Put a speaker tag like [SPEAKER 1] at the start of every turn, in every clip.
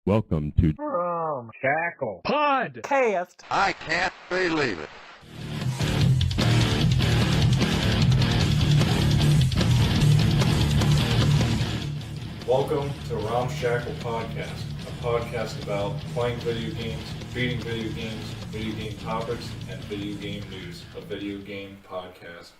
[SPEAKER 1] Welcome to
[SPEAKER 2] Romshackle
[SPEAKER 3] Podcast.
[SPEAKER 4] I can't believe it.
[SPEAKER 5] Welcome to Romshackle Podcast, a podcast about playing video games, beating video games, video game topics, and video game news. A video game podcast.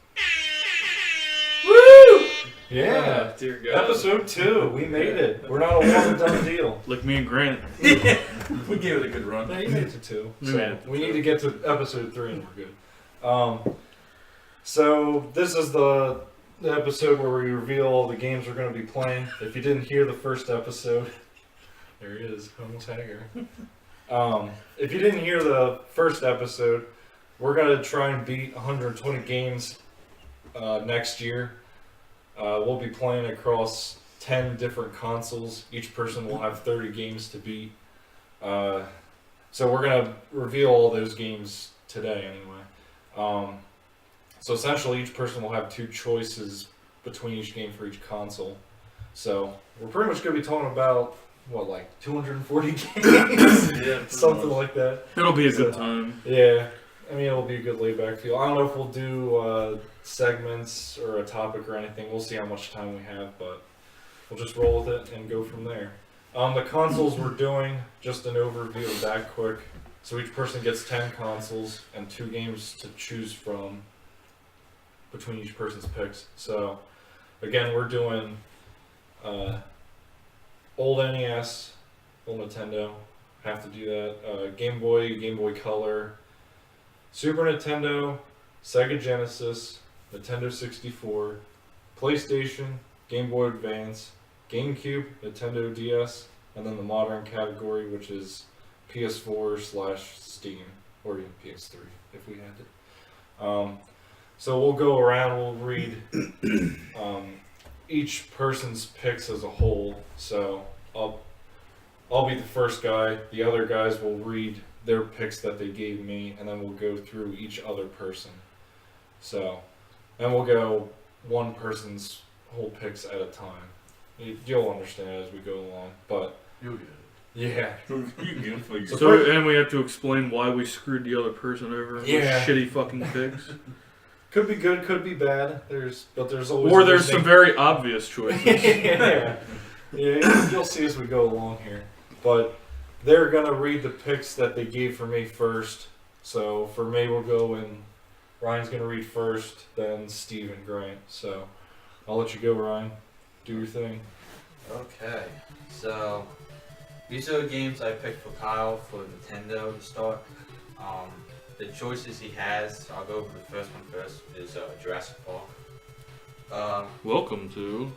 [SPEAKER 3] Woo!
[SPEAKER 5] Yeah,
[SPEAKER 3] Dear God.
[SPEAKER 5] episode 2. We made it. We're not a one-and-done deal.
[SPEAKER 3] Like me and Grant.
[SPEAKER 6] We gave it a good run.
[SPEAKER 5] No, you made it to 2.
[SPEAKER 3] We
[SPEAKER 5] So
[SPEAKER 3] made it to
[SPEAKER 5] we
[SPEAKER 3] 2.
[SPEAKER 5] need to get to episode 3 and we're good. So this is the episode where we reveal all the games we're going to be playing. If you didn't hear the first episode, there he is, almost Hager. If you didn't hear the first episode, we're going to try and beat 120 games next year. We'll be playing across 10 different consoles. Each person will have 30 games to beat. So we're going to reveal all those games today anyway. So essentially each person will have 2 choices between each game for each console. So we're pretty much going to be talking about, what, like 240 games?
[SPEAKER 6] Yeah,
[SPEAKER 5] Something like that.
[SPEAKER 3] It'll be a good time.
[SPEAKER 5] Yeah, I mean, it'll be a good laid-back feel. I don't know if we'll do segments or a topic or anything. We'll see how much time we have, but we'll just roll with it and go from there. The consoles we're doing, just an overview of that quick. So each person gets 10 consoles and 2 games to choose from between each person's picks. So, again, we're doing old NES, old Nintendo, have to do that, Game Boy Color, Super Nintendo, Sega Genesis, Nintendo 64, PlayStation, Game Boy Advance, GameCube, Nintendo DS, and then the modern category, which is PS4/Steam, or even PS3 if we had it. So we'll go around, we'll read each person's picks as a whole. So I'll be the first guy, the other guys will read their picks that they gave me, and then we'll go through each other person. So, and we'll go one person's whole picks at a time. You'll understand as we go along, but
[SPEAKER 6] You'll get it.
[SPEAKER 5] yeah.
[SPEAKER 6] You can figure
[SPEAKER 3] So, and we have to explain why we screwed the other person over with
[SPEAKER 5] Yeah.
[SPEAKER 3] shitty fucking picks.
[SPEAKER 5] Could be good, could be bad. There's always
[SPEAKER 3] Or there's some very obvious choices.
[SPEAKER 5] yeah, you'll see as we go along here. But they're gonna read the picks that they gave for me first. So for me, we'll go and Ryan's gonna read first, then Steve and Grant. So I'll let you go, Ryan. Do your thing.
[SPEAKER 7] Okay, so these are the games I picked for Kyle for Nintendo to start. The choices he has, I'll go over the first one first, is Jurassic Park.
[SPEAKER 3] Welcome to...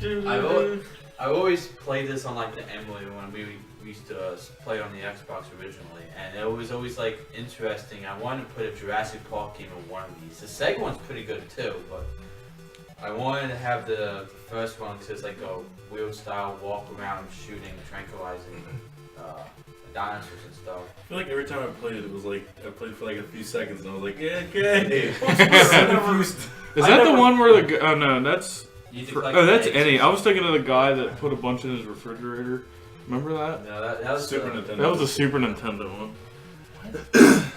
[SPEAKER 7] I always played this on like the emulator when we used to play on the Xbox originally, and it was always like interesting. I wanted to put a Jurassic Park game in one of these. The second one's pretty good too, but I wanted to have the first one because it's like a weird style walk around shooting, tranquilizing dinosaurs and stuff.
[SPEAKER 6] I feel like every time I played it, it was like I played for like a few seconds and I was like, yeah, okay.
[SPEAKER 3] Is that the one where the... Oh no, that's... that's Eddie. I was thinking of the guy that put a bunch in his refrigerator. Remember that?
[SPEAKER 7] No, that was
[SPEAKER 6] Super Nintendo.
[SPEAKER 3] That was a Super Nintendo one.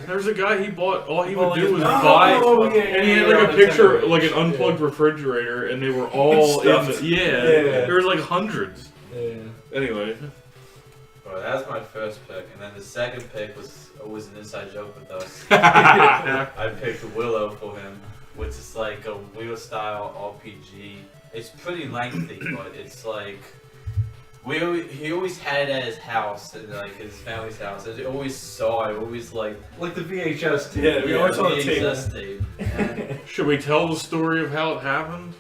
[SPEAKER 3] There's a guy he bought. All he would
[SPEAKER 6] like
[SPEAKER 3] do
[SPEAKER 6] his
[SPEAKER 3] was
[SPEAKER 6] mom.
[SPEAKER 3] buy,
[SPEAKER 5] Oh, yeah,
[SPEAKER 3] and he had
[SPEAKER 5] yeah,
[SPEAKER 3] like a
[SPEAKER 5] yeah,
[SPEAKER 3] picture,
[SPEAKER 5] Nintendo.
[SPEAKER 3] like an unplugged refrigerator, and they were all in the.
[SPEAKER 6] Stuffed.
[SPEAKER 3] Yeah,
[SPEAKER 5] Yeah.
[SPEAKER 3] there was like hundreds.
[SPEAKER 5] Yeah.
[SPEAKER 3] Anyway,
[SPEAKER 7] Well, that was my first pick, and then the second pick was always an inside joke with us.
[SPEAKER 3] yeah,
[SPEAKER 7] I picked Willow for him, which is like a wheel style RPG. It's pretty lengthy, but it's like he always had it at his house, and like his family's house. I always saw it, always like
[SPEAKER 5] Like the VHS tape.
[SPEAKER 6] Yeah, we always saw the
[SPEAKER 7] VHS tape. And
[SPEAKER 3] should we tell the story of how it happened?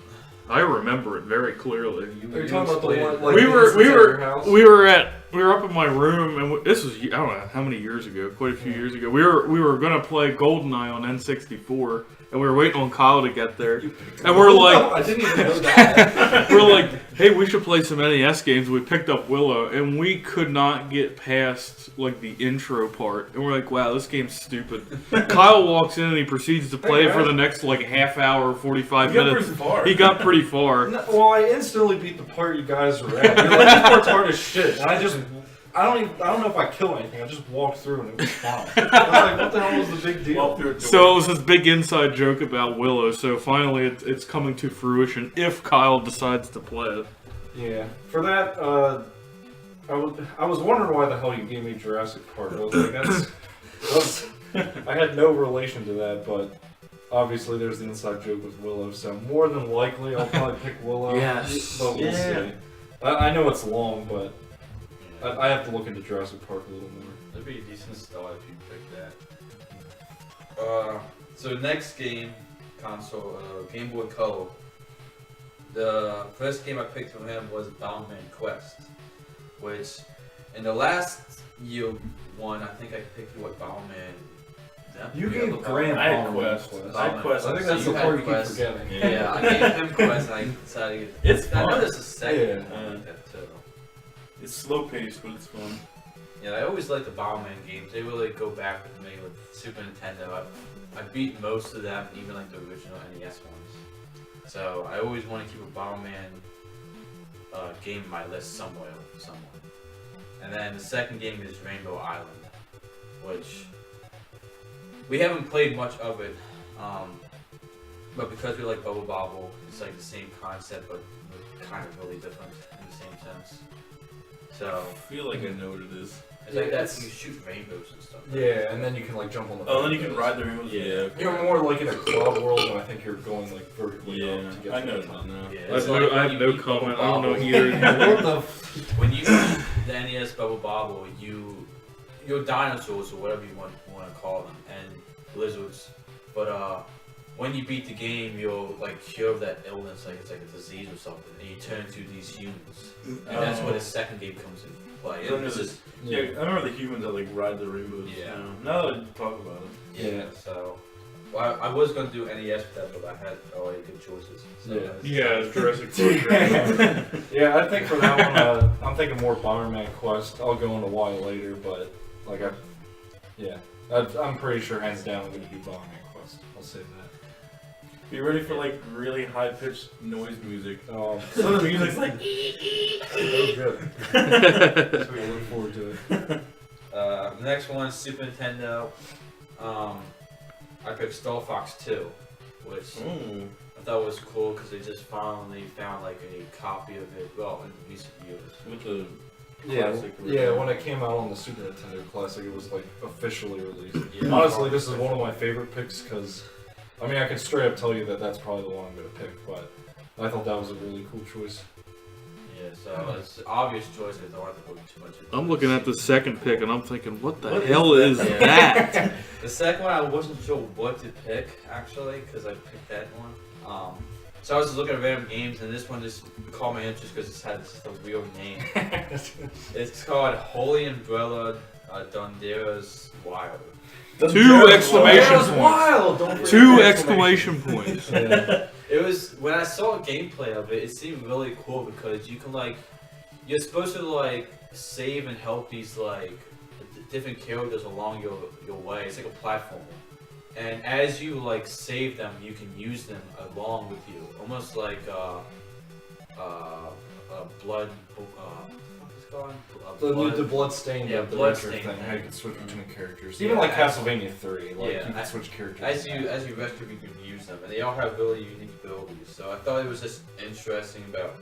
[SPEAKER 3] I remember it very clearly.
[SPEAKER 5] Are you talking about the one like
[SPEAKER 3] we
[SPEAKER 5] the
[SPEAKER 3] were
[SPEAKER 5] instance at your house?
[SPEAKER 3] we were up in my room, and this was, I don't know how many years ago, quite a few years ago. We were gonna play GoldenEye on N64, and we were waiting on Kyle to get there, and we're like,
[SPEAKER 5] I didn't even know that.
[SPEAKER 3] we're like, hey, we should play some NES games. We picked up Willow, and we could not get past like the intro part, and we're like, wow, this game's stupid. Kyle walks in and he proceeds to play it for the next like half hour, 45 minutes. He got pretty far.
[SPEAKER 5] No, well, I instantly beat the part you guys were at. You're like, this part's hard as shit, and I don't know if I kill anything. I just walked through and it was fine. I was like, what the hell was the big deal?
[SPEAKER 3] So it was this big inside joke about Willow. So finally, it's coming to fruition if Kyle decides to play it.
[SPEAKER 5] Yeah. For that, I was wondering why the hell you gave me Jurassic Park. I was like, that's I had no relation to that, but obviously there's the inside joke with Willow. So more than likely, I'll probably pick Willow.
[SPEAKER 3] Yes.
[SPEAKER 5] But we'll see. I know it's long, but. I have to look into Jurassic Park a little more.
[SPEAKER 7] That'd be a decent start if you pick that. So next game, console, Game Boy Color. The first game I picked from him was Bomberman Quest, which in the last year one, I think I picked Bomberman.
[SPEAKER 5] You gave Grant
[SPEAKER 6] Quest.
[SPEAKER 5] I think that's the part you keep forgetting.
[SPEAKER 7] Yeah, I gave him Quest and I decided to get
[SPEAKER 6] It's fun.
[SPEAKER 7] I know there's a second
[SPEAKER 5] Yeah.
[SPEAKER 7] one like that too.
[SPEAKER 6] It's slow paced, but it's fun.
[SPEAKER 7] Yeah, I always like the Bomberman games. They really go back with me with Super Nintendo. I beat most of them, even like the original NES ones. So I always want to keep a Bomberman game in my list somewhere. And then the second game is Rainbow Island, which we haven't played much of it. But because we like Bubble Bobble, it's like the same concept, but kind of really different in the same sense. So
[SPEAKER 6] I feel like I know what it is.
[SPEAKER 7] it's like that you shoot rainbows and stuff. Right?
[SPEAKER 5] Yeah, and then you can like jump on the.
[SPEAKER 6] Oh, then you can ride the rainbows. Yeah.
[SPEAKER 5] You're more like in a club world, and I think you're going like vertically
[SPEAKER 6] Yeah,
[SPEAKER 5] up to get
[SPEAKER 6] I
[SPEAKER 5] to
[SPEAKER 6] know
[SPEAKER 5] the
[SPEAKER 6] that
[SPEAKER 5] top.
[SPEAKER 6] now.
[SPEAKER 7] Yeah,
[SPEAKER 3] I
[SPEAKER 7] it's
[SPEAKER 3] have
[SPEAKER 7] like
[SPEAKER 3] no,
[SPEAKER 7] when
[SPEAKER 3] I have
[SPEAKER 7] you
[SPEAKER 3] no
[SPEAKER 7] beat
[SPEAKER 3] comment. I
[SPEAKER 7] Bubble
[SPEAKER 3] don't know
[SPEAKER 7] Bobble.
[SPEAKER 3] either.
[SPEAKER 5] What the?
[SPEAKER 7] When you beat the NES Bubble Bobble, your dinosaurs or whatever you want to call them, and lizards. But when you beat the game, you'll like cure that illness, like it's like a disease or something, and you turn into these humans. And that's where the second game comes in play.
[SPEAKER 6] So
[SPEAKER 7] And it's just,
[SPEAKER 6] Yeah, I remember the humans that like ride the rainbows.
[SPEAKER 7] Yeah.
[SPEAKER 6] Now that I talk about it.
[SPEAKER 5] Yeah.
[SPEAKER 7] so. Well, I was gonna do NES with that, but I had already good choices. So
[SPEAKER 5] Yeah.
[SPEAKER 3] Yeah, it's Jurassic Park.
[SPEAKER 5] Yeah, I think for that one, I'm thinking more Bomberman Quest. I'll go into why later, but like I'm pretty sure hands down I'm gonna do Bomberman Quest. I'll say that.
[SPEAKER 6] Be ready for like really high pitched noise music.
[SPEAKER 5] So
[SPEAKER 6] So the music's like.
[SPEAKER 5] good. So we look forward to it.
[SPEAKER 7] the next one is Super Nintendo. I picked Star Fox 2, which
[SPEAKER 6] Ooh.
[SPEAKER 7] I thought was cool because they just finally found like a copy of it, well, in recent years.
[SPEAKER 6] With the
[SPEAKER 5] Yeah,
[SPEAKER 6] classic.
[SPEAKER 5] yeah. When it came out on the Super Nintendo Classic, it was like officially released.
[SPEAKER 7] Yeah.
[SPEAKER 5] Honestly, this is one of my favorite picks because, I mean, I can straight up tell you that that's probably the one I'm gonna pick. But I thought that was a really cool choice.
[SPEAKER 7] Yeah, so it's an obvious choice. I don't have to put too much into
[SPEAKER 3] I'm
[SPEAKER 7] it.
[SPEAKER 3] looking at the second pick and I'm thinking, what the
[SPEAKER 6] What is
[SPEAKER 3] hell is
[SPEAKER 6] that?
[SPEAKER 3] that?
[SPEAKER 7] The second one, I wasn't sure what to pick actually because I picked that one. So I was just looking at random games, and this one just caught my interest because it's had a real name. It's called Holy Umbrella Dundera's Wild.
[SPEAKER 3] Two exclamation
[SPEAKER 5] That was
[SPEAKER 3] points.
[SPEAKER 5] wild! Don't forget
[SPEAKER 3] Two
[SPEAKER 5] the
[SPEAKER 3] exclamation points.
[SPEAKER 5] Yeah.
[SPEAKER 7] It was when I saw gameplay of it. It seemed really cool because you can like, you're supposed to like save and help these like different characters along your way. It's like a platform, and as you like save them, you can use them along with you, almost like blood. What's it called?
[SPEAKER 5] The bloodstained
[SPEAKER 7] Yeah,
[SPEAKER 5] adventure
[SPEAKER 7] bloodstained
[SPEAKER 5] thing.
[SPEAKER 7] thing.
[SPEAKER 5] How you can switch between characters.
[SPEAKER 7] Yeah,
[SPEAKER 5] Even like
[SPEAKER 7] as-
[SPEAKER 5] Castlevania 3, like
[SPEAKER 7] yeah,
[SPEAKER 5] you can switch characters.
[SPEAKER 7] As you rescue, you can use them, and they all have really unique abilities. So I thought it was just interesting about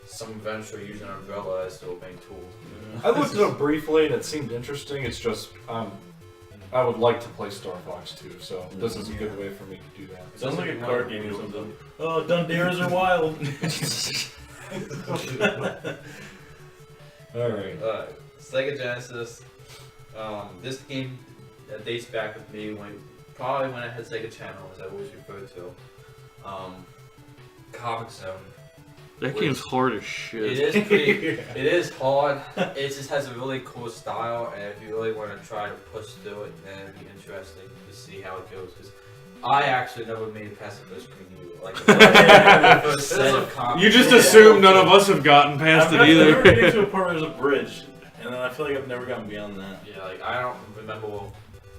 [SPEAKER 7] some adventure using an umbrella as their main tool.
[SPEAKER 5] I looked it up briefly and it seemed interesting. It's just I would like to play Star Fox 2, so this is a good way for me to do that.
[SPEAKER 6] It sounds like a card game or something. Oh, Dunderas are wild.
[SPEAKER 5] Alright.
[SPEAKER 7] Sega Genesis. This game dates back with me probably when I had Sega Channel, as I always refer to. Comic Zone.
[SPEAKER 3] That game's hard as
[SPEAKER 7] It
[SPEAKER 3] shit.
[SPEAKER 7] is pretty. It is hard. It just has a really cool style, and if you really want to try to push through it, then it'd be interesting to see how it goes. Because I actually never made it past the first screen either. Like the first set of comics.
[SPEAKER 3] You just assume none of us have gotten past it
[SPEAKER 6] I've never
[SPEAKER 3] either.
[SPEAKER 6] getting to a part where there's a bridge, and then I feel like I've never gotten beyond that.
[SPEAKER 7] Yeah, like I don't remember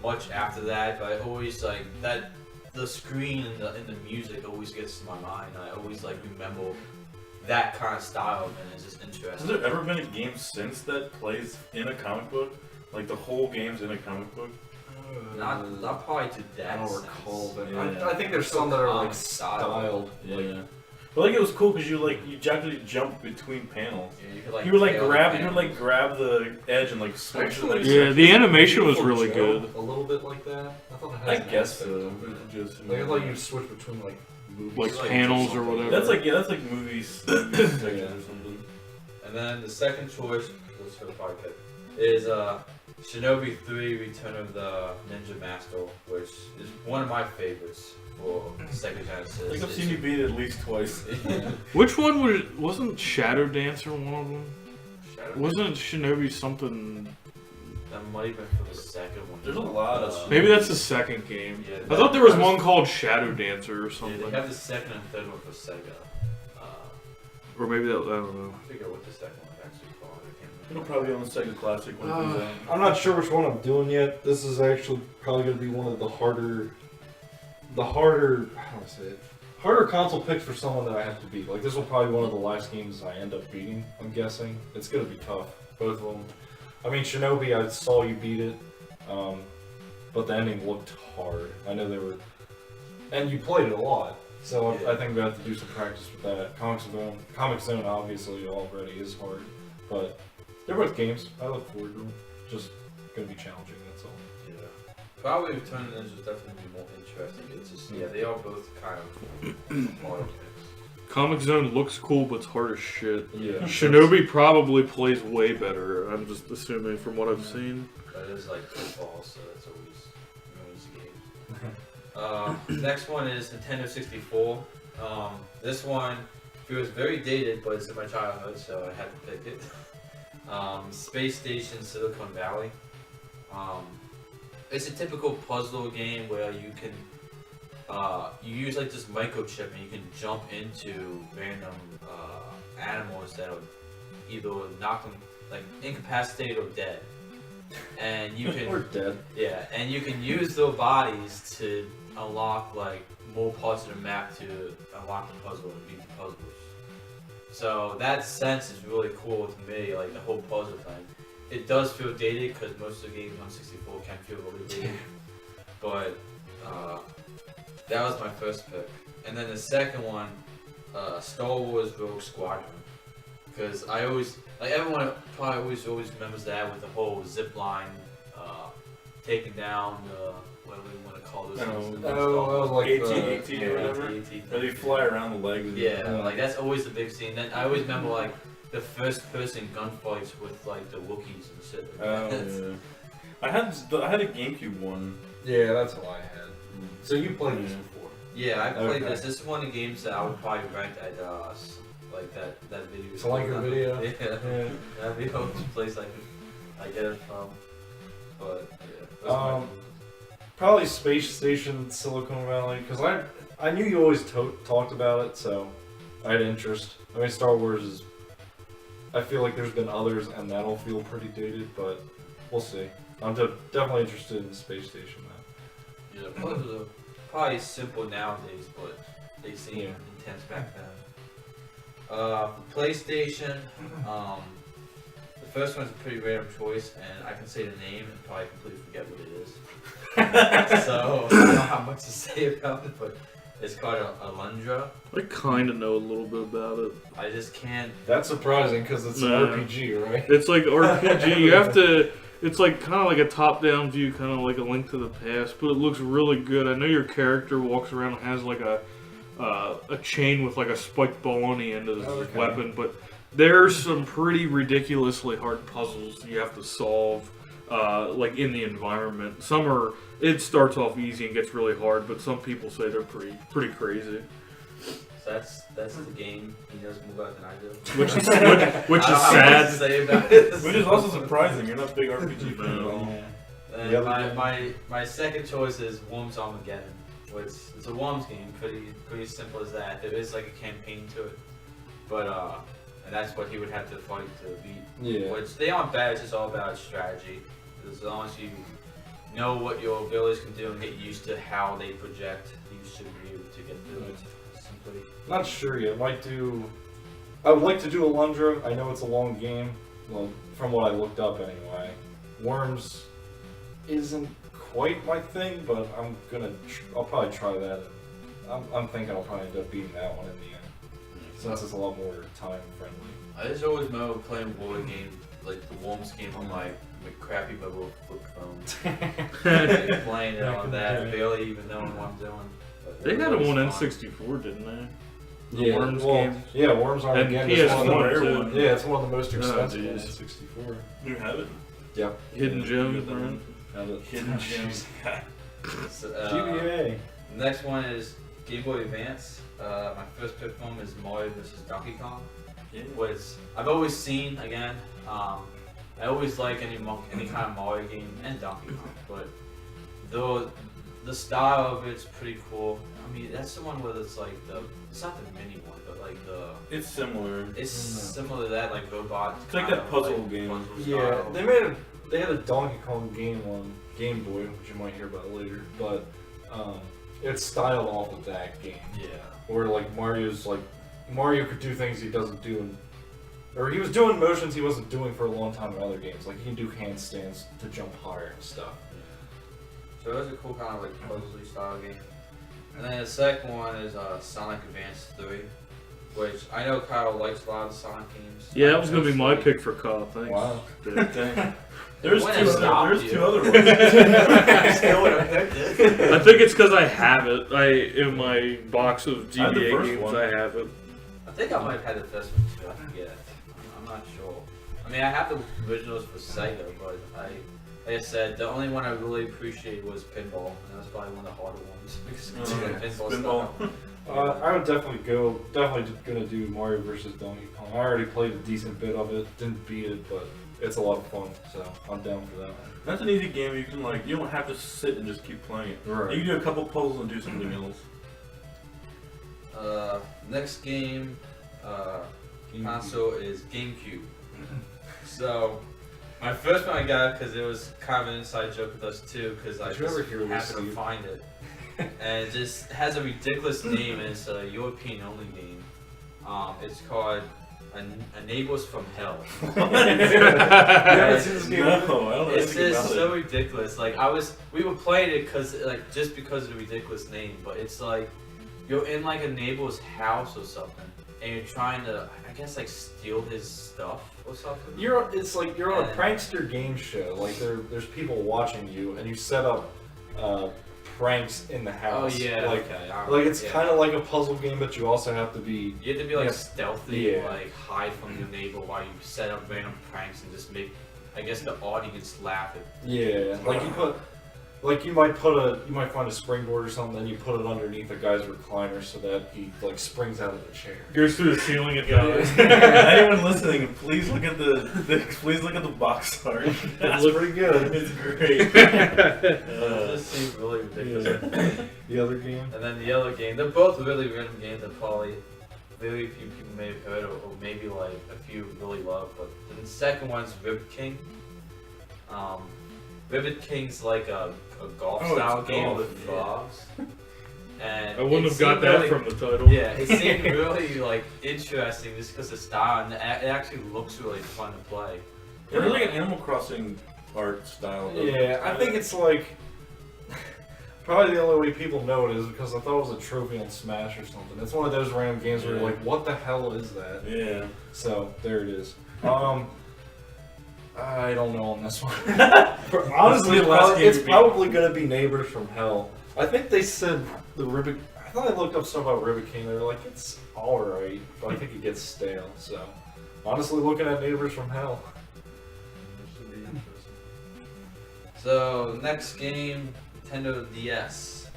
[SPEAKER 7] much after that, but I always like that. The screen and the music always gets to my mind. I always like remember that kind of style, and it's just
[SPEAKER 6] Has
[SPEAKER 7] interesting.
[SPEAKER 6] there ever been a game since that plays in a comic book? Like the whole game's in a comic book?
[SPEAKER 7] Not probably to that.
[SPEAKER 5] I don't
[SPEAKER 7] sense.
[SPEAKER 5] recall, but
[SPEAKER 6] Yeah.
[SPEAKER 5] I think there's some that are like
[SPEAKER 7] Style.
[SPEAKER 5] styled.
[SPEAKER 6] Yeah. But like it was cool because you actually jump between panels.
[SPEAKER 7] Yeah, you could like.
[SPEAKER 6] You would
[SPEAKER 7] tail the
[SPEAKER 6] grab the edge and like switch.
[SPEAKER 5] Actually,
[SPEAKER 3] Yeah, the animation was
[SPEAKER 5] Beautiful
[SPEAKER 3] really
[SPEAKER 5] Joe,
[SPEAKER 3] good.
[SPEAKER 5] A little bit like that. I thought it had
[SPEAKER 6] I
[SPEAKER 5] an
[SPEAKER 6] guess
[SPEAKER 5] aspect
[SPEAKER 6] so.
[SPEAKER 5] of it.
[SPEAKER 6] Just
[SPEAKER 5] Like, I thought you switch between like movies.
[SPEAKER 3] Like panels or whatever.
[SPEAKER 6] that's like movies sections or something.
[SPEAKER 7] And then the second choice, let's go to pick, is Shinobi 3: Return of the Ninja Master, which is one of my favorites for Sega Genesis.
[SPEAKER 6] I think I've seen you beat it at least twice.
[SPEAKER 7] Yeah.
[SPEAKER 3] Which one wasn't Shadow Dancer one of them? Wasn't Shinobi something?
[SPEAKER 7] That might have been for the second one.
[SPEAKER 6] There's a lot of
[SPEAKER 3] Maybe that's the second game.
[SPEAKER 7] Yeah,
[SPEAKER 3] I thought there was one called Shadow Dancer or
[SPEAKER 7] Yeah,
[SPEAKER 3] something.
[SPEAKER 7] they have the second and third one for Sega.
[SPEAKER 3] Or maybe that, I don't know.
[SPEAKER 7] I forget what the second one actually called. I can't
[SPEAKER 6] It'll
[SPEAKER 7] remember.
[SPEAKER 6] probably be on the Sega Classic when it comes out.
[SPEAKER 5] I'm not sure which one I'm doing yet. This is actually probably going to be one of the harder, how do I say it? Harder console picks for someone that I have to beat. Like this will probably be one of the last games I end up beating. I'm guessing it's going to be tough. Both of them. I mean, Shinobi, I saw you beat it, but the ending looked hard. I know they were, and you played it a lot. So
[SPEAKER 7] Yeah.
[SPEAKER 5] I think we have to do some practice with that. Comic Zone obviously already is hard, but they're both games. I look forward to them. Just gonna be challenging. That's all.
[SPEAKER 7] Yeah. Probably Return of the Ninja is definitely be more interesting. It's just, yeah, they are both kind of hard picks.
[SPEAKER 3] Comic Zone looks cool, but it's hard as shit.
[SPEAKER 5] Yeah.
[SPEAKER 3] Shinobi probably plays way better. I'm just assuming from what I've seen.
[SPEAKER 7] But it is like football, so that's always game. Next one is Nintendo 64. This one feels very dated, but it's in my childhood, so I had to pick it. Space Station Silicon Valley. It's a typical puzzle game where you can you use like this microchip and you can jump into random animals that are either knock them like incapacitated or dead, and you
[SPEAKER 5] We're
[SPEAKER 7] can
[SPEAKER 5] dead.
[SPEAKER 7] and you can use their bodies to unlock like more parts of the map to unlock the puzzle and beat the puzzles. So that sense is really cool to me, like the whole puzzle thing. It does feel dated because most of the games on 64 can feel really dated, but that was my first pick. And then the second one, Star Wars Rogue Squadron, because I always like everyone probably always remembers that with the whole zip line, taking down the what do we want to call this?
[SPEAKER 5] Like
[SPEAKER 6] AT or whatever.
[SPEAKER 7] AT.
[SPEAKER 6] Or they fly around the legs.
[SPEAKER 7] Yeah, like that's always the big scene. Then I always remember like the first person gunfights with like the Wookiees and shit.
[SPEAKER 6] Oh yeah. I had a GameCube one.
[SPEAKER 5] Yeah, that's all I had. So you played this
[SPEAKER 6] Yeah.
[SPEAKER 5] before?
[SPEAKER 7] Yeah, I played
[SPEAKER 5] Okay.
[SPEAKER 7] this. This is one of the games that I would probably rank at like that video.
[SPEAKER 5] Selenka video?
[SPEAKER 7] Yeah,
[SPEAKER 5] Yeah.
[SPEAKER 7] that'd be the only place I get it from. But yeah, that's my
[SPEAKER 5] Probably Space Station Silicon Valley, because I knew you always talked about it, so I had interest. I mean, Star Wars is. I feel like there's been others, and that'll feel pretty dated, but we'll see. I'm definitely interested in Space Station now.
[SPEAKER 7] yeah, puzzles are probably simple nowadays, but they seem
[SPEAKER 5] Yeah.
[SPEAKER 7] intense back then. For PlayStation, the first one's a pretty random choice, and I can say the name and probably completely forget what it is. So I don't know how much to say about it, but it's called Alundra.
[SPEAKER 3] I kind of know a little bit about it.
[SPEAKER 7] I just can't.
[SPEAKER 5] That's surprising because it's an
[SPEAKER 3] Nah.
[SPEAKER 5] RPG, right?
[SPEAKER 3] It's like RPG. You have to. It's like kind of like a top-down view, kind of like a Link to the Past, but it looks really good. I know your character walks around and has like a chain with like a spiked ball on the end of his
[SPEAKER 5] Okay.
[SPEAKER 3] weapon, but there's some pretty ridiculously hard puzzles you have to solve, like in the environment. It starts off easy and gets really hard, but some people say they're pretty crazy.
[SPEAKER 7] So that's the game. He knows more about than I do.
[SPEAKER 3] Which is
[SPEAKER 7] I don't have much to
[SPEAKER 3] sad.
[SPEAKER 7] say about it.
[SPEAKER 6] Which is also surprising. You're not a big RPG fan at all.
[SPEAKER 7] And
[SPEAKER 5] The other game?
[SPEAKER 7] my second choice is Worms Armageddon. It's a Worms game, pretty simple as that. There is like a campaign to it, but and that's what he would have to fight to beat.
[SPEAKER 5] Yeah.
[SPEAKER 7] Which they aren't bad. It's just all about strategy. As long as you know what your abilities can do and get used to how they project, you should be able to get through it. Simply.
[SPEAKER 5] Not sure yet. I would like to do Alundra. I know it's a long game. Well, from what I looked up anyway. Worms isn't quite my thing, but I'll probably try that. I'm thinking I'll probably end up beating that one in the end, since it's a lot more time friendly.
[SPEAKER 7] I just always remember playing war games, like the Worms game on my crappy little flip phone. Like, playing it on that, barely even knowing what I'm doing. But
[SPEAKER 3] They
[SPEAKER 7] it
[SPEAKER 3] had a
[SPEAKER 7] was
[SPEAKER 3] one
[SPEAKER 7] fun.
[SPEAKER 3] N64, didn't they?
[SPEAKER 5] Yeah,
[SPEAKER 3] Worms
[SPEAKER 5] well,
[SPEAKER 3] game.
[SPEAKER 5] Yeah, Worms are
[SPEAKER 3] And
[SPEAKER 5] again.
[SPEAKER 3] PS1
[SPEAKER 5] it's one of the-
[SPEAKER 3] too.
[SPEAKER 5] Yeah, it's one of the most
[SPEAKER 3] Oh,
[SPEAKER 5] expensive
[SPEAKER 3] geez.
[SPEAKER 5] ones. 64.
[SPEAKER 6] You have it?
[SPEAKER 5] Yep.
[SPEAKER 3] Hidden Gems,
[SPEAKER 6] Yeah.
[SPEAKER 3] right?
[SPEAKER 5] Have it.
[SPEAKER 6] Hidden gems.
[SPEAKER 7] So,
[SPEAKER 5] GBA.
[SPEAKER 7] the next one is Game Boy Advance. My first pick home is Mario vs. Donkey Kong.
[SPEAKER 6] Yeah.
[SPEAKER 7] I've always seen again. I always like any kind of Mario game and Donkey Kong, but the style of it's pretty cool. I mean, that's the one where it's like it's not the mini one, but like
[SPEAKER 6] It's similar.
[SPEAKER 7] it's similar to that, like robot.
[SPEAKER 6] It's like
[SPEAKER 7] kind
[SPEAKER 6] that
[SPEAKER 7] of,
[SPEAKER 6] puzzle game.
[SPEAKER 7] puzzle
[SPEAKER 5] Yeah,
[SPEAKER 7] style.
[SPEAKER 5] they had a Donkey Kong game on Game Boy, which you might hear about later, but it's styled off of that game.
[SPEAKER 7] Yeah.
[SPEAKER 5] Where like Mario could do things he doesn't do or he was doing motions he wasn't doing for a long time in other games. Like he can do handstands to jump higher and stuff.
[SPEAKER 7] So it was a cool kind of like puzzle style game. And then the second one is Sonic Advance 3, which I know Kyle likes a lot of Sonic games.
[SPEAKER 3] Yeah, that was gonna be my pick for Kyle. Thanks.
[SPEAKER 5] Wow.
[SPEAKER 6] Dang. There's
[SPEAKER 7] When
[SPEAKER 6] two
[SPEAKER 7] it
[SPEAKER 6] other,
[SPEAKER 7] stopped
[SPEAKER 6] there's
[SPEAKER 7] you.
[SPEAKER 6] two other ones.
[SPEAKER 7] I still would have picked it.
[SPEAKER 3] I think it's because I have it. in my box of
[SPEAKER 6] I had the
[SPEAKER 3] GBA
[SPEAKER 6] first
[SPEAKER 3] games,
[SPEAKER 6] one.
[SPEAKER 3] I have it.
[SPEAKER 7] I think I might have had the first one too. I forget. I'm not sure. I mean, I have the originals for Sega, but like I said, the only one I really appreciated was Pinball, and that was probably one of the harder ones because Pinball
[SPEAKER 6] Pinball.
[SPEAKER 7] style.
[SPEAKER 5] I would definitely gonna do Mario vs. Donkey Kong. I already played a decent bit of it, didn't beat it, but it's a lot of fun, so I'm down for that one.
[SPEAKER 6] That's an easy game. You don't have to sit and just keep playing it.
[SPEAKER 5] Right.
[SPEAKER 6] You can do a couple puzzles and do something else.
[SPEAKER 7] Next game console is GameCube. So my first one I got because it was kind of an inside joke with us too, because I
[SPEAKER 5] Did you ever
[SPEAKER 7] just
[SPEAKER 5] hear this,
[SPEAKER 7] happened to
[SPEAKER 5] Steve?
[SPEAKER 7] find it, and it just has a ridiculous name, and it's a European only game. It's called Enables from Hell.
[SPEAKER 5] haven't seen this game?
[SPEAKER 6] No, I don't know
[SPEAKER 7] It's
[SPEAKER 6] anything
[SPEAKER 7] just
[SPEAKER 6] about
[SPEAKER 7] so
[SPEAKER 6] it.
[SPEAKER 7] ridiculous. Like we were playing it just because of the ridiculous name, but it's like you're in like a neighbor's house or something, and you're trying to, I guess, like steal his stuff or something.
[SPEAKER 5] It's like you're on a prankster game show. Like there's people watching you, and you set up pranks in the house.
[SPEAKER 7] Oh yeah,
[SPEAKER 5] Like
[SPEAKER 7] okay.
[SPEAKER 5] it's kind of like a puzzle game, but you also have to be.
[SPEAKER 7] You have to be like
[SPEAKER 5] Yeah.
[SPEAKER 7] stealthy,
[SPEAKER 5] Yeah.
[SPEAKER 7] like hide from your neighbor while you set up random pranks and just make, I guess, the audience laugh at.
[SPEAKER 5] Yeah, you might find a springboard or something, then you put it underneath a guy's recliner so that he like springs out of the chair.
[SPEAKER 3] Goes through the ceiling and dies.
[SPEAKER 6] Anyone listening, please look at the box art.
[SPEAKER 5] It's pretty good.
[SPEAKER 6] It's great.
[SPEAKER 7] It just seems really ridiculous.
[SPEAKER 5] The other game.
[SPEAKER 7] And then the other game, they're both really random games that probably very few people may have heard or maybe like a few really love. But the second one's Ribbit King. Ribbit King's like a golf
[SPEAKER 6] Oh,
[SPEAKER 7] style
[SPEAKER 6] it's
[SPEAKER 7] game
[SPEAKER 6] golf,
[SPEAKER 7] with
[SPEAKER 6] yeah.
[SPEAKER 7] frogs. And
[SPEAKER 3] I wouldn't
[SPEAKER 7] it
[SPEAKER 3] have got
[SPEAKER 7] seemed
[SPEAKER 3] that
[SPEAKER 7] really-
[SPEAKER 3] from the title.
[SPEAKER 7] Yeah, it seemed really like interesting just because of style, and it actually looks really fun to play.
[SPEAKER 6] It was like an Animal Crossing art style.
[SPEAKER 5] Yeah, I think it's like probably the only way people know it is because I thought it was a trophy on Smash or something. It's one of those random games where you're like, what the hell is that?
[SPEAKER 6] Yeah.
[SPEAKER 5] So there it is. I don't know on this one. Honestly, it's probably gonna be Neighbors from Hell. I think they said the Ribbit. I thought I looked up stuff about Ribbit King. They were like, it's alright, but I think it gets stale. So honestly, looking at Neighbors from Hell.
[SPEAKER 7] So next game, Nintendo DS.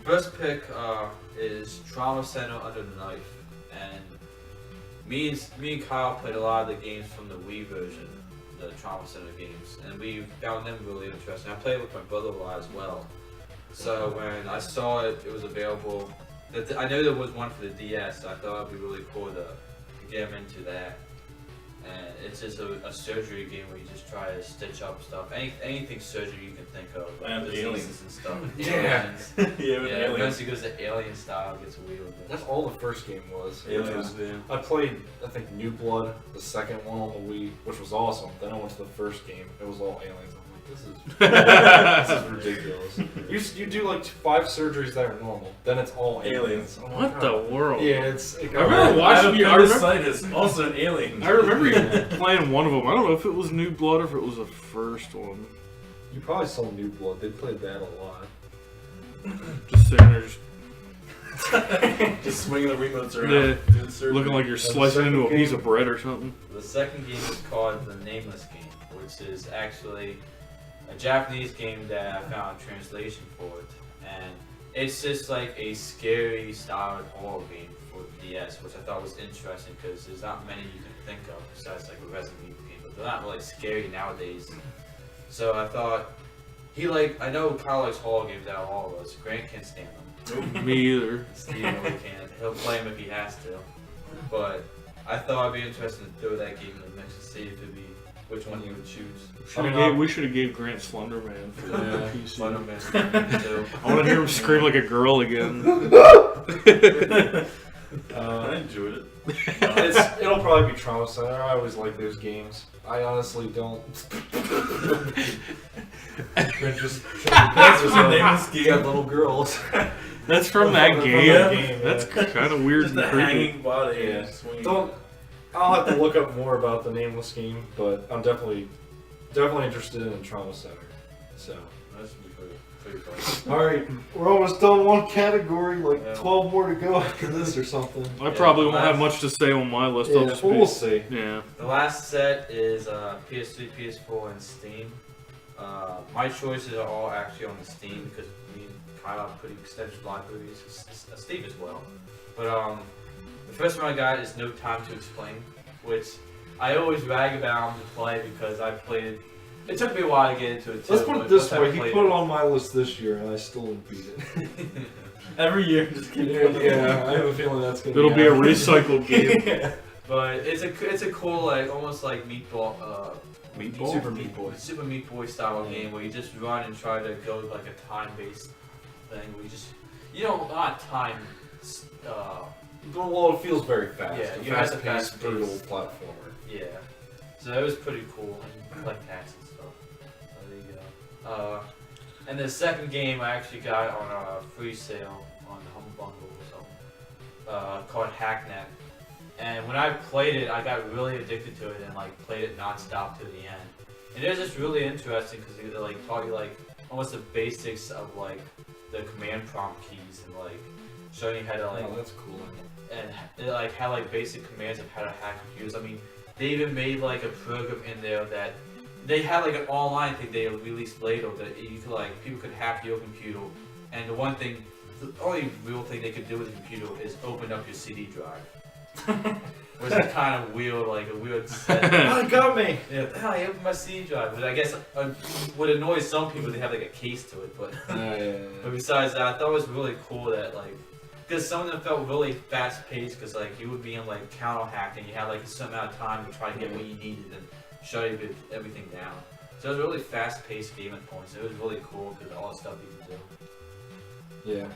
[SPEAKER 7] First pick is Trauma Center Under the Knife, and me and Kyle played a lot of the games from the Wii version, the Trauma Center games, and we found them really interesting. I played with my brother a lot as well. So when I saw it was available. I know there was one for the DS, so I thought it'd be really cool to get him into that. And it's just a surgery game where you just try to stitch up stuff. Anything surgery you can think of. Like
[SPEAKER 6] And
[SPEAKER 7] diseases
[SPEAKER 6] aliens.
[SPEAKER 7] and stuff.
[SPEAKER 5] Yeah.
[SPEAKER 7] Aliens.
[SPEAKER 6] Yeah, with aliens.
[SPEAKER 7] Once it goes to alien style, it gets weird.
[SPEAKER 5] That's all the first game was.
[SPEAKER 6] Aliens.
[SPEAKER 5] I played, I think, New Blood, the second one on the Wii, which was awesome. Then I went to the first game. It was all aliens. I'm like, this is ridiculous. You do like 5 surgeries that are normal. Then it's all aliens. Oh my
[SPEAKER 3] What
[SPEAKER 5] God.
[SPEAKER 3] the world?
[SPEAKER 5] Yeah, it's. It
[SPEAKER 3] I remember watching you. I remember,
[SPEAKER 6] Appendicitis, also an alien.
[SPEAKER 3] I remember you playing one of them. I don't know if it was New Blood or if it was the first one.
[SPEAKER 5] You probably saw New Blood. They played that a lot.
[SPEAKER 3] Just sitting there,
[SPEAKER 6] Just swinging the remotes around.
[SPEAKER 3] Yeah.
[SPEAKER 6] Doing surgery.
[SPEAKER 3] looking like you're
[SPEAKER 5] the
[SPEAKER 3] slicing
[SPEAKER 5] second
[SPEAKER 3] into a piece
[SPEAKER 5] game?
[SPEAKER 3] of bread or something.
[SPEAKER 7] The second game is called The Nameless Game, which is actually a Japanese game that I found a translation for it. And it's just like a scary style horror game for the DS, which I thought was interesting because there's not many you can think of besides like a Resident Evil game, but they're not really scary nowadays. So I thought, I know Kyle likes horror games out of all of us. Grant can't stand them.
[SPEAKER 3] Me either.
[SPEAKER 7] Steve really can't. He'll play them if he has to. But I thought it'd be interesting to throw that game in the mix and see if it'd be which one he would choose.
[SPEAKER 3] We should have gave Grant Slender Man for the
[SPEAKER 5] Yeah.
[SPEAKER 3] PC.
[SPEAKER 7] Slenderman too.
[SPEAKER 3] I want to hear him scream like a girl again.
[SPEAKER 6] I enjoyed it.
[SPEAKER 5] It'll probably be Trauma Center. I always like those games. I honestly don't. Just
[SPEAKER 6] That's just a nameless game.
[SPEAKER 5] got little girls.
[SPEAKER 3] That's from that
[SPEAKER 5] From
[SPEAKER 3] game.
[SPEAKER 5] that game,
[SPEAKER 3] That's
[SPEAKER 5] yeah.
[SPEAKER 3] kind of weird
[SPEAKER 6] Just
[SPEAKER 3] and
[SPEAKER 6] a
[SPEAKER 3] creepy.
[SPEAKER 6] hanging body.
[SPEAKER 5] Yeah.
[SPEAKER 6] And swinging.
[SPEAKER 5] Don't. I'll have to look up more about the Nameless game, but I'm definitely interested in Trauma Center. So.
[SPEAKER 7] That should be pretty fun.
[SPEAKER 5] All right, we're almost done one category. Like
[SPEAKER 7] Yeah.
[SPEAKER 5] 12 more to go after this or something.
[SPEAKER 3] I probably won't have much to say on my list. I'll just
[SPEAKER 5] we'll see.
[SPEAKER 3] Yeah.
[SPEAKER 7] The last set is PS3, PS4, and Steam. My choices are all actually on the Steam because me and Kyle have pretty extensive libraries. Steam as well. But the first one I got is No Time to Explain, which I always rag about to play because I played it. It took me a while to get into it too.
[SPEAKER 5] Let's put it
[SPEAKER 7] but
[SPEAKER 5] this
[SPEAKER 7] once I
[SPEAKER 5] way: he
[SPEAKER 7] played
[SPEAKER 5] put it on my list this year, and I still didn't beat it.
[SPEAKER 6] Every year, just keep
[SPEAKER 5] yeah, I have a feeling that's gonna.
[SPEAKER 3] It'll be a
[SPEAKER 5] happening.
[SPEAKER 3] recycled game.
[SPEAKER 5] Yeah.
[SPEAKER 7] But it's a cool, like almost like Meatball.
[SPEAKER 3] Meatball?
[SPEAKER 7] Super Meat Boy style game where you just run and try to go like a time-based thing where you don't not time.
[SPEAKER 5] Well, it feels very fast.
[SPEAKER 7] Yeah,
[SPEAKER 5] A
[SPEAKER 7] you have the
[SPEAKER 5] fast-paced,
[SPEAKER 7] fast
[SPEAKER 5] brutal
[SPEAKER 7] pace.
[SPEAKER 5] platformer.
[SPEAKER 7] Yeah, so it was pretty cool and you collect hats and stuff. So there you go. And the second game I actually got on a free sale on the Humble Bundle or something called Hacknet. And when I played it, I got really addicted to it and like played it non-stop to the end. And it was just really interesting because they like taught you like almost the basics of like the command prompt keys and like showing you how to like
[SPEAKER 5] Oh, that's cool.
[SPEAKER 7] and it like had like basic commands of how to hack computers. I mean, they even made like a program in there that they had like an online thing they released later that you could like people could hack your computer. And the only real thing they could do with the computer is open up your CD drive. Which is kind of weird, like a weird set.
[SPEAKER 5] Oh, it got me.
[SPEAKER 7] Yeah, I opened my CD drive, but I guess would annoy some people. They have like a case to it, but. But besides that, I thought it was really cool that like, because some of them felt really fast paced, because like you would be in like counter hack and you had like a certain amount of time to try to get what you needed and shut everything down. So it was a really fast paced game at points. It was really cool because all the stuff you could do.
[SPEAKER 5] Yeah,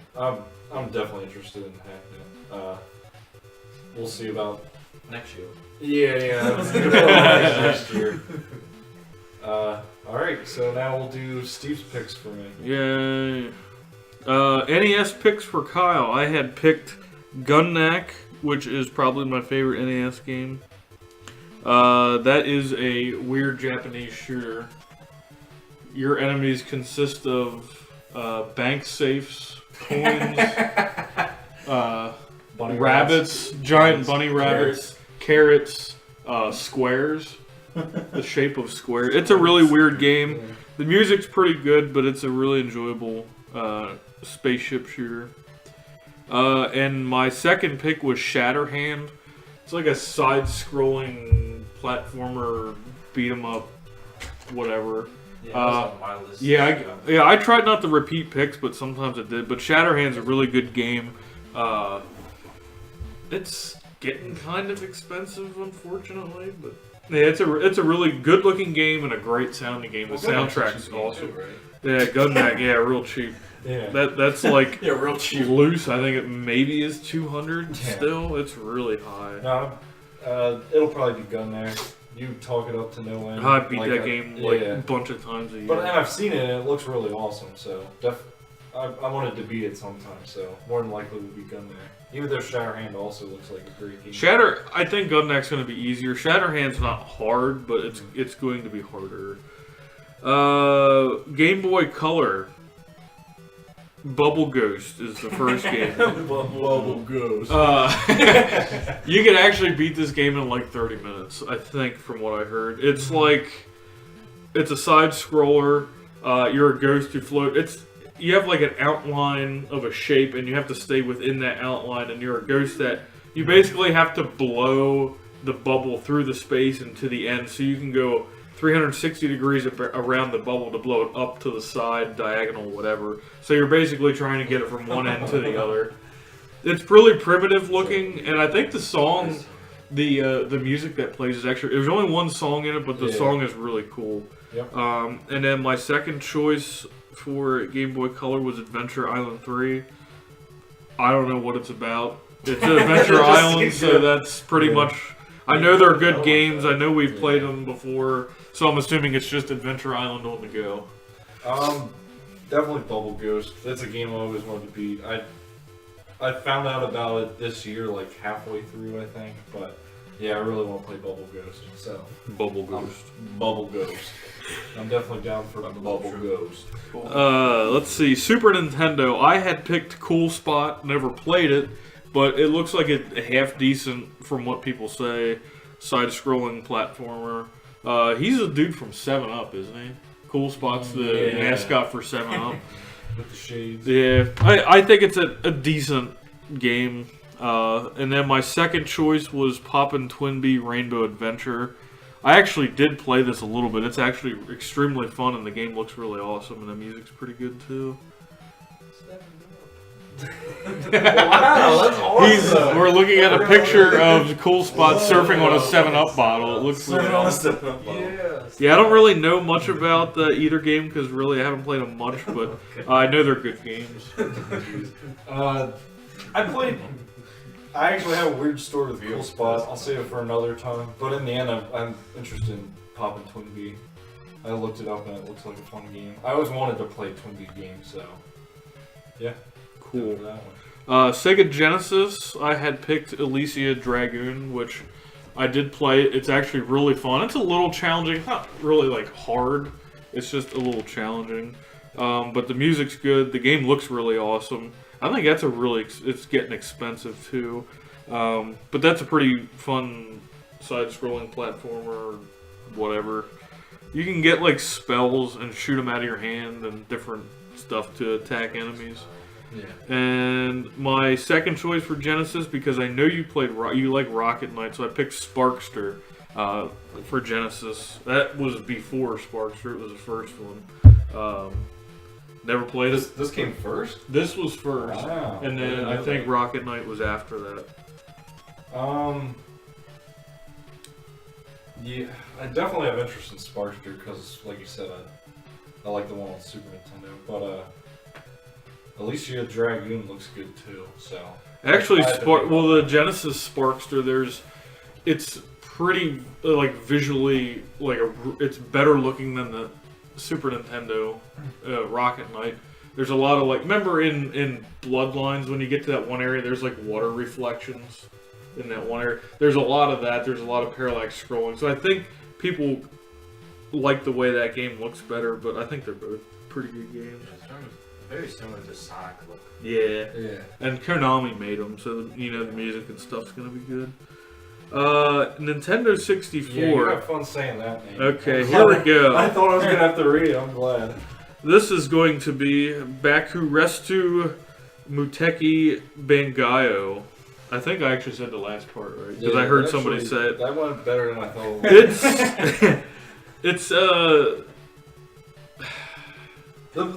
[SPEAKER 5] I'm definitely interested in Hacknet. We'll see about.
[SPEAKER 7] Next year.
[SPEAKER 5] Yeah, let's do it next year. Alright, so now we'll do Steve's picks for me.
[SPEAKER 3] Yeah. NES picks for Kyle. I had picked Gunnak, which is probably my favorite NES game. That is a weird Japanese shooter. Your enemies consist of bank safes, coins,
[SPEAKER 5] Bunny
[SPEAKER 3] rabbits, giant bunny rabbits, carrots, squares, the shape of squares. It's a really weird game. The music's pretty good, but it's a really enjoyable spaceship shooter. And my second pick was Shatterhand. It's like a side-scrolling platformer, beat 'em up, whatever.
[SPEAKER 7] Yeah, that's on my list.
[SPEAKER 3] Yeah, I tried not to repeat picks, but sometimes I did. But Shatterhand's a really good game. It's getting kind of expensive, unfortunately, but yeah, it's a really good looking game and a great sounding game. The soundtrack's awesome.
[SPEAKER 5] Right?
[SPEAKER 3] Yeah, Gunback, yeah, real cheap.
[SPEAKER 5] Yeah.
[SPEAKER 3] That's like
[SPEAKER 6] Yeah, real cheap.
[SPEAKER 3] loose. I think it maybe is 200
[SPEAKER 5] Yeah.
[SPEAKER 3] still. It's really high.
[SPEAKER 5] No, it'll probably be Gun there. You talk it up to no end.
[SPEAKER 3] I beat that game
[SPEAKER 5] yeah.
[SPEAKER 3] a bunch of times a year.
[SPEAKER 5] But and I've seen it and it looks really awesome. So I wanted to beat it sometime. So more than likely we'll be Gun there. Even though Shatterhand also looks like a great game.
[SPEAKER 3] I think Gunback's going to be easier. Shatterhand's not hard, but it's going to be harder. Game Boy Color. Bubble Ghost is the first game.
[SPEAKER 5] Bubble Ghost.
[SPEAKER 3] You can actually beat this game in like 30 minutes, I think, from what I heard. It's a side scroller. You're a ghost who float. You have like an outline of a shape, and you have to stay within that outline. And you're a ghost that you basically have to blow the bubble through the space and to the end, so you can go 360 degrees around the bubble to blow it up to the side, diagonal, whatever. So you're basically trying to get it from one end to the other. It's really primitive looking, and I think the song, the music that plays is actually, there's only one song in it, but the song is really cool.
[SPEAKER 5] Yep.
[SPEAKER 3] And then my second choice for Game Boy Color was Adventure Island 3. I don't know what it's about. It's an Adventure Island, so that's pretty much... I know they're good games. I know we've played them before, so I'm assuming it's just Adventure Island on the go.
[SPEAKER 5] Definitely Bubble Ghost. That's a game I always wanted to beat. I found out about it this year, like halfway through, I think. But yeah, I really want to play Bubble Ghost. So
[SPEAKER 3] Bubble Ghost.
[SPEAKER 5] Bubble Ghost. I'm definitely down for the Bubble Ghost.
[SPEAKER 3] Let's see. Super Nintendo. I had picked Cool Spot. Never played it. But it looks like a half decent, from what people say, side-scrolling platformer. He's a dude from 7-Up, isn't he? Cool Spot's the mascot for 7-Up.
[SPEAKER 5] With the shades.
[SPEAKER 3] Yeah, I think it's a decent game. And then my second choice was Poppin' Twinbee Rainbow Adventure. I actually did play this a little bit. It's actually extremely fun, and the game looks really awesome, and the music's pretty good too.
[SPEAKER 5] Wow, that's awesome.
[SPEAKER 3] We're looking at a picture of Cool Spot surfing on a 7-Up bottle. It looks really awesome. Yeah, I don't really know much about either game because really I haven't played them much, but I know they're good games.
[SPEAKER 5] I actually have a weird story with Cool Spot. I'll save it for another time. But in the end, I'm interested in Poppin' Twinbee. I looked it up and it looks like a fun game. I always wanted to play Twinbee games, so yeah.
[SPEAKER 3] Cool.
[SPEAKER 5] For that one.
[SPEAKER 3] Sega Genesis, I had picked Elysia Dragoon, which I did play. It's actually really fun. It's a little challenging. It's not really like hard. It's just a little challenging. But the music's good. The game looks really awesome. I think that's it's getting expensive too. But that's a pretty fun side-scrolling platformer or whatever. You can get like spells and shoot them out of your hand and different stuff to attack enemies.
[SPEAKER 5] Yeah.
[SPEAKER 3] And my second choice for Genesis, because I know you like Rocket Knight, so I picked Sparkster for Genesis. That was before Sparkster; it was the first one. Never played it.
[SPEAKER 5] This came first?
[SPEAKER 3] This was first,
[SPEAKER 5] Wow.
[SPEAKER 3] and then I think Rocket Knight was after that.
[SPEAKER 5] Yeah, I definitely have interest in Sparkster because, like you said, I like the one on Super Nintendo, but Elysia Dragoon looks good too. So
[SPEAKER 3] Actually, the Genesis Sparkster, it's pretty like visually it's better looking than the Super Nintendo Rocket Knight. There's a lot of remember in Bloodlines when you get to that one area, there's like water reflections in that one area. There's a lot of that. There's a lot of parallax scrolling. So I think people like the way that game looks better, but I think they're both pretty good games.
[SPEAKER 7] Very similar to Sonic look.
[SPEAKER 3] Yeah.
[SPEAKER 5] Yeah.
[SPEAKER 3] And Konami made them, so the music and stuff's gonna be good. Nintendo 64.
[SPEAKER 5] Yeah, you have fun saying that name.
[SPEAKER 3] Okay, here we go.
[SPEAKER 5] I thought I was gonna have to read it. I'm glad.
[SPEAKER 3] This is going to be Baku Restu Muteki Bangayo. I think I actually said the last part right because I heard somebody say it.
[SPEAKER 5] That went better than I thought it would.
[SPEAKER 3] It's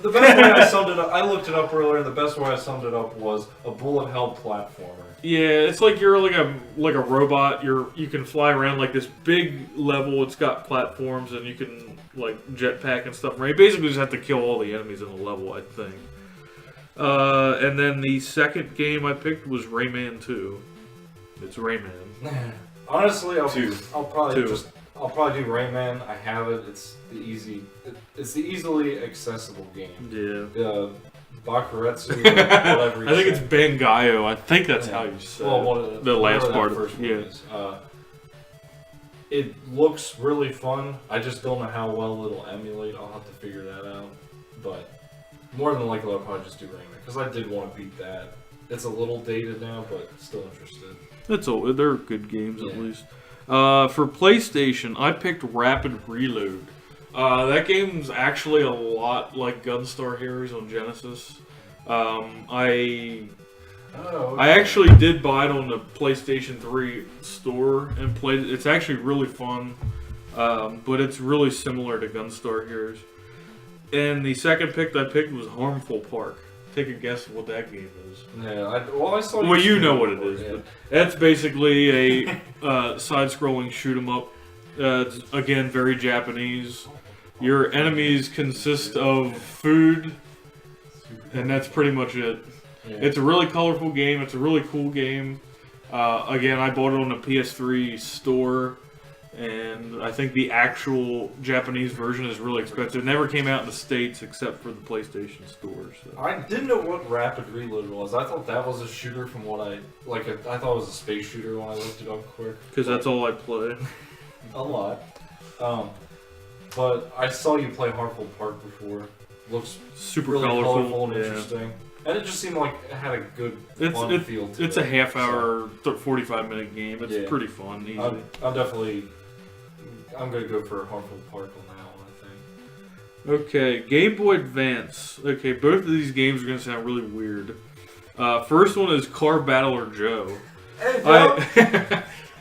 [SPEAKER 5] The best way I summed it up, I looked it up earlier, and the best way I summed it up was a bullet hell platformer.
[SPEAKER 3] Yeah, it's like you're like a robot. You can fly around like this big level. It's got platforms, and you can like jetpack and stuff. Right? You basically just have to kill all the enemies in the level, I think. And then the second game I picked was Rayman 2. It's Rayman.
[SPEAKER 5] Honestly, I'll probably do Rayman. I have it. It's the easily accessible game.
[SPEAKER 3] Yeah.
[SPEAKER 5] Bakuretsu, whatever.
[SPEAKER 3] I think it's Bangayo. I think that's how you say it. The last part of it. Yeah.
[SPEAKER 5] It looks really fun. I just don't know how well it'll emulate. I'll have to figure that out. But more than likely, I'll probably just do Rayman because I did want to beat that. It's a little dated now, but still interested.
[SPEAKER 3] They're good games at least. For PlayStation, I picked Rapid Reload. That game's actually a lot like Gunstar Heroes on Genesis. I actually did buy it on the PlayStation 3 store and played it. It's actually really fun, but it's really similar to Gunstar Heroes. And the second pick I picked was Harmful Park. Take a guess what that game is.
[SPEAKER 5] Yeah, I saw.
[SPEAKER 3] Well, you know what it is. Yeah. But that's basically a side-scrolling shoot 'em up. It's, again, very Japanese. Your enemies consist of food, and that's pretty much it. Yeah. It's a really colorful game. It's a really cool game. Again, I bought it on the PS3 store, and I think the actual Japanese version is really expensive. It never came out in the States except for the PlayStation store. So.
[SPEAKER 5] I didn't know what Rapid Reload was. I thought that was a shooter from what I thought it was a space shooter when I looked it up quick.
[SPEAKER 3] Because that's all I play.
[SPEAKER 5] A lot. But I saw you play Harmful Park before. Looks
[SPEAKER 3] super
[SPEAKER 5] really colorful and
[SPEAKER 3] yeah.
[SPEAKER 5] interesting. And it just seemed like it had a good fun feel to it.
[SPEAKER 3] It's a half-hour, 45-minute game. It's pretty fun, easy.
[SPEAKER 5] I'm going to go for Harmful Park on that one, I think.
[SPEAKER 3] Okay, Game Boy Advance. Okay, both of these games are going to sound really weird. First one is Car Battler Joe.
[SPEAKER 5] Hey, Joe!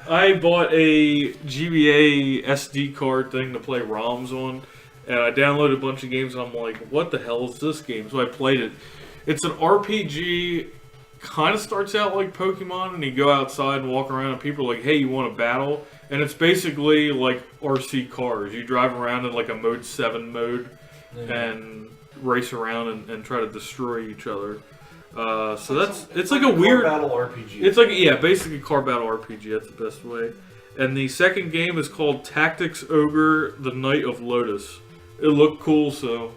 [SPEAKER 3] I bought a GBA SD card thing to play ROMs on, and I downloaded a bunch of games, and I'm like, what the hell is this game? So I played it. It's an RPG, kind of starts out like Pokemon, and you go outside and walk around, and people are like, hey, you want to battle? And it's basically like RC cars. You drive around in like a Mode 7 mode, and race around and try to destroy each other. So it's like a weird
[SPEAKER 5] car battle RPG.
[SPEAKER 3] It's like basically car battle RPG. That's the best way. And the second game is called Tactics Ogre: The Night of Lotus. It looked cool, so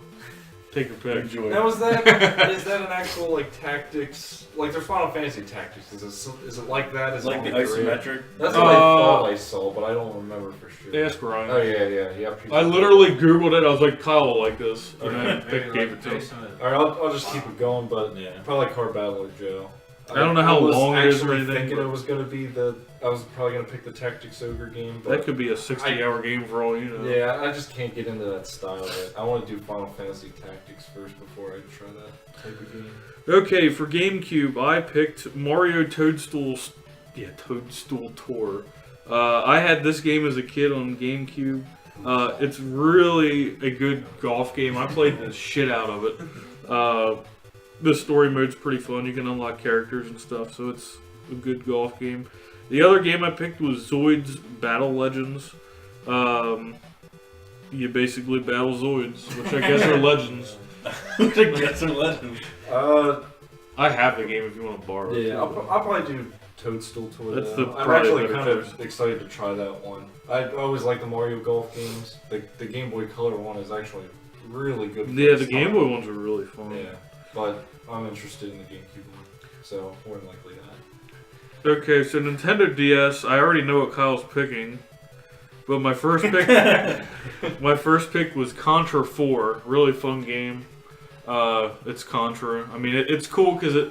[SPEAKER 3] take your pick.
[SPEAKER 6] Enjoy.
[SPEAKER 5] Now is that an actual like tactics? Like there's Final Fantasy Tactics. Is it like that? Is
[SPEAKER 6] like
[SPEAKER 5] it
[SPEAKER 6] the isometric?
[SPEAKER 5] That's what I thought I saw, but I don't remember for sure.
[SPEAKER 3] Ask Ryan.
[SPEAKER 5] Oh yeah.
[SPEAKER 3] I literally Googled it. I was like, Kyle will like this. And I gave it to him.
[SPEAKER 5] Alright, I'll just keep it going, but probably Car Battler Joe.
[SPEAKER 3] I don't know how long it is or
[SPEAKER 5] I was
[SPEAKER 3] anything.
[SPEAKER 5] thinking it was going to be I was probably going to pick the Tactics Ogre game. But
[SPEAKER 3] that could be a 60-hour game for all you know.
[SPEAKER 5] Yeah, I just can't get into that style yet. I want to do Final Fantasy Tactics first before I try that type of game.
[SPEAKER 3] Okay, for GameCube, I picked Mario Toadstool Tour. I had this game as a kid on GameCube. It's really a good golf game. I played the shit out of it. The story mode's pretty fun. You can unlock characters and stuff, so it's a good golf game. The other game I picked was Zoids Battle Legends. You basically battle Zoids, which I guess are legends.
[SPEAKER 6] Which I guess are legends.
[SPEAKER 3] I have the game if you want to borrow it.
[SPEAKER 5] Yeah, I'll probably do Toadstool Tour. I'm
[SPEAKER 3] probably
[SPEAKER 5] actually
[SPEAKER 3] better
[SPEAKER 5] kind of excited to try that one. I always like the Mario Golf games. The Game Boy Color one is actually really good.
[SPEAKER 3] Yeah, the Game Boy ones are really fun.
[SPEAKER 5] Yeah, but I'm interested in the GameCube one, so more than likely that.
[SPEAKER 3] Okay, so Nintendo DS, I already know what Kyle's picking, but my first pick was Contra 4, really fun game. It's Contra. I mean, it's cool because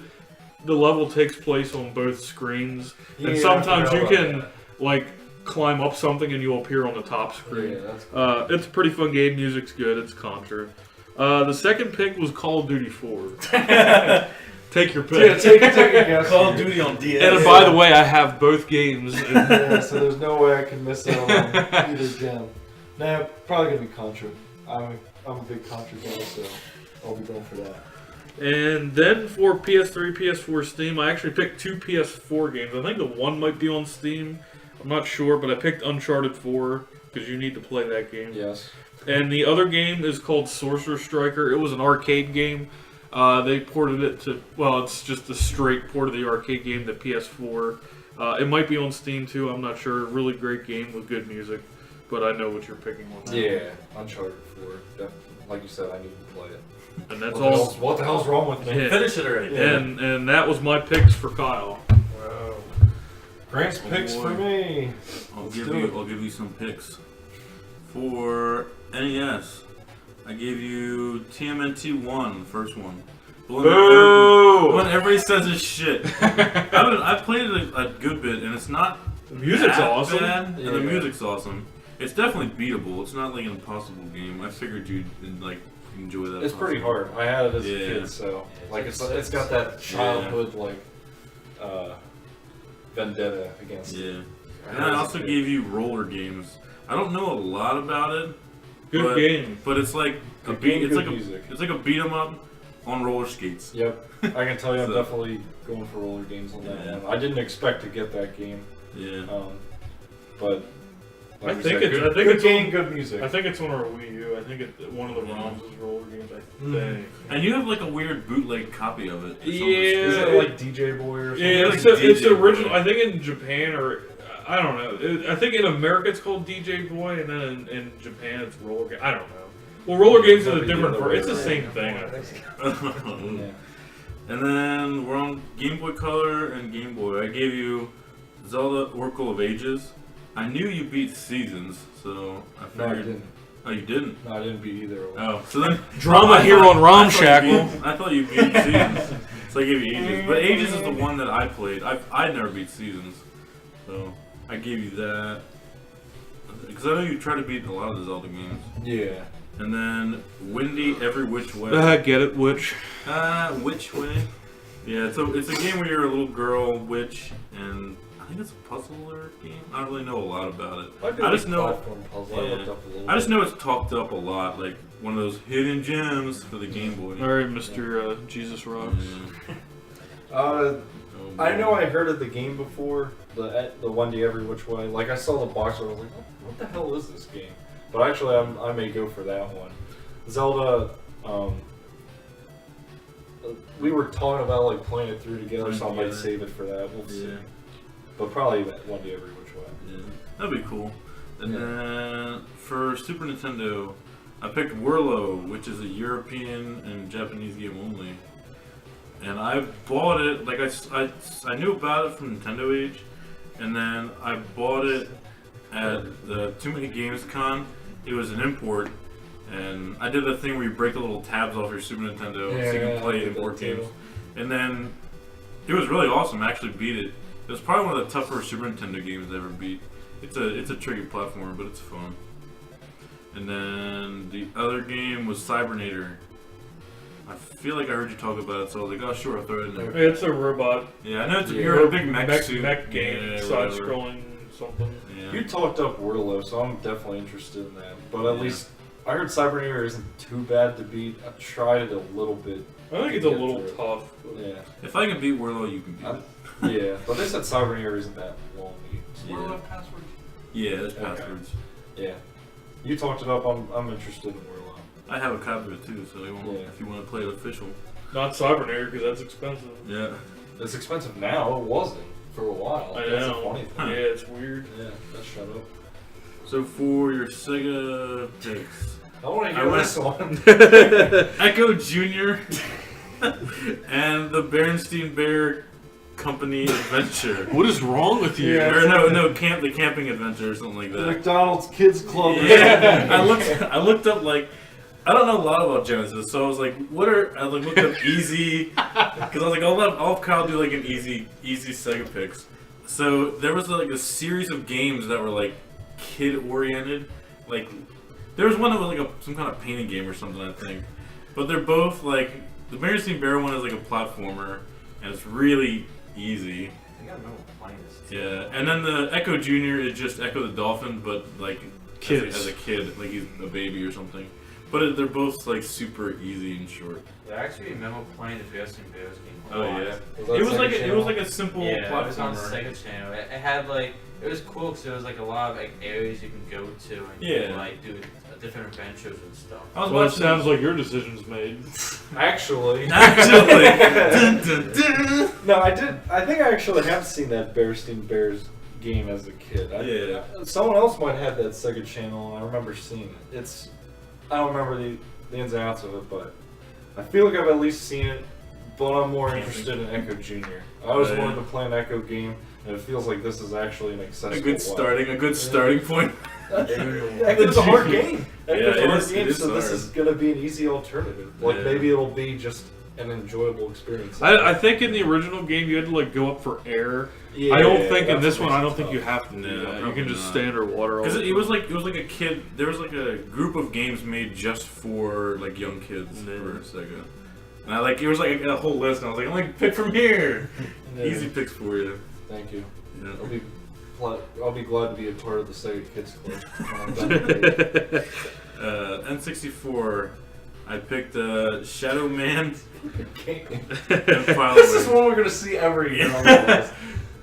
[SPEAKER 3] the level takes place on both screens, and sometimes you can like climb up something and you'll appear on the top screen.
[SPEAKER 5] Yeah, that's cool.
[SPEAKER 3] It's a pretty fun game. Music's good. It's Contra. The second pick was Call of Duty 4. Take your pick.
[SPEAKER 5] Yeah, take a guess.
[SPEAKER 6] Call of Duty on DS.
[SPEAKER 3] And by the way, I have both games.
[SPEAKER 5] Yeah, so there's no way I can miss out on either gem. Nah, probably gonna be Contra. I'm a big Contra guy, so. I'll be going for that.
[SPEAKER 3] And then for PS3, PS4, Steam, I actually picked 2 PS4 games. I think the one might be on Steam. I'm not sure, but I picked Uncharted 4 because you need to play that game.
[SPEAKER 5] Yes.
[SPEAKER 3] And the other game is called Sorcerer Striker. It was an arcade game. They ported it to, well, it's just a straight port of the arcade game to PS4. It might be on Steam too, I'm not sure. Really great game with good music. But I know what you're picking on that.
[SPEAKER 5] Yeah, Uncharted 4. Like you said, I need to play it.
[SPEAKER 3] And that's
[SPEAKER 5] What the hell's wrong with me?
[SPEAKER 3] Yeah.
[SPEAKER 6] Finish it already.
[SPEAKER 3] And that was my picks for Kyle.
[SPEAKER 5] Wow. Grant's picks for me.
[SPEAKER 6] I'll give you some picks. For NES, I gave you TMNT 1, first one. When everybody says it's shit. I played it a good bit, and it's not
[SPEAKER 3] The music's
[SPEAKER 6] that
[SPEAKER 3] awesome.
[SPEAKER 6] bad, and the
[SPEAKER 5] Yeah.
[SPEAKER 6] music's awesome. It's definitely beatable. It's not like an impossible game. I figured you'd like enjoy that.
[SPEAKER 5] It's pretty hard. I had it as a
[SPEAKER 6] Yeah.
[SPEAKER 5] kid, so
[SPEAKER 7] Yeah,
[SPEAKER 5] like
[SPEAKER 7] it's
[SPEAKER 5] it's got that childhood vendetta against.
[SPEAKER 6] Yeah.
[SPEAKER 5] it.
[SPEAKER 6] And I also gave you roller games. I don't know a lot about it.
[SPEAKER 3] Good game.
[SPEAKER 6] But it's like a
[SPEAKER 5] Good
[SPEAKER 6] beat.
[SPEAKER 5] game,
[SPEAKER 6] It's
[SPEAKER 5] good
[SPEAKER 6] like
[SPEAKER 5] music.
[SPEAKER 6] it's like a beat 'em up on roller skates.
[SPEAKER 5] Yep, I can tell you, I'm
[SPEAKER 6] So-
[SPEAKER 5] definitely going for roller games on that
[SPEAKER 6] Yeah.
[SPEAKER 5] one. I didn't expect to get that game,
[SPEAKER 6] Yeah.
[SPEAKER 5] but
[SPEAKER 3] I
[SPEAKER 5] like we
[SPEAKER 3] think
[SPEAKER 5] said,
[SPEAKER 3] it's-
[SPEAKER 5] good,
[SPEAKER 3] I think
[SPEAKER 5] good
[SPEAKER 3] it's
[SPEAKER 5] game,
[SPEAKER 3] on-
[SPEAKER 5] good music.
[SPEAKER 3] I think it's on our Wii U. I think one of the ROMs is roller games, I think.
[SPEAKER 6] And you have like a weird bootleg copy of it. It's on the
[SPEAKER 3] Yeah.
[SPEAKER 5] Is
[SPEAKER 6] Steam.
[SPEAKER 5] it like DJ Boy or something?
[SPEAKER 3] Yeah,
[SPEAKER 6] like
[SPEAKER 3] it's
[SPEAKER 6] DJ
[SPEAKER 3] original.
[SPEAKER 6] Boy.
[SPEAKER 3] I think in Japan or I don't know. I think in America it's called DJ Boy, and then in Japan it's roller game. I don't know. Well, roller games is a
[SPEAKER 5] Maybe the
[SPEAKER 3] different.
[SPEAKER 5] other way
[SPEAKER 3] It's the
[SPEAKER 5] around.
[SPEAKER 3] same thing. I think.
[SPEAKER 5] Yeah.
[SPEAKER 6] And then we're on Game Boy Color and Game Boy. I gave you Zelda Oracle of Ages. I knew you beat Seasons, so I
[SPEAKER 5] No, I
[SPEAKER 6] figured.
[SPEAKER 5] didn't.
[SPEAKER 6] Oh, you didn't?
[SPEAKER 5] No, I didn't beat either of them.
[SPEAKER 6] Oh, so then
[SPEAKER 3] Drama here on Romshackle.
[SPEAKER 6] I thought you beat Seasons, so I gave you Ages. But Ages is the one that I played. I never beat Seasons, so I gave you that because I know you try to beat a lot of the Zelda games.
[SPEAKER 5] Yeah.
[SPEAKER 6] And then Windy Every Which Way.
[SPEAKER 3] Get it, which?
[SPEAKER 6] Which way? Yeah, it's a game where you're a little girl witch, and I think it's a puzzler game. I don't really know a lot about it. I just know.
[SPEAKER 5] Platform puzzle. I looked up a little
[SPEAKER 6] I just
[SPEAKER 5] bit.
[SPEAKER 6] know it's talked up a lot, like one of those hidden gems for the Game Boy.
[SPEAKER 3] All right, Mr. Jesus Rocks.
[SPEAKER 6] Yeah.
[SPEAKER 5] Uh,
[SPEAKER 6] Oh,
[SPEAKER 5] I know I heard of the game before, the Wendy Every Which Way. Like I saw the box, I was like, what the hell is this game? But actually, I may go for that one. Zelda. We were talking about like playing it through together, so I might
[SPEAKER 6] Together.
[SPEAKER 5] save it for that. We'll see.
[SPEAKER 6] Yeah.
[SPEAKER 5] But probably Wendy Every Which Way.
[SPEAKER 6] Yeah, that'd be cool. And
[SPEAKER 5] Yeah.
[SPEAKER 6] then for Super Nintendo, I picked Whirlo, which is a European and Japanese game only. And I bought it, like I knew about it from Nintendo Age, and then I bought it at the Too Many Games Con. It was an import, and I did the thing where you break the little tabs off your Super Nintendo so you can play import games. And then it was really awesome. I actually beat it. It was probably one of the tougher Super Nintendo games I ever beat. It's a tricky platformer, but it's fun. And then the other game was Cybernator. I feel like I heard you talk about it, so I was like, oh sure, I'll throw it in there.
[SPEAKER 3] It's a robot.
[SPEAKER 6] Yeah, I know
[SPEAKER 5] Yeah.
[SPEAKER 6] you're a big mech suit.
[SPEAKER 3] Mech game,
[SPEAKER 6] Yeah,
[SPEAKER 3] side-scrolling something.
[SPEAKER 6] Yeah.
[SPEAKER 5] You talked up Whirlo, so I'm definitely interested in that. But at
[SPEAKER 6] Yeah.
[SPEAKER 5] least I heard Cybernator isn't too bad to beat. I tried it a little bit.
[SPEAKER 3] I think it's a
[SPEAKER 5] Get
[SPEAKER 3] little
[SPEAKER 5] through it.
[SPEAKER 3] tough. But
[SPEAKER 5] Yeah.
[SPEAKER 6] If I can beat Whirlo, you can beat it.
[SPEAKER 5] Yeah, but they said Cybernator isn't that long.
[SPEAKER 6] Yeah. Yeah, there's
[SPEAKER 5] Okay.
[SPEAKER 6] passwords.
[SPEAKER 5] Yeah. You talked it up. I'm interested in Whirlo.
[SPEAKER 6] I have a copy of it too, so
[SPEAKER 5] Yeah.
[SPEAKER 6] if you want to play it official.
[SPEAKER 3] Not Cybernator because that's expensive.
[SPEAKER 6] Yeah.
[SPEAKER 5] It's expensive now. It wasn't for a while.
[SPEAKER 3] I
[SPEAKER 5] That's
[SPEAKER 3] know.
[SPEAKER 5] a funny thing.
[SPEAKER 3] Yeah, it's weird.
[SPEAKER 5] Yeah, let's shut up.
[SPEAKER 6] So for your Sega picks,
[SPEAKER 5] I want to
[SPEAKER 6] I
[SPEAKER 5] hear
[SPEAKER 6] went-
[SPEAKER 5] this one.
[SPEAKER 6] Echo Jr. and the Berenstein Bear Company Adventure.
[SPEAKER 3] What is wrong with you?
[SPEAKER 5] Yeah.
[SPEAKER 6] Or the camping adventure or something like
[SPEAKER 5] The
[SPEAKER 6] that.
[SPEAKER 5] McDonald's Kids Club.
[SPEAKER 6] Yeah, I looked up like I don't know a lot about Joneses, so I was like, I looked up easy because I was like, I'll Kyle do like an easy Sega picks. So there was like a series of games that were like kid oriented, like there was one that was like some kind of painting game or something, I think. But they're both like the Berenstein Bear one is like a platformer and it's really easy.
[SPEAKER 7] I think I remember playing this.
[SPEAKER 6] Yeah, and then the Echo Jr. is just Echo the Dolphin, but like
[SPEAKER 3] Kids.
[SPEAKER 6] as a kid, like he's a baby or something. But they're both like super easy and short.
[SPEAKER 7] I actually remember playing the Bears and Bears game.
[SPEAKER 6] Oh yeah.
[SPEAKER 5] Was that
[SPEAKER 6] It was
[SPEAKER 5] Sega
[SPEAKER 6] like it
[SPEAKER 5] Channel?
[SPEAKER 6] was like a simple
[SPEAKER 7] Yeah, it was on
[SPEAKER 6] platformer.
[SPEAKER 7] Sega Channel. It had like it was cool because there was like a lot of like areas you can go to and you
[SPEAKER 6] Yeah.
[SPEAKER 7] can, like do different adventures and stuff.
[SPEAKER 6] I was
[SPEAKER 3] Well, it
[SPEAKER 6] watching.
[SPEAKER 3] sounds like your decision's made.
[SPEAKER 5] Actually,
[SPEAKER 6] Actually, dun, dun, dun.
[SPEAKER 5] no, I did. I think I actually have seen that Bearstein Bears game as a kid.
[SPEAKER 6] Yeah.
[SPEAKER 5] Someone else might have that Sega Channel, and I remember seeing it. I don't remember the ins and outs of it, but I feel like I've at least seen it. But I'm more interested in Echo Junior. I always
[SPEAKER 6] Yeah.
[SPEAKER 5] wanted to play an Echo game, and it feels like this is actually an accessible.
[SPEAKER 6] A good starting point.
[SPEAKER 5] Echo's a hard game. Echo's
[SPEAKER 6] Yeah,
[SPEAKER 5] a hard
[SPEAKER 6] it
[SPEAKER 5] game,
[SPEAKER 6] is
[SPEAKER 5] so this
[SPEAKER 6] hard.
[SPEAKER 5] is gonna be an easy alternative. Like
[SPEAKER 6] Yeah.
[SPEAKER 5] maybe it'll be just an enjoyable experience.
[SPEAKER 3] I think in the original game you had to like go up for air.
[SPEAKER 5] Yeah,
[SPEAKER 3] I don't think in
[SPEAKER 5] that's
[SPEAKER 3] this
[SPEAKER 5] what
[SPEAKER 3] one I
[SPEAKER 5] makes
[SPEAKER 3] don't
[SPEAKER 5] it
[SPEAKER 3] think you
[SPEAKER 5] tough.
[SPEAKER 3] have to do
[SPEAKER 6] No,
[SPEAKER 3] that. You
[SPEAKER 6] probably
[SPEAKER 3] can just
[SPEAKER 6] not.
[SPEAKER 3] stay underwater. all
[SPEAKER 6] Because
[SPEAKER 3] the
[SPEAKER 6] it was
[SPEAKER 3] time.
[SPEAKER 6] like a kid. There was like a group of games made just for like young kids
[SPEAKER 3] Yeah.
[SPEAKER 6] for Sega. And it was like a whole list, and I was like, I'm like, pick from here.
[SPEAKER 5] Yeah.
[SPEAKER 6] Easy picks for you.
[SPEAKER 5] Thank you.
[SPEAKER 6] Yeah.
[SPEAKER 5] I'll be glad to be a part of the Sega Kids Club. when I'm done with it.
[SPEAKER 6] N64. I picked Shadow Man
[SPEAKER 5] Okay.
[SPEAKER 6] and Pile
[SPEAKER 5] This is
[SPEAKER 6] Away.
[SPEAKER 5] one we're gonna see every year on the list.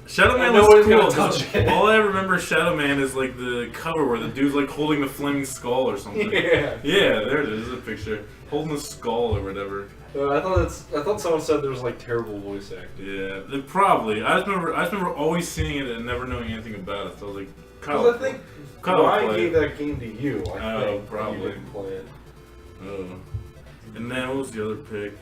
[SPEAKER 6] Shadow Man
[SPEAKER 5] And
[SPEAKER 6] was
[SPEAKER 5] nobody's
[SPEAKER 6] cool.
[SPEAKER 5] gonna touch
[SPEAKER 6] 'cause
[SPEAKER 5] it.
[SPEAKER 6] All I remember of Shadow Man is like the cover where the dude's like holding the flaming skull or something.
[SPEAKER 5] Yeah.
[SPEAKER 6] Yeah, there it is, a picture. Holding the skull or whatever.
[SPEAKER 5] I thought someone said there was like terrible voice acting.
[SPEAKER 6] Yeah, probably. I just remember always seeing it and never knowing anything about it. So I was like, Kyle.
[SPEAKER 5] Because I think
[SPEAKER 6] Kyle
[SPEAKER 5] Ryan
[SPEAKER 6] played.
[SPEAKER 5] gave that game to you. I
[SPEAKER 6] Oh,
[SPEAKER 5] think
[SPEAKER 6] probably.
[SPEAKER 5] You didn't play it.
[SPEAKER 6] Oh. And then what was the other pick?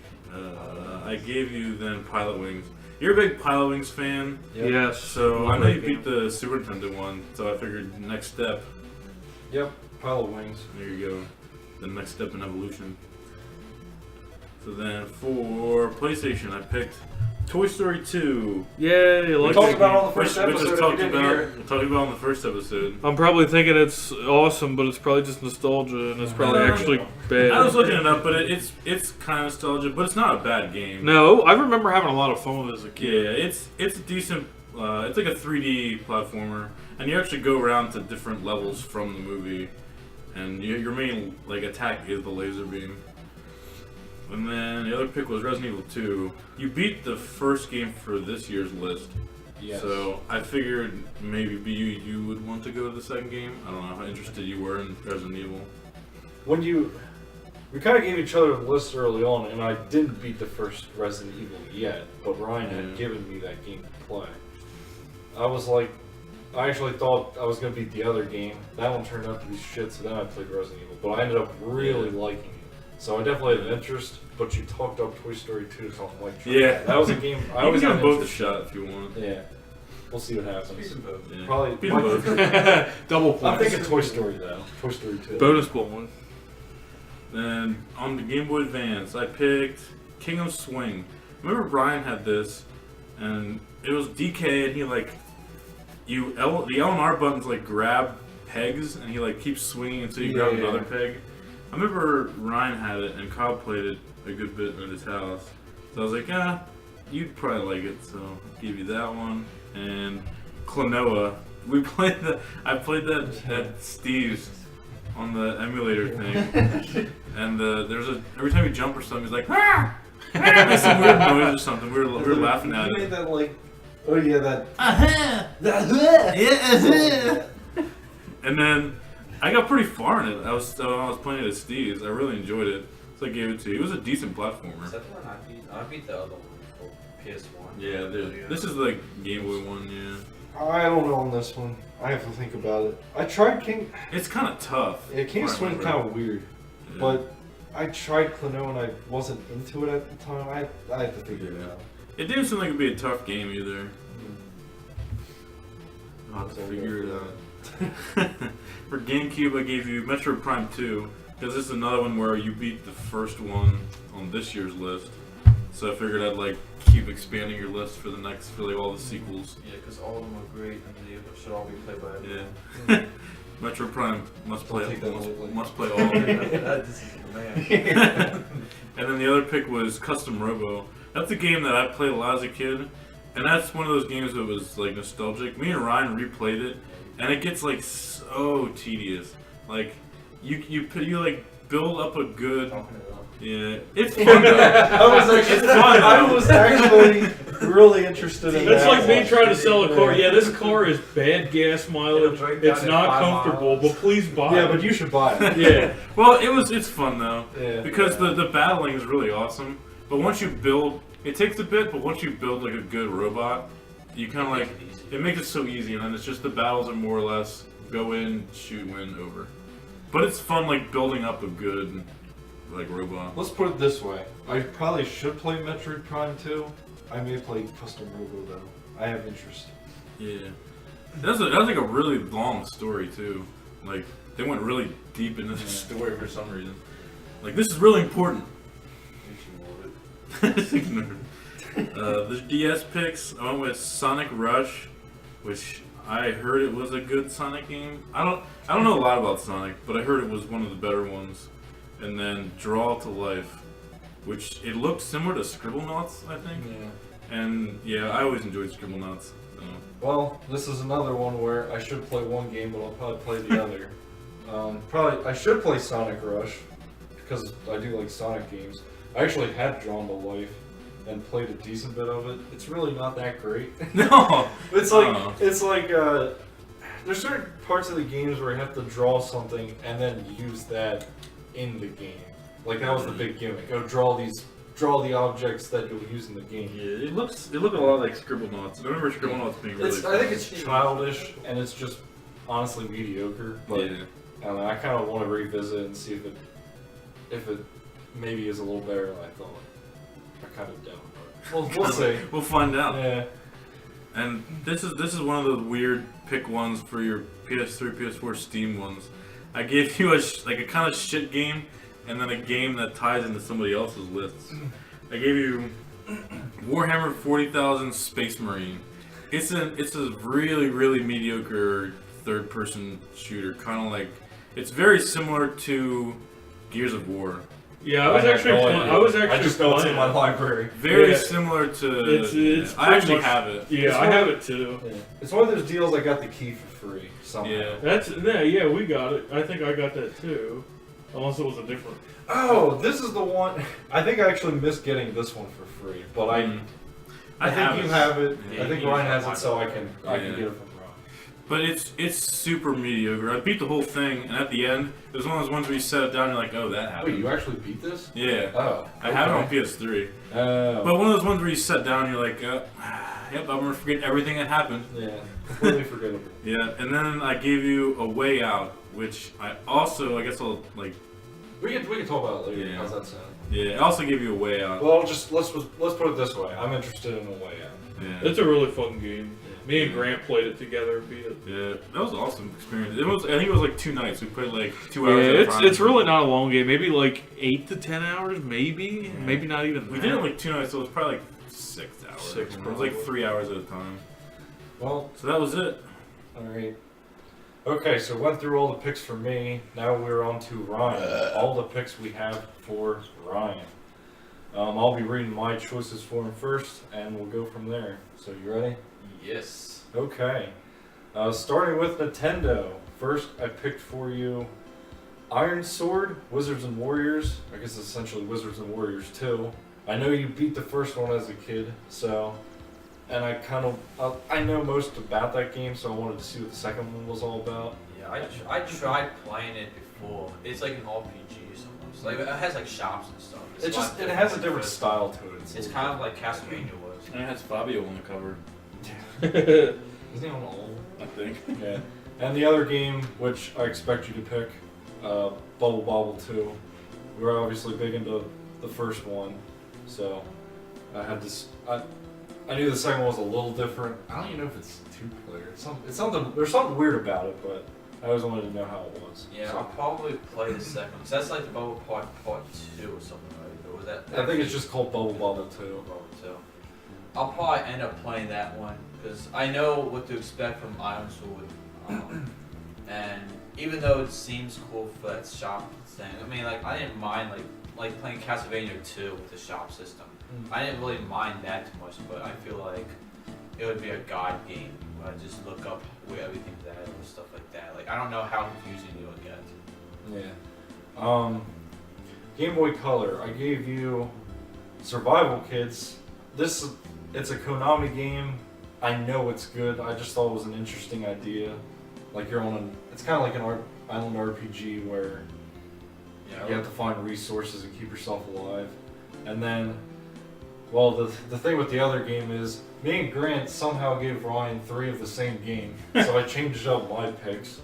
[SPEAKER 6] I gave you then Pilot Wings. You're a big Pilot Wings fan,
[SPEAKER 5] Yep.
[SPEAKER 3] Yes.
[SPEAKER 6] so I know you beat the Super Nintendo one. So I figured next step.
[SPEAKER 5] Yep. Pile of wings.
[SPEAKER 6] There you go. The next step in evolution. So then for PlayStation, I picked Toy Story 2.
[SPEAKER 3] Yay!
[SPEAKER 5] We
[SPEAKER 3] Like
[SPEAKER 5] talked
[SPEAKER 3] that
[SPEAKER 5] about
[SPEAKER 3] game.
[SPEAKER 5] it on the first
[SPEAKER 6] Which
[SPEAKER 5] episode.
[SPEAKER 6] was
[SPEAKER 5] if
[SPEAKER 6] talked
[SPEAKER 5] you didn't
[SPEAKER 6] about.
[SPEAKER 5] hear.
[SPEAKER 6] We talked about on the first episode.
[SPEAKER 3] I'm probably thinking it's awesome, but it's probably just nostalgia, and it's probably actually bad.
[SPEAKER 6] I was looking it up, but it's kind of nostalgic, but it's not a bad game.
[SPEAKER 3] No, I remember having a lot of fun with it as a kid.
[SPEAKER 6] Yeah, it's a decent. It's like a 3D platformer, and you actually go around to different levels from the movie, and your main like attack is the laser beam. And then the other pick was Resident Evil 2. You beat the first game for this year's list,
[SPEAKER 5] Yes.
[SPEAKER 6] so I figured maybe you would want to go to the second game. I don't know how interested you were in Resident Evil.
[SPEAKER 5] When we kind of gave each other a list early on, and I didn't beat the first Resident Evil yet, but Ryan
[SPEAKER 6] Yeah.
[SPEAKER 5] had given me that game to play. I actually thought I was going to beat the other game. That one turned out to be shit, so then I played Resident Evil. But I ended up really liking it. So I definitely had an interest, but you talked up Toy Story 2, so I'm like,
[SPEAKER 6] Yeah.
[SPEAKER 5] that was a game I
[SPEAKER 6] You
[SPEAKER 5] always
[SPEAKER 6] can
[SPEAKER 5] had
[SPEAKER 6] give them
[SPEAKER 5] an
[SPEAKER 6] both a
[SPEAKER 5] interest
[SPEAKER 6] shot if you want.
[SPEAKER 5] in. Yeah. We'll see what happens.
[SPEAKER 6] Yeah.
[SPEAKER 5] Probably.
[SPEAKER 6] Beat 'em both.
[SPEAKER 3] Double
[SPEAKER 5] I'm
[SPEAKER 3] points.
[SPEAKER 5] thinking Toy Story, though. Toy Story 2.
[SPEAKER 3] Bonus point.
[SPEAKER 6] Then on the Game Boy Advance, I picked King of Swing. Remember Brian had this, and it was DK, and he like the L and R buttons like grab pegs, and he like keeps swinging until you grab
[SPEAKER 5] Yeah.
[SPEAKER 6] another peg. I remember Ryan had it, and Kyle played it a good bit at his house. So I was like, you'd probably like it, so I'll give you that one. And Klonoa, I played that at Steve's on the emulator thing, and every time you jump or something, he's like, ah! Makes some weird noise or something. We were laughing at
[SPEAKER 5] You made
[SPEAKER 6] it.
[SPEAKER 5] that like. Oh, yeah, that.
[SPEAKER 6] And then I got pretty far in it. I was playing it at Steve's. I really enjoyed it, so I gave it to you. It was a decent
[SPEAKER 7] Is
[SPEAKER 6] platformer.
[SPEAKER 7] that the one I beat? I beat the other one for PS1.
[SPEAKER 6] Yeah, this is the Game Boy one. Yeah,
[SPEAKER 5] I don't know on this one. I have to think about it. I tried King.
[SPEAKER 6] it's kind of tough.
[SPEAKER 5] Yeah, King of
[SPEAKER 6] I
[SPEAKER 5] Swing's
[SPEAKER 6] remember.
[SPEAKER 5] kind of weird,
[SPEAKER 6] Yeah.
[SPEAKER 5] but I tried Klonoa and I wasn't into it at the time. I had to figure it
[SPEAKER 6] Yeah.
[SPEAKER 5] out.
[SPEAKER 6] It didn't seem like it'd be a tough game either. I'll have to
[SPEAKER 5] So
[SPEAKER 6] figure it
[SPEAKER 5] go
[SPEAKER 6] out. For GameCube, I gave you Metro Prime 2, because this is another one where you beat the first one on this year's list. So I figured I'd like keep expanding your list for like all the sequels.
[SPEAKER 7] Yeah, because all of them are great and they should all be played by everyone.
[SPEAKER 6] Yeah. Metro Prime must play
[SPEAKER 5] take that lightly.
[SPEAKER 6] must play all.
[SPEAKER 7] This is the man.
[SPEAKER 6] And then the other pick was Custom Robo. That's a game that I played a lot as a kid, and that's one of those games that was like nostalgic. Me and Ryan replayed it, and it gets like so tedious. Like you like build up a good.
[SPEAKER 7] Talking it up.
[SPEAKER 6] Yeah, it's fun though.
[SPEAKER 5] I was actually really interested in
[SPEAKER 3] That's
[SPEAKER 5] that.
[SPEAKER 3] like me
[SPEAKER 5] one.
[SPEAKER 3] trying to sell a car. Yeah, this car is bad gas mileage.
[SPEAKER 7] It'll break down
[SPEAKER 3] It's
[SPEAKER 7] in
[SPEAKER 3] not
[SPEAKER 7] 5
[SPEAKER 3] comfortable,
[SPEAKER 7] miles.
[SPEAKER 3] but please buy
[SPEAKER 5] Yeah,
[SPEAKER 3] it.
[SPEAKER 5] but you should buy it.
[SPEAKER 3] Yeah.
[SPEAKER 6] Well, it's fun though.
[SPEAKER 5] Yeah.
[SPEAKER 6] Because the battling is really awesome. But once you build, it takes a bit. But once you build like a good robot, you kind of like it makes it so easy, and then it's just the battles are more or less go in, shoot, win, over. But it's fun like building up a good like robot.
[SPEAKER 5] Let's put it this way. I probably should play Metroid Prime 2. I may play Custom Robo though. I have interest.
[SPEAKER 6] Yeah, that's like a really long story too. Like they went really deep into the story for some reason. Like this is really important. The DS picks, I went with Sonic Rush, which I heard it was a good Sonic game. I don't know a lot about Sonic, but I heard it was one of the better ones. And then Draw to Life, which it looked similar to Scribblenauts, I think.
[SPEAKER 5] Yeah.
[SPEAKER 6] And yeah, I always enjoyed Scribblenauts. So.
[SPEAKER 5] Well, this is another one where I should play one game, but I'll probably play the other. Probably I should play Sonic Rush because I do like Sonic games. I actually had Drawn to Life and played a decent bit of it. It's really not that great.
[SPEAKER 6] No,
[SPEAKER 5] It's like there's certain parts of the games where you have to draw something and then use that in the game. Like that was the big gimmick. Go draw the objects that you'll use in the game.
[SPEAKER 6] Yeah, it looked a lot like Scribblenauts. I remember Scribblenauts being really.
[SPEAKER 5] I think it's childish and it's just honestly mediocre. But
[SPEAKER 6] yeah.
[SPEAKER 5] I don't know. I kind of want to revisit and see if it maybe is a little better than I thought. I kind of don't. But we'll see.
[SPEAKER 6] We'll find out.
[SPEAKER 5] Yeah.
[SPEAKER 6] And this is one of those weird pick ones for your PS3, PS4, Steam ones. I gave you a kind of shit game, and then a game that ties into somebody else's lists. I gave you Warhammer 40,000 Space Marine. It's a really really mediocre third-person shooter, kind of like it's very similar to Gears of War.
[SPEAKER 3] Yeah, I
[SPEAKER 5] just know it's in my library.
[SPEAKER 6] Very
[SPEAKER 3] Yeah.
[SPEAKER 6] similar to.
[SPEAKER 3] It's
[SPEAKER 6] I actually
[SPEAKER 3] pretty much-
[SPEAKER 6] have it.
[SPEAKER 3] Yeah, I have it too.
[SPEAKER 5] Yeah. It's one of those deals I got the key for free somehow.
[SPEAKER 6] Yeah.
[SPEAKER 3] Yeah, we got it. I think I got that too. Unless it was a different.
[SPEAKER 5] Oh, this is the one. I think I actually missed getting this one for free, but I think you have it.
[SPEAKER 7] Yeah,
[SPEAKER 5] I think
[SPEAKER 7] you
[SPEAKER 5] Ryan
[SPEAKER 7] have
[SPEAKER 5] has
[SPEAKER 7] it.
[SPEAKER 5] it, so I can
[SPEAKER 6] Yeah.
[SPEAKER 5] get it from Ryan.
[SPEAKER 6] But it's super mediocre. I beat the whole thing, and at the end, it was one of those ones where you set it down and you're like, oh, that happened.
[SPEAKER 5] Wait, you actually beat this?
[SPEAKER 6] Yeah.
[SPEAKER 5] Oh,
[SPEAKER 6] I have it on PS3.
[SPEAKER 5] Oh,
[SPEAKER 6] But one of those ones where you sit down and you're like, yep, I'm going to forget everything that happened.
[SPEAKER 5] yeah, completely forgettable.
[SPEAKER 6] Yeah, and then I gave you A Way Out, which I guess I'll, like,
[SPEAKER 5] We can talk about it later.
[SPEAKER 6] Yeah.
[SPEAKER 5] How's that sound?
[SPEAKER 6] yeah, I also gave you A Way Out.
[SPEAKER 5] Well, let's put it this way. I'm interested in a way out.
[SPEAKER 6] Yeah.
[SPEAKER 3] It's a really fun game. Me and Grant played it together, beat it.
[SPEAKER 6] Yeah, that was an awesome experience. I think it was like 2 nights. We played like 2 hours at a
[SPEAKER 3] Yeah,
[SPEAKER 6] time.
[SPEAKER 3] it's really not a long game. Maybe like 8 to 10 hours, maybe. Maybe not even that.
[SPEAKER 6] We did it like 2 nights, so it was probably like 6 hours.
[SPEAKER 3] 6
[SPEAKER 6] It was like 3 hours at a time.
[SPEAKER 5] Well,
[SPEAKER 6] So that was it.
[SPEAKER 5] all right. Okay, so went through all the picks for me. Now we're on to Ryan. All the picks we have for Ryan. I'll be reading my choices for him first, and we'll go from there. So you ready?
[SPEAKER 7] Yes.
[SPEAKER 5] Okay. Starting with Nintendo. First, I picked for you Iron Sword, Wizards and Warriors. I guess it's essentially Wizards and Warriors 2. I know you beat the first one as a kid, so... And I know most about that game, so I wanted to see what the second one was all about.
[SPEAKER 7] Yeah, I tried playing it before. It's like an RPG or something. Like it has like shops and stuff. It's
[SPEAKER 5] It has a different style to it.
[SPEAKER 7] It's kind of like Castlevania was.
[SPEAKER 6] And it has Fabio on the cover,
[SPEAKER 5] Isn't he on all?
[SPEAKER 6] I think.
[SPEAKER 5] Yeah. And the other game, which I expect you to pick, Bubble Bobble 2. We're obviously big into the first one, so I had this. I knew the second one was a little different. I don't even know if it's 2-player. It's something. There's something weird about it, but I always wanted to know how it was.
[SPEAKER 7] Yeah,
[SPEAKER 5] So,
[SPEAKER 7] I'll probably play the second one. 'Cause that's like the Bubble Part 2 or something, right? Or was that?
[SPEAKER 5] I think it's just called Bubble Bobble 2.
[SPEAKER 7] Bubble 2. I'll probably end up playing that one because I know what to expect from Iron Sword. And even though it seems cool for that shop thing, I mean, like I didn't mind like playing Castlevania 2 with the shop system. I didn't really mind that too much, but I feel like it would be a guide game where I just look up where everything's at or stuff like that. Like I don't know how confusing it would get.
[SPEAKER 5] Yeah. Game Boy Color. I gave you Survival Kids. It's a Konami game. I know it's good. I just thought it was an interesting idea. Like it's kind of like an island RPG where you have to find resources and keep yourself alive. And then, well, the thing with the other game is, me and Grant somehow gave Ryan 3 of the same game, so I changed up my picks.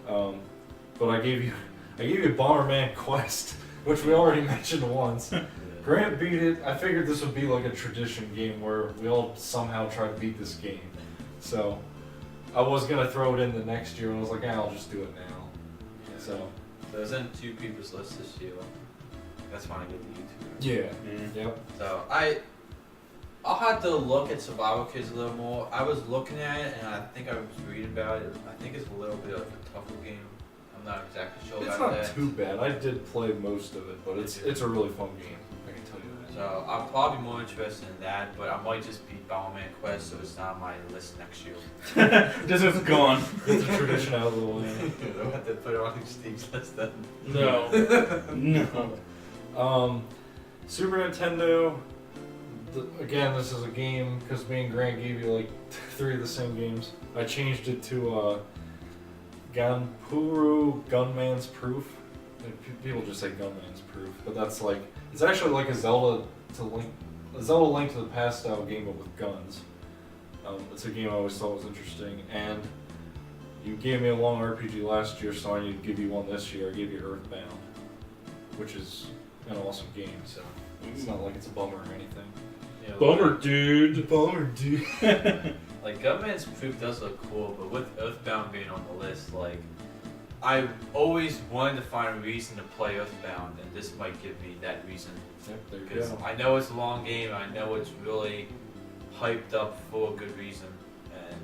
[SPEAKER 5] But I gave you Bomberman Quest, which we already mentioned once. Grant beat it. I figured this would be like a tradition game where we all somehow try to beat this game. So I was gonna throw it in the next year, and I was like, I'll just do it now.
[SPEAKER 7] Yeah.
[SPEAKER 5] So
[SPEAKER 7] it was in 2 people's lists this year. That's why I get the YouTube.
[SPEAKER 5] yeah. Yep.
[SPEAKER 7] So I'll have to look at Survival Kids a little more. I was looking at it, and I think I was reading about it. I think it's a little bit of a tougher game. I'm not exactly sure
[SPEAKER 5] It's
[SPEAKER 7] about
[SPEAKER 5] not
[SPEAKER 7] that.
[SPEAKER 5] too bad. I did play most of it, but it's a really fun game. I can tell you that.
[SPEAKER 7] So I'm probably more interested in that, but I might just beat Bomberman Quest, so it's not on my list next year.
[SPEAKER 3] Just it's gone.
[SPEAKER 5] Get the tradition out of the way.
[SPEAKER 7] I'll have to put it on Steve's list then.
[SPEAKER 3] No. No.
[SPEAKER 5] Super Nintendo. Again, this is a game because me and Grant gave you like 3 of the same games. I changed it to Ganpuru Gunman's Proof. People just say Gunman's Proof, but that's like it's actually like a Zelda Link to the Past style game, but with guns. It's a game I always thought was interesting, and you gave me a long RPG last year, so I need to give you one this year. I gave you Earthbound, which is an awesome game, so it's not like it's a bummer or anything.
[SPEAKER 7] Yeah,
[SPEAKER 3] Bummer, dude.
[SPEAKER 5] Bummer, dude.
[SPEAKER 7] Like Gunman's Proof does look cool, but with Earthbound being on the list, like I always wanted to find a reason to play Earthbound, and this might give me that reason.
[SPEAKER 5] Yep, there you
[SPEAKER 7] Because
[SPEAKER 5] go.
[SPEAKER 7] I know it's a long game, I know it's really hyped up for a good reason, and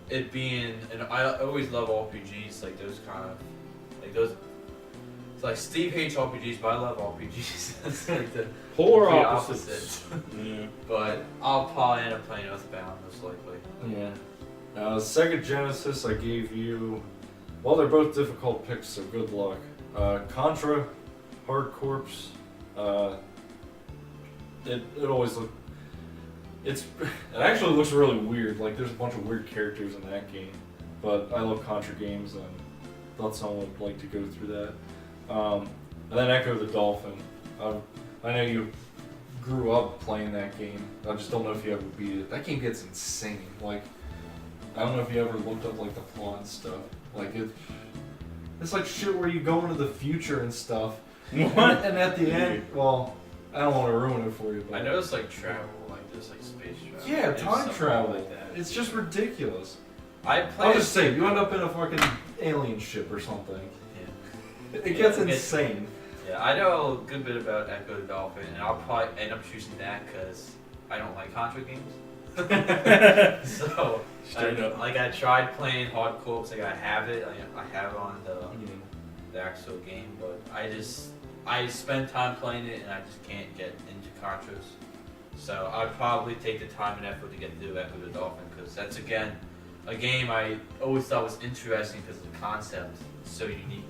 [SPEAKER 7] it being, and I always love RPGs, like those kind of, like those, it's like Steve hates RPGs, but I love RPGs. It's like the
[SPEAKER 3] Polar
[SPEAKER 7] complete
[SPEAKER 3] opposites. Yeah.
[SPEAKER 7] But I'll probably end up playing Earthbound, most likely.
[SPEAKER 5] Yeah. Sega Genesis, I gave you. Well, they're both difficult picks, so good luck. Contra, Hard Corpse. It always look. It actually looks really weird. Like there's a bunch of weird characters in that game, but I love Contra games and thought someone would like to go through that. And then Echo the Dolphin. I know you grew up playing that game. I just don't know if you ever beat it. That game gets insane. Like, I don't know if you ever looked up like the plot and stuff. Like it's like shit where you go into the future and stuff.
[SPEAKER 3] What?
[SPEAKER 5] And at the end, well, I don't want to ruin it for you, but
[SPEAKER 7] I know it's like travel, like there's like space travel.
[SPEAKER 5] yeah,
[SPEAKER 7] There's
[SPEAKER 5] time
[SPEAKER 7] something
[SPEAKER 5] travel.
[SPEAKER 7] like that.
[SPEAKER 5] It's just ridiculous.
[SPEAKER 7] I
[SPEAKER 5] I'll
[SPEAKER 7] played.
[SPEAKER 5] just say, you end up in a fucking alien ship or something.
[SPEAKER 7] Yeah.
[SPEAKER 5] It gets
[SPEAKER 7] Yeah,
[SPEAKER 5] insane.
[SPEAKER 7] Yeah, I know a good bit about Echo the Dolphin, and I'll probably end up choosing that because I don't like Contra games. So,
[SPEAKER 3] Straight up.
[SPEAKER 7] like I tried playing Hard Corpse, like I have it, I have it on the actual game, but I spend time playing it and I just can't get into Contras. So I'd probably take the time and effort to get through Echo the Dolphin because that's again a game I always thought was interesting because the concept is so unique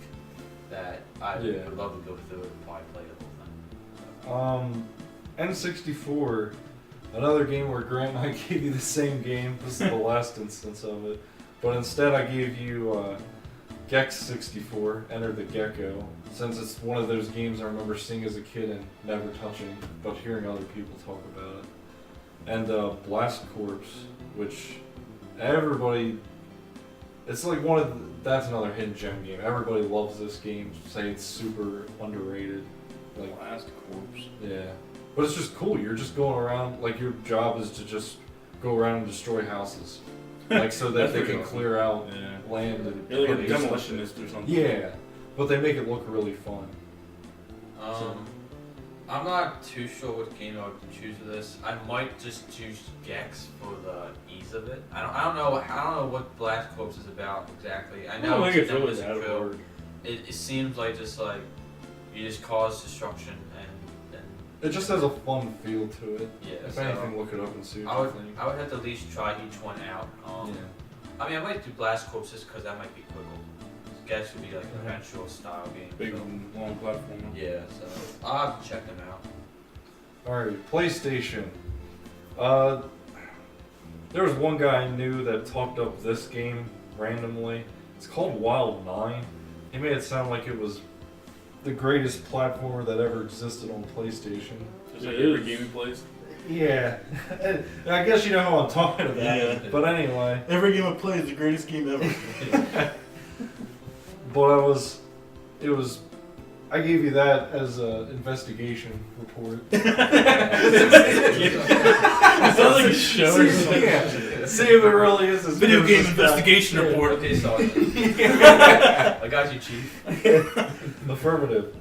[SPEAKER 7] that I would love to go through it and probably play the whole thing.
[SPEAKER 5] N64, another game where Grant and I gave you the same game. This is the last instance of it. But instead I gave you Gex 64, Enter the Gecko, since it's one of those games I remember seeing as a kid and never touching, but hearing other people talk about it. And Blast Corps, which everybody, it's like that's another hidden gem game. Everybody loves this game, say it's super underrated. Like
[SPEAKER 3] Blast Corps.
[SPEAKER 5] Yeah. But it's just cool. You're just going around, like your job is to just go around and destroy houses. Like so that
[SPEAKER 3] That's
[SPEAKER 5] they
[SPEAKER 3] pretty
[SPEAKER 5] can
[SPEAKER 3] awesome.
[SPEAKER 5] clear out
[SPEAKER 3] Yeah.
[SPEAKER 5] land and
[SPEAKER 3] You're like a
[SPEAKER 5] put stuff in.
[SPEAKER 3] demolitionist or something.
[SPEAKER 5] Yeah. But they make it look really fun.
[SPEAKER 7] I'm not too sure what game I would choose for this. I might just choose Gex for the ease of it. I don't know what Blast Corps is about exactly. I
[SPEAKER 3] I
[SPEAKER 7] know
[SPEAKER 3] don't think it's really
[SPEAKER 7] demolition
[SPEAKER 3] that
[SPEAKER 7] drill.
[SPEAKER 3] hard.
[SPEAKER 7] It seems like just like you just cause destruction and
[SPEAKER 5] It just has a fun feel to it.
[SPEAKER 7] yeah.
[SPEAKER 5] If
[SPEAKER 7] So
[SPEAKER 5] anything, look it up and see
[SPEAKER 7] I
[SPEAKER 5] what
[SPEAKER 7] would
[SPEAKER 5] you think.
[SPEAKER 7] I would have to at least try each one out.
[SPEAKER 5] Yeah.
[SPEAKER 7] I mean I might do Blast Corps just because that might be quicker. guess would be like an eventual style game.
[SPEAKER 6] Big
[SPEAKER 7] so.
[SPEAKER 6] long platformer.
[SPEAKER 7] Yeah, so I'll have to check them out.
[SPEAKER 5] Alright, PlayStation. There was one guy I knew that talked up this game randomly. It's called Wild 9. He made it sound like it was the greatest platformer that ever existed on PlayStation.
[SPEAKER 3] Just like every game he plays.
[SPEAKER 5] Yeah. I guess you know who I'm talking about.
[SPEAKER 6] Yeah.
[SPEAKER 5] But anyway.
[SPEAKER 6] Every game I play is the greatest game ever.
[SPEAKER 5] But I gave you that as an investigation report.
[SPEAKER 6] It sounds like a show or something.
[SPEAKER 5] Yeah. See if it really is as
[SPEAKER 6] Video
[SPEAKER 5] good
[SPEAKER 6] game
[SPEAKER 5] as it's
[SPEAKER 6] investigation
[SPEAKER 5] not.
[SPEAKER 6] report.
[SPEAKER 7] Okay, sorry. I got you, Chief.
[SPEAKER 5] Affirmative.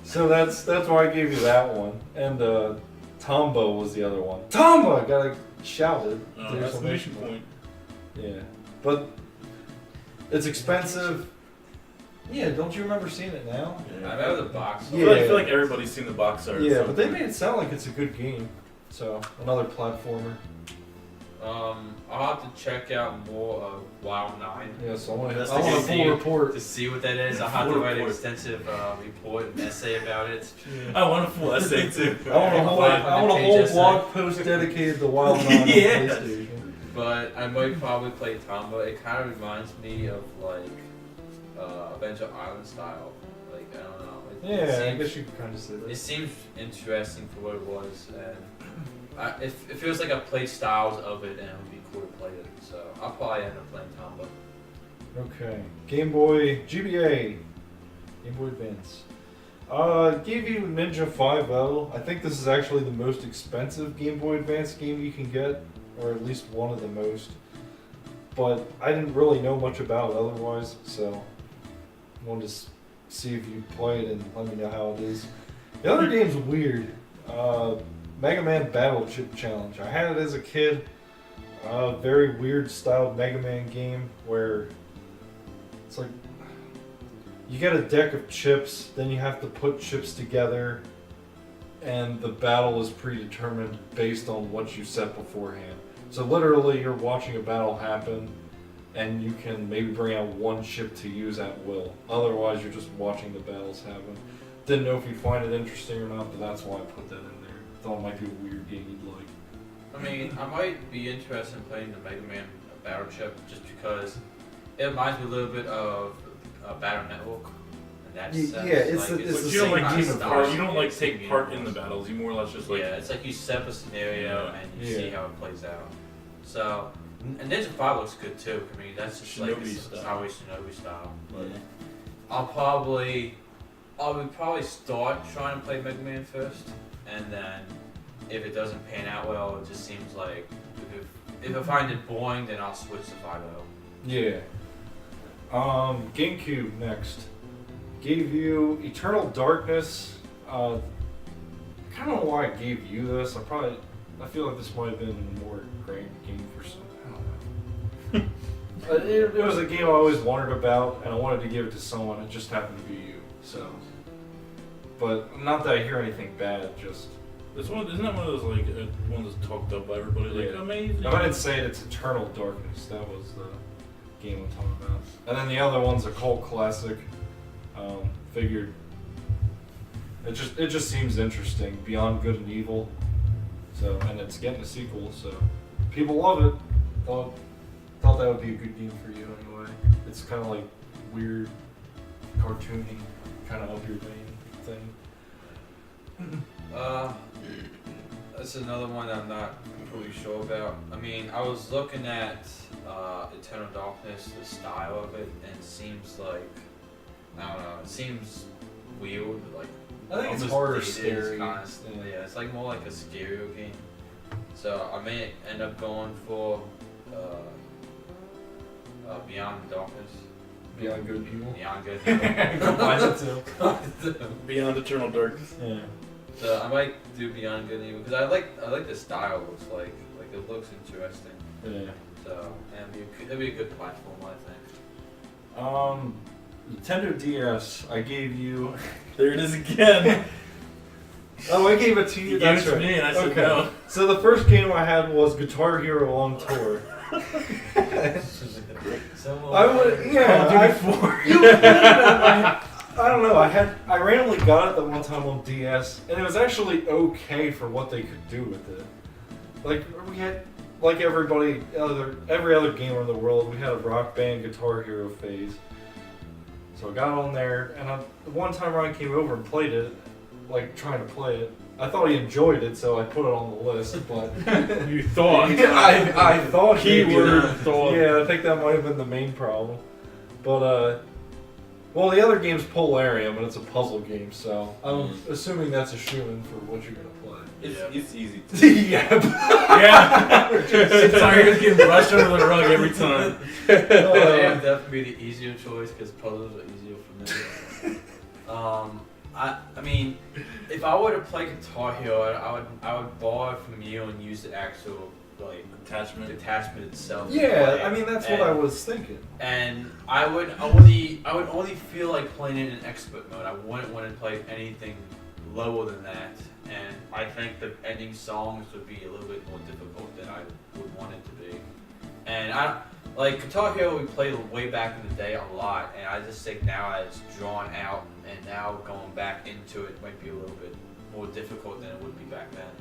[SPEAKER 5] So that's why I gave you that one. And Tombo was the other one. Tombo! I gotta shout it.
[SPEAKER 6] Exclamation point.
[SPEAKER 5] Yeah. But it's expensive. Yeah, don't you remember seeing it now?
[SPEAKER 7] I remember the box.
[SPEAKER 5] Yeah.
[SPEAKER 6] I feel like everybody's seen the box art.
[SPEAKER 5] Yeah, but they made it sound like it's a good game. So, another platformer.
[SPEAKER 7] I'll have to check out more of Wild 9
[SPEAKER 5] Yeah, so I want
[SPEAKER 7] That's
[SPEAKER 5] a
[SPEAKER 7] the
[SPEAKER 5] full
[SPEAKER 7] game.
[SPEAKER 5] report.
[SPEAKER 7] to see what that is. I'll have to write an
[SPEAKER 6] Report.
[SPEAKER 7] extensive report and essay about it.
[SPEAKER 6] I want a full essay too.
[SPEAKER 5] I want a whole, I want a
[SPEAKER 7] 500-page
[SPEAKER 5] whole
[SPEAKER 7] essay.
[SPEAKER 5] blog post dedicated to Wild 9 on
[SPEAKER 6] Yes.
[SPEAKER 5] PlayStation.
[SPEAKER 7] But I might probably play Tombo. It kind of reminds me of like Adventure Island style. Like I don't know.
[SPEAKER 5] Yeah, I
[SPEAKER 7] seems,
[SPEAKER 5] guess you could kind of say
[SPEAKER 7] it
[SPEAKER 5] that.
[SPEAKER 7] seems interesting for what it was, and it feels like I played styles of it, and it would be cool to play it. So I'll probably end up playing Tombo.
[SPEAKER 5] Okay. Game Boy GBA. Game Boy Advance. Gave you Ninja 5.0. I think this is actually the most expensive Game Boy Advance game you can get, or at least one of the most. But I didn't really know much about it otherwise, so I wanted to see if you play it and let me know how it is. The other game's weird. Mega Man Battle Chip Challenge. I had it as a kid. Very weird styled Mega Man game where it's like you get a deck of chips, then you have to put chips together, and the battle is predetermined based on what you set beforehand. So literally you're watching a battle happen, and you can maybe bring out one chip to use at will. Otherwise you're just watching the battles happen. Didn't know if you'd find it interesting or not, but that's why I put that in there. Thought it might be a weird game you'd like.
[SPEAKER 7] I mean, I might be interested in playing the Mega Man Battle Chip just because it reminds me a little bit of Battle Network. In that sense.
[SPEAKER 5] Yeah, it's
[SPEAKER 7] like,
[SPEAKER 5] the
[SPEAKER 6] But
[SPEAKER 5] same
[SPEAKER 6] you don't like
[SPEAKER 5] kind of
[SPEAKER 6] take
[SPEAKER 5] style.
[SPEAKER 6] part. You don't like
[SPEAKER 7] Same
[SPEAKER 6] take part in the
[SPEAKER 7] universe.
[SPEAKER 6] battles. You more or less just like.
[SPEAKER 7] Yeah, it's like you set up a scenario
[SPEAKER 6] Yeah.
[SPEAKER 7] and you see
[SPEAKER 5] Yeah.
[SPEAKER 7] how it plays out. So, and Ninja 5 looks good too. I mean, that's just like
[SPEAKER 6] Shinobi
[SPEAKER 7] it's
[SPEAKER 6] style.
[SPEAKER 7] Highway Shinobi style. But
[SPEAKER 6] Yeah.
[SPEAKER 7] I would probably start trying to play Mega Man first, and then if it doesn't pan out well, it just seems like if I find it boring, then I'll switch to 5.0.
[SPEAKER 5] Yeah. GameCube next. Gave you Eternal Darkness. I kind of know why I gave you this. I feel like this might have been a more grand game for some. I don't know. It was a game I always wondered about, and I wanted to give it to someone. It just happened to be you. So, but not that I hear anything bad. Just
[SPEAKER 6] Isn't that one of those like ones that's talked up by everybody? Like
[SPEAKER 5] Yeah.
[SPEAKER 6] amazing.
[SPEAKER 5] if I didn't say it, it's Eternal Darkness. That was the game I'm talking about. And then the other one's a cult classic. Figured it just seems interesting. Beyond Good and Evil. So, and it's getting a sequel. So people love it. Thought that would be a good game for you anyway. It's kind of like weird, cartoony, kind of up your vein thing.
[SPEAKER 7] That's another one I'm not completely sure about. I mean, I was looking at Eternal Darkness, the style of it, and it seems like, I don't know, it seems weird, like
[SPEAKER 5] I think it's
[SPEAKER 7] almost
[SPEAKER 5] horror
[SPEAKER 7] dated,
[SPEAKER 5] scary.
[SPEAKER 7] Honestly, yeah, it's like more like a scary game. So I may end up going for Beyond the Darkness.
[SPEAKER 5] Beyond Good and Evil.
[SPEAKER 7] Beyond Good.
[SPEAKER 5] Combine the two.
[SPEAKER 6] Beyond Eternal Darkness.
[SPEAKER 5] Yeah.
[SPEAKER 7] So I might do Beyond Good and Evil because I like the style it looks like it looks interesting.
[SPEAKER 5] Yeah.
[SPEAKER 7] So and it'd be a good platform, I think.
[SPEAKER 5] Nintendo DS. I gave you.
[SPEAKER 6] There it is again.
[SPEAKER 5] Oh, I gave it to you.
[SPEAKER 6] You
[SPEAKER 5] That's
[SPEAKER 6] gave it to
[SPEAKER 5] right.
[SPEAKER 6] me and I said
[SPEAKER 5] Okay.
[SPEAKER 6] no.
[SPEAKER 5] So the first game I had was Guitar Hero on Tour. I would, yeah. I don't know. I randomly got it the one time on DS, and it was actually okay for what they could do with it. Like we had, like every other gamer in the world, we had a Rock Band Guitar Hero phase. So I got on there, and the one time Ryan came over and played it, like trying to play it. I thought he enjoyed it, so I put it on the list. But
[SPEAKER 3] You thought?
[SPEAKER 5] I thought
[SPEAKER 3] Keyword
[SPEAKER 5] thought. Yeah, I think that might have been the main problem. But well, the other game's Polarium, and it's a puzzle game, so I'm assuming that's a shoo-in for what you're gonna play.
[SPEAKER 6] It's easy.
[SPEAKER 5] Yeah.
[SPEAKER 6] Sorry, you're getting brushed under the rug every time.
[SPEAKER 7] Polarium definitely be the easier choice because puzzles are easier for me. I mean, if I were to play Guitar Hero, I would borrow from you and use the actual like attachment itself.
[SPEAKER 5] Yeah, I mean that's what I was thinking.
[SPEAKER 7] And I would only feel like playing it in expert mode. I wouldn't want to play anything lower than that. And I think the ending songs would be a little bit more difficult than I would want it to be. And like Guitar Hero, we played way back in the day a lot, and I just think now it's drawn out, and now going back into it might be a little bit more difficult than it would be back then.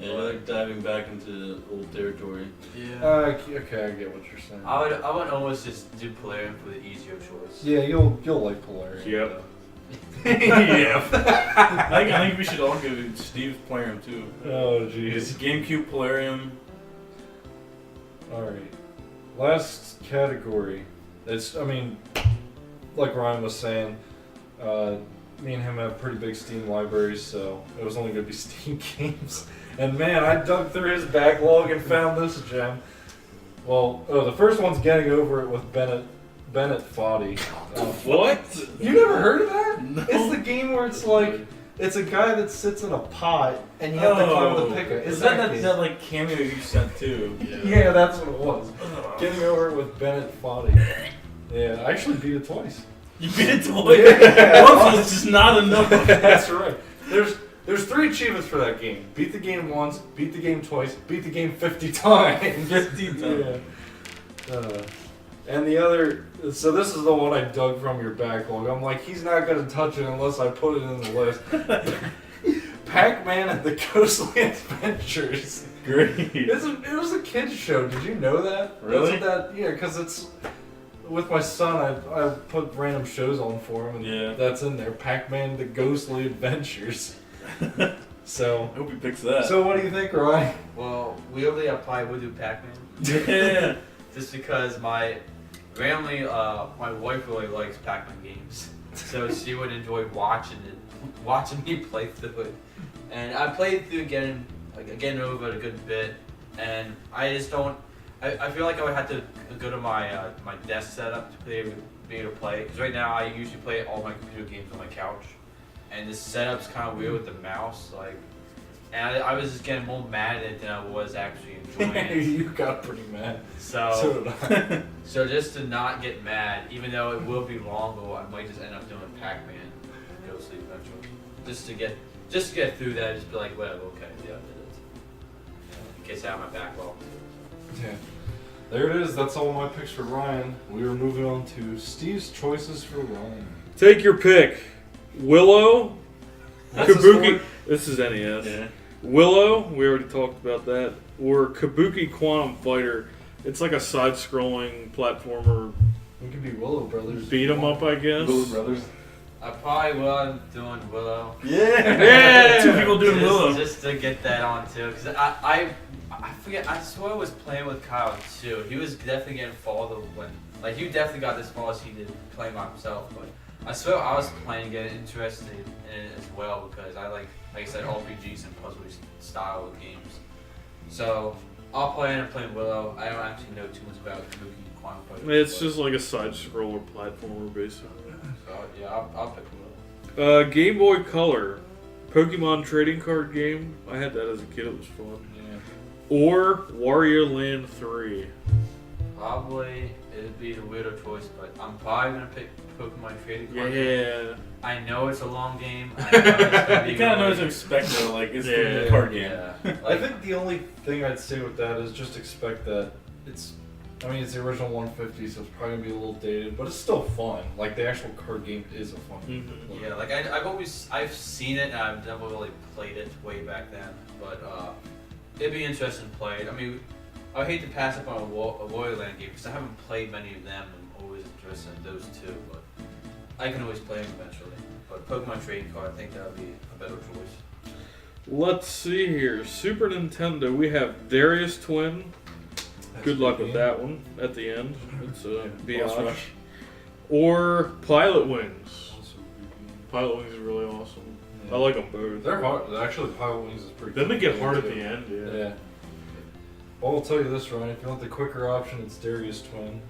[SPEAKER 6] Yeah, like diving back into old territory.
[SPEAKER 7] Yeah.
[SPEAKER 5] Okay, I get what you're saying.
[SPEAKER 7] I would almost just do Polarium for the easier choice.
[SPEAKER 5] Yeah, you'll like Polarium.
[SPEAKER 3] Yep.
[SPEAKER 6] Yeah. I think we should all go to Steve's Polarium too.
[SPEAKER 5] Oh
[SPEAKER 6] It's
[SPEAKER 5] jeez.
[SPEAKER 6] GameCube Polarium.
[SPEAKER 5] All right. Last category. I mean, like Ryan was saying, me and him have pretty big Steam libraries, so it was only going to be Steam games. And man, I dug through his backlog and found this gem. Well, the first one's Getting Over It with Bennett Foddy.
[SPEAKER 3] What?
[SPEAKER 5] You never heard of that?
[SPEAKER 6] No.
[SPEAKER 5] It's the game where it's like, it's a guy that sits in a pot and you have to climb with a pickaxe.
[SPEAKER 6] Is that like cameo you sent too?
[SPEAKER 5] Yeah, that's what it was. Getting Over It with Bennett Foddy. Yeah, I actually beat it twice.
[SPEAKER 6] You beat it twice?
[SPEAKER 5] Yeah.
[SPEAKER 6] Once is just not enough.
[SPEAKER 5] That's right. There's 3 achievements for that game. Beat the game once, beat the game twice, beat the game 50 times.
[SPEAKER 6] 50 times.
[SPEAKER 5] Yeah. And the other, so this is the one I dug from your backlog. I'm like, he's not going to touch it unless I put it in the list. Pac-Man and the Ghostly Adventures.
[SPEAKER 6] Great.
[SPEAKER 5] It was a kid's show. Did you know that?
[SPEAKER 6] Really?
[SPEAKER 5] Yeah, because it's with my son. I put random shows on for him, and that's in there. Pac-Man: The Ghostly Adventures. So
[SPEAKER 6] I hope he picks that.
[SPEAKER 5] So what do you think, Ryan?
[SPEAKER 7] Well, weirdly, I probably would do Pac-Man.
[SPEAKER 6] Yeah.
[SPEAKER 7] Just because my wife really likes Pac-Man games, so she would enjoy watching me play through it. And I played through getting over it a good bit, and I just don't. I feel like I would have to go to my my desk setup to be able to play. Because right now I usually play all my computer games on my couch, and this setup's kind of weird with the mouse. And I was just getting more mad at it than I was actually enjoying it.
[SPEAKER 5] You got pretty mad.
[SPEAKER 7] So
[SPEAKER 5] did I.
[SPEAKER 7] So just to not get mad, even though it will be longer, I might just end up doing Pac-Man and Ghostly Adventure. Just to get through that, just be like, whatever, okay, yeah, I did it. In case I have my backlog.
[SPEAKER 5] Yeah. There it is. That's all my picks for Ryan. We are moving on to Steve's choices for Ryan.
[SPEAKER 3] Take your pick. Willow,
[SPEAKER 5] What's
[SPEAKER 3] Kabuki. This is NES.
[SPEAKER 6] Yeah.
[SPEAKER 3] Willow, we already talked about that. Or Kabuki Quantum Fighter. It's like a side-scrolling platformer.
[SPEAKER 5] We could be Willow Brothers.
[SPEAKER 3] Beat 'em up, I guess.
[SPEAKER 5] Willow Brothers.
[SPEAKER 7] I probably will doing Willow.
[SPEAKER 3] Yeah!
[SPEAKER 6] Two people doing Willow.
[SPEAKER 7] Just to get that on too, because I forget. I swear I was playing with Kyle too. He was definitely getting farther when he definitely got as far as he did playing by himself. But I swear I was playing, getting interested in it as well because I like I said, RPGs and puzzle style of games. So I'll play and playing Willow. I don't actually know too much about Kabuki Quantum Fighter.
[SPEAKER 3] It's just like a side-scroller platformer, basically.
[SPEAKER 7] So yeah, I'll pick Willow.
[SPEAKER 3] Game Boy Color. Pokemon trading card game. I had that as a kid. It was fun.
[SPEAKER 5] Yeah.
[SPEAKER 3] Or Wario Land 3.
[SPEAKER 7] Probably it'd be the weirder choice, but I'm probably gonna pick Pokemon trading card.
[SPEAKER 3] Yeah.
[SPEAKER 7] I know it's a long game. I know it's gonna be
[SPEAKER 6] You kind of know what to
[SPEAKER 7] really-
[SPEAKER 6] expect though, like it's
[SPEAKER 3] Yeah.
[SPEAKER 6] the card game.
[SPEAKER 7] Yeah.
[SPEAKER 5] I think the only thing I'd say with that is just expect that it's I mean, it's the original 150, so it's probably gonna be a little dated, but it's still fun. Like the actual card game is a fun.
[SPEAKER 3] Mhm.
[SPEAKER 7] Yeah, like I've seen it and I've never really played it way back then, but it'd be interesting to play it. I mean, I hate to pass up on a Warriorland game because I haven't played many of them. I'm always interested in those two, but I can always play them eventually. But Pokemon Trading Card, I think that would be a better choice.
[SPEAKER 3] Let's see here. Super Nintendo, we have Darius Twin. Good luck with that one at the end. It's a biatch. Or Pilot Wings. Pilot Wings is really awesome.
[SPEAKER 5] Yeah.
[SPEAKER 3] I like them both.
[SPEAKER 5] They're hard. Actually, Pilot Wings is pretty.
[SPEAKER 3] Then they
[SPEAKER 5] cool
[SPEAKER 3] get hard at
[SPEAKER 5] too.
[SPEAKER 3] the end, yeah.
[SPEAKER 5] Yeah. Well, I'll tell you this, Ryan. If you want the quicker option, it's Darius Twin.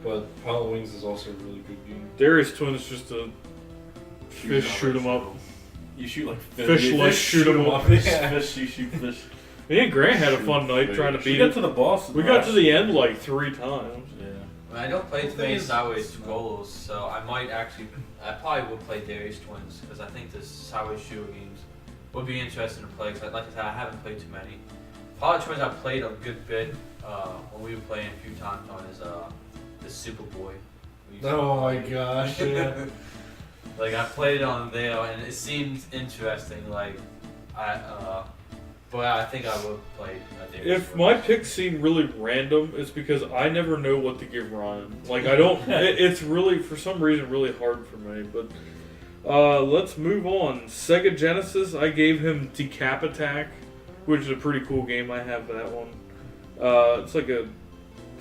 [SPEAKER 5] But Pilot Wings is also a really good game.
[SPEAKER 3] Darius Twin is just a fish shoot 'em up.
[SPEAKER 6] You shoot like
[SPEAKER 3] Fish like shoot 'em up.
[SPEAKER 6] Fish, you shoot fish.
[SPEAKER 3] Me and Grant had a fun night trying to
[SPEAKER 6] We
[SPEAKER 3] beat
[SPEAKER 6] got
[SPEAKER 3] it.
[SPEAKER 6] to the boss.
[SPEAKER 3] We got to the end like 3 times.
[SPEAKER 6] Yeah.
[SPEAKER 7] I mean, I don't play too many Sideways Scrolls, so I probably will play Darius Twins because I think the Sideways Shooter games would be interesting to play. Cause like I said, I haven't played too many. Pilot Twins I played a good bit when we were playing a few times on the Superboy.
[SPEAKER 5] Oh my gosh! Yeah.
[SPEAKER 7] Like I played it on there and it seemed interesting. Like but I think I would play Darius
[SPEAKER 3] If
[SPEAKER 7] Twins.
[SPEAKER 3] my picks seem really random, it's because I never know what to give Ryan. Like I don't. It's really for some reason really hard for me. But let's move on. Sega Genesis, I gave him Decap Attack, which is a pretty cool game. I have that one. It's like a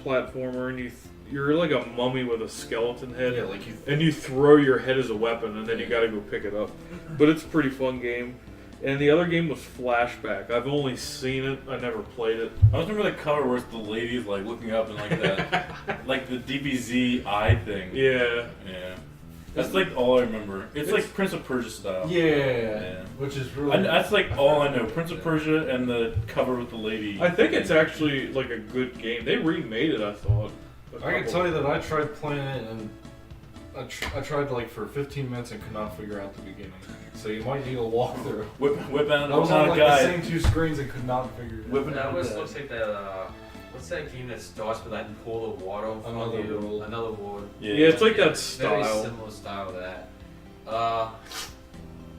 [SPEAKER 3] platformer, and you're like a mummy with a skeleton head,
[SPEAKER 5] Yeah, like you.
[SPEAKER 3] and you throw your head as a weapon, and then you got to go pick it up. But it's a pretty fun game. And the other game was Flashback. I've only seen it. I never played it.
[SPEAKER 6] I just remember the cover where it's the ladies like looking up and like that, like the DBZ eye thing.
[SPEAKER 3] Yeah.
[SPEAKER 6] Yeah. That's like all I remember. It's like Prince of Persia style.
[SPEAKER 5] Yeah. Which is really.
[SPEAKER 6] That's like all I know. Prince of Persia and the cover with the lady.
[SPEAKER 3] I think it's actually like a good game. They remade it, I thought.
[SPEAKER 5] I can tell you that I tried playing it and I tried like for 15 minutes and could not figure out the beginning. So you might need a walkthrough.
[SPEAKER 6] Whip out
[SPEAKER 5] I was on
[SPEAKER 6] a
[SPEAKER 5] like
[SPEAKER 6] guy.
[SPEAKER 5] the same 2 screens and could not figure it out.
[SPEAKER 6] Whipping
[SPEAKER 7] That
[SPEAKER 6] out
[SPEAKER 7] almost
[SPEAKER 6] a
[SPEAKER 7] looks like that. What's that game that starts with that pool of water from
[SPEAKER 5] Another
[SPEAKER 7] you?
[SPEAKER 5] World.
[SPEAKER 7] Another world.
[SPEAKER 3] Yeah, it's like that
[SPEAKER 7] Very
[SPEAKER 3] style.
[SPEAKER 7] similar style to that.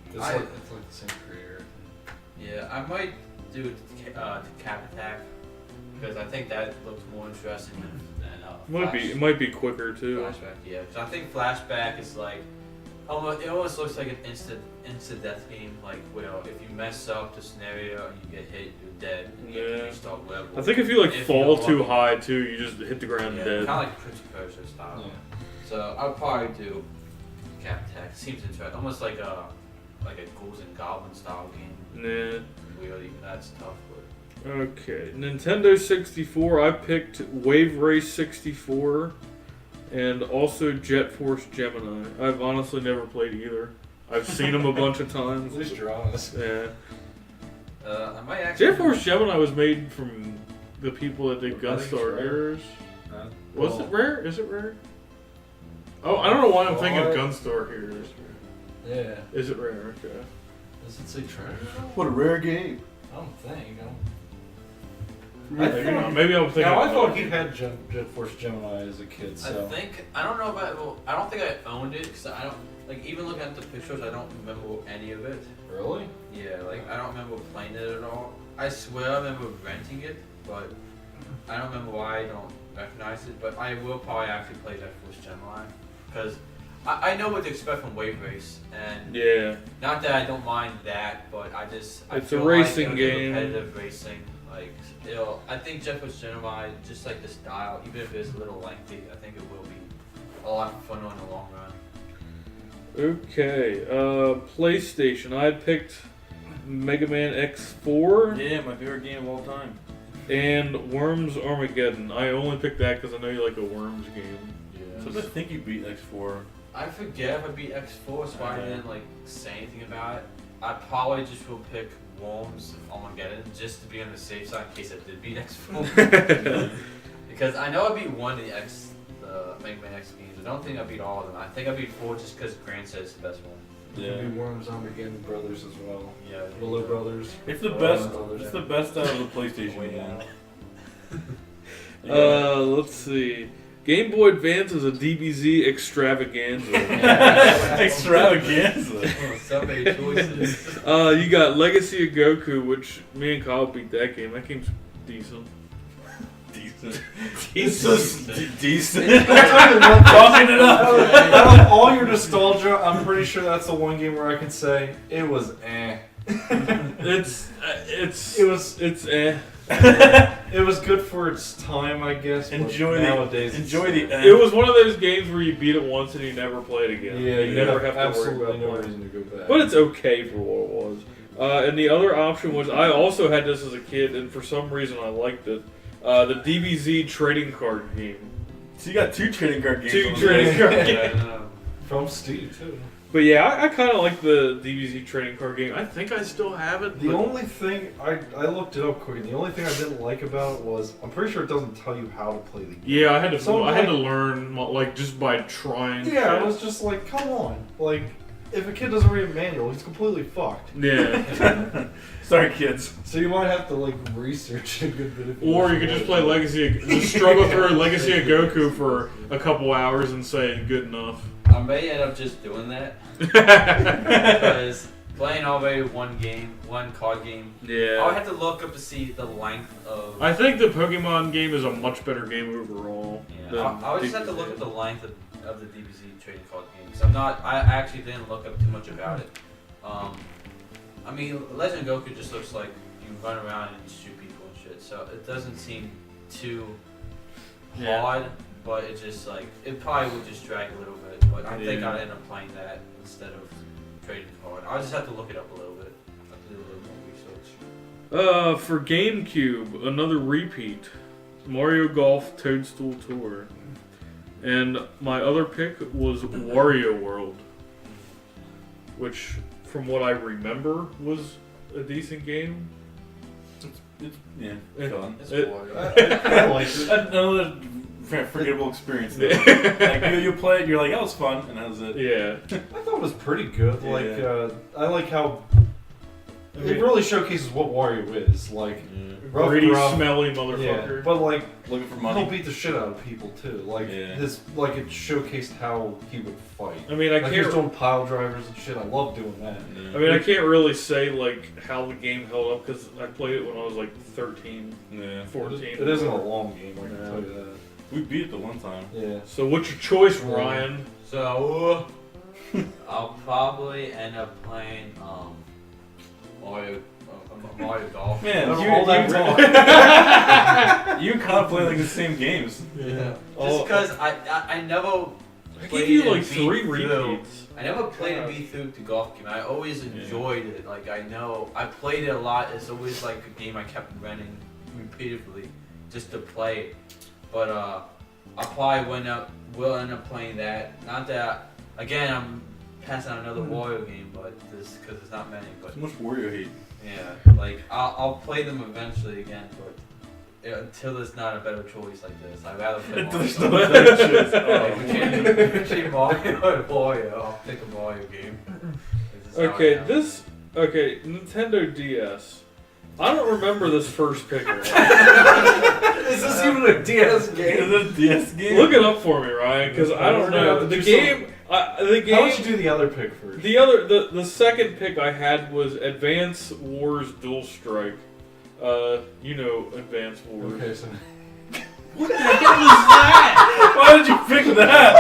[SPEAKER 5] It's like the same creator.
[SPEAKER 7] Yeah, I might do Decap Attack because I think that looks more interesting than
[SPEAKER 3] It might be quicker too.
[SPEAKER 7] Flashback. Yeah, because I think Flashback is like it almost looks like an instant death game. Like, well, if you mess up the scenario and you get hit, you're dead. And you have to
[SPEAKER 3] Yeah.
[SPEAKER 7] restart level.
[SPEAKER 3] I think if you like
[SPEAKER 7] If
[SPEAKER 3] fall
[SPEAKER 7] you
[SPEAKER 3] too
[SPEAKER 7] don't-
[SPEAKER 3] high too, you just hit the ground
[SPEAKER 7] Yeah,
[SPEAKER 3] dead.
[SPEAKER 7] kind of like Prince of Persia style.
[SPEAKER 5] Yeah.
[SPEAKER 7] So I'll probably do Cap Attack. Seems interesting, almost like a Ghouls and Goblins style game.
[SPEAKER 3] Nah.
[SPEAKER 7] Really, that's tough. But
[SPEAKER 3] Okay, Nintendo 64. I picked Wave Race 64, and also Jet Force Gemini. I've honestly never played either. I've seen them a bunch of
[SPEAKER 5] At
[SPEAKER 3] times.
[SPEAKER 5] least you're honest.
[SPEAKER 3] Yeah.
[SPEAKER 7] I might actually.
[SPEAKER 3] Jet Force Gemini was made from the people that did
[SPEAKER 5] I think it's
[SPEAKER 3] Gunstar
[SPEAKER 5] Rare.
[SPEAKER 3] Heroes. Was
[SPEAKER 5] Well-
[SPEAKER 3] it Rare? Is it Rare? Oh, I don't know why I'm thinking
[SPEAKER 5] What?
[SPEAKER 3] Gunstar Heroes.
[SPEAKER 5] Yeah.
[SPEAKER 3] Is it Rare? Okay.
[SPEAKER 5] Does it say treasure?
[SPEAKER 6] What a rare game.
[SPEAKER 5] I don't think.
[SPEAKER 3] Maybe not. Maybe I'm thinking.
[SPEAKER 5] Now, I thought you had Jet Force Gemini as a kid, so.
[SPEAKER 7] I don't know about. Well, I don't think I owned it because I don't like even looking at the pictures. I don't remember any of it.
[SPEAKER 5] Really?
[SPEAKER 7] Yeah, like I don't remember playing it at all. I swear I remember renting it, but I don't remember why I don't recognize it. But I will probably actually play Jet Force Gemini because I know what to expect from Wave Race, and
[SPEAKER 3] Yeah.
[SPEAKER 7] not that I don't mind that, but I
[SPEAKER 3] It's a
[SPEAKER 7] feel
[SPEAKER 3] racing
[SPEAKER 7] like it'll be
[SPEAKER 3] game.
[SPEAKER 7] competitive racing. Like I think Jet Force Gemini, just like the style, even if it's a little lengthy, I think it will be a lot of fun in the long run.
[SPEAKER 3] Okay. PlayStation. I picked Mega Man X4
[SPEAKER 6] Yeah, my favorite game of all time.
[SPEAKER 3] and Worms Armageddon. I only picked that because I know you like a Worms game.
[SPEAKER 5] Yeah.
[SPEAKER 6] So I think you beat X4.
[SPEAKER 7] I forget if I beat X4, so I didn't like say anything about it. I probably just will pick Worms Armageddon just to be on the safe side in case I did beat X4. Because I know I beat one of the Mega Man X games. I don't think I beat all of them. I think I beat 4 just because Grant says it's the best one.
[SPEAKER 5] Maybe Worms Armageddon Brothers as well.
[SPEAKER 7] Yeah.
[SPEAKER 5] Willow Brothers.
[SPEAKER 6] It's the
[SPEAKER 5] Oh,
[SPEAKER 6] best.
[SPEAKER 5] Brothers.
[SPEAKER 6] It's the best out of the PlayStation one.
[SPEAKER 3] Let's see. Game Boy Advance is a DBZ extravaganza.
[SPEAKER 6] Extravaganza.
[SPEAKER 7] So many choices.
[SPEAKER 3] You got Legacy of Goku, which me and Kyle beat that game. That game's decent.
[SPEAKER 6] Decent.
[SPEAKER 7] It's
[SPEAKER 6] Decent.
[SPEAKER 5] Talking it up. Out of all your nostalgia, I'm pretty sure that's the one game where I can say it was eh.
[SPEAKER 3] It's eh.
[SPEAKER 5] It was good for its time, I guess. But nowadays,
[SPEAKER 3] It was one of those games where you beat it once and you never play it again.
[SPEAKER 5] Yeah,
[SPEAKER 3] you never have to
[SPEAKER 5] absolutely
[SPEAKER 3] worry about
[SPEAKER 5] no
[SPEAKER 3] playing.
[SPEAKER 5] reason to go back.
[SPEAKER 3] But it's okay for what it was. And the other option was I also had this as a kid, and for some reason I liked it. The DBZ trading card game.
[SPEAKER 6] So you got 2 trading card games.
[SPEAKER 3] 2 trading card games.
[SPEAKER 7] Yeah,
[SPEAKER 5] From Steve too.
[SPEAKER 3] But yeah, I kind of like the DBZ trading card game. I think I still have it.
[SPEAKER 5] The only thing I looked it up quick, and the only thing I didn't like about it was I'm pretty sure it doesn't tell you how to play the game.
[SPEAKER 3] Yeah, I had to.
[SPEAKER 5] So,
[SPEAKER 3] I had to learn like just by trying.
[SPEAKER 5] Yeah,
[SPEAKER 3] shit.
[SPEAKER 5] it was just like, come on, like if a kid doesn't read a manual, he's completely fucked.
[SPEAKER 3] Yeah.
[SPEAKER 6] Sorry, kids.
[SPEAKER 5] So you might have to like research a good bit. If
[SPEAKER 3] Or you could just play just struggle through Legacy of Goku for a couple hours and say good enough.
[SPEAKER 7] I may end up just doing that because playing already one card game.
[SPEAKER 3] Yeah.
[SPEAKER 7] I'll have to look up to see the length of.
[SPEAKER 3] I think the Pokemon game is a much better game overall.
[SPEAKER 7] Yeah, I would just have to look at the length of the DBZ trading card game. I actually didn't look up too much about it. I mean, Legend of Goku just looks like you run around and shoot people and shit. So it doesn't seem too hard, but it just like it probably would just drag a little bit. But I think I'd end up playing that instead of trading card. I'll just have to look it up a little bit. I'll do a little more research.
[SPEAKER 3] For GameCube, another repeat, Mario Golf Toadstool Tour, and my other pick was Wario World, which, from what I remember, was a decent game.
[SPEAKER 6] It's fun.
[SPEAKER 7] It's
[SPEAKER 3] It-
[SPEAKER 5] I liked it.
[SPEAKER 6] Another forgettable experience. Though. Like you play it, you're like, that was fun, and that was it.
[SPEAKER 3] Yeah.
[SPEAKER 5] I thought it was pretty good. Like
[SPEAKER 6] Yeah.
[SPEAKER 5] I like how it really showcases what Wario is. Like rough,
[SPEAKER 3] Greedy,
[SPEAKER 5] rough,
[SPEAKER 3] smelly
[SPEAKER 5] yeah,
[SPEAKER 3] motherfucker.
[SPEAKER 5] but like
[SPEAKER 6] Looking for
[SPEAKER 5] he'll
[SPEAKER 6] money.
[SPEAKER 5] beat the shit out of people too. Like
[SPEAKER 6] Yeah.
[SPEAKER 5] like it showcased how he would fight.
[SPEAKER 3] I mean, I
[SPEAKER 5] Like he was
[SPEAKER 3] can't.
[SPEAKER 5] doing pile drivers and shit. I love doing that.
[SPEAKER 3] I mean, I can't really say like how the game held up because I played it when I was like 13,
[SPEAKER 6] Yeah.
[SPEAKER 3] 14.
[SPEAKER 5] It isn't a long game. I can
[SPEAKER 3] No.
[SPEAKER 5] tell you that.
[SPEAKER 6] We beat it the one time.
[SPEAKER 5] Yeah.
[SPEAKER 3] So what's your choice, Ryan?
[SPEAKER 7] So I'll probably end up playing Mario Golf.
[SPEAKER 6] Man,
[SPEAKER 5] All that talk.
[SPEAKER 6] you kind of play like the same games.
[SPEAKER 7] Yeah.
[SPEAKER 3] Oh.
[SPEAKER 7] Just because I never
[SPEAKER 3] I
[SPEAKER 7] played
[SPEAKER 3] gave you
[SPEAKER 7] and
[SPEAKER 3] like
[SPEAKER 7] beat
[SPEAKER 3] 3
[SPEAKER 7] through.
[SPEAKER 3] repeats.
[SPEAKER 7] I never played and beat through the golf game. I always enjoyed it. Like I know I played it a lot. It's always like a game I kept running repeatedly just to play. But I probably will end up playing that. Not that again. I'm passing on another Wario game, but this because it's not many. But
[SPEAKER 6] So much Wario hate.
[SPEAKER 7] yeah, like I'll play them eventually again. But until there's not a better choice like this, I'd rather play Mario.
[SPEAKER 6] There's no better choice.
[SPEAKER 7] Between Mario and Mario, I'll pick a Mario game. This is how I am.
[SPEAKER 3] Nintendo DS. I don't remember this first pick.
[SPEAKER 5] Is this even a DS game?
[SPEAKER 6] Is it a DS game?
[SPEAKER 3] Look it up for me, Ryan, because I don't know. The game. The game.
[SPEAKER 5] How about you do the other pick first?
[SPEAKER 3] The second pick I had was Advance Wars Dual Strike. You know Advance Wars.
[SPEAKER 5] Okay, so
[SPEAKER 3] What the hell was that?
[SPEAKER 6] Why did you pick that?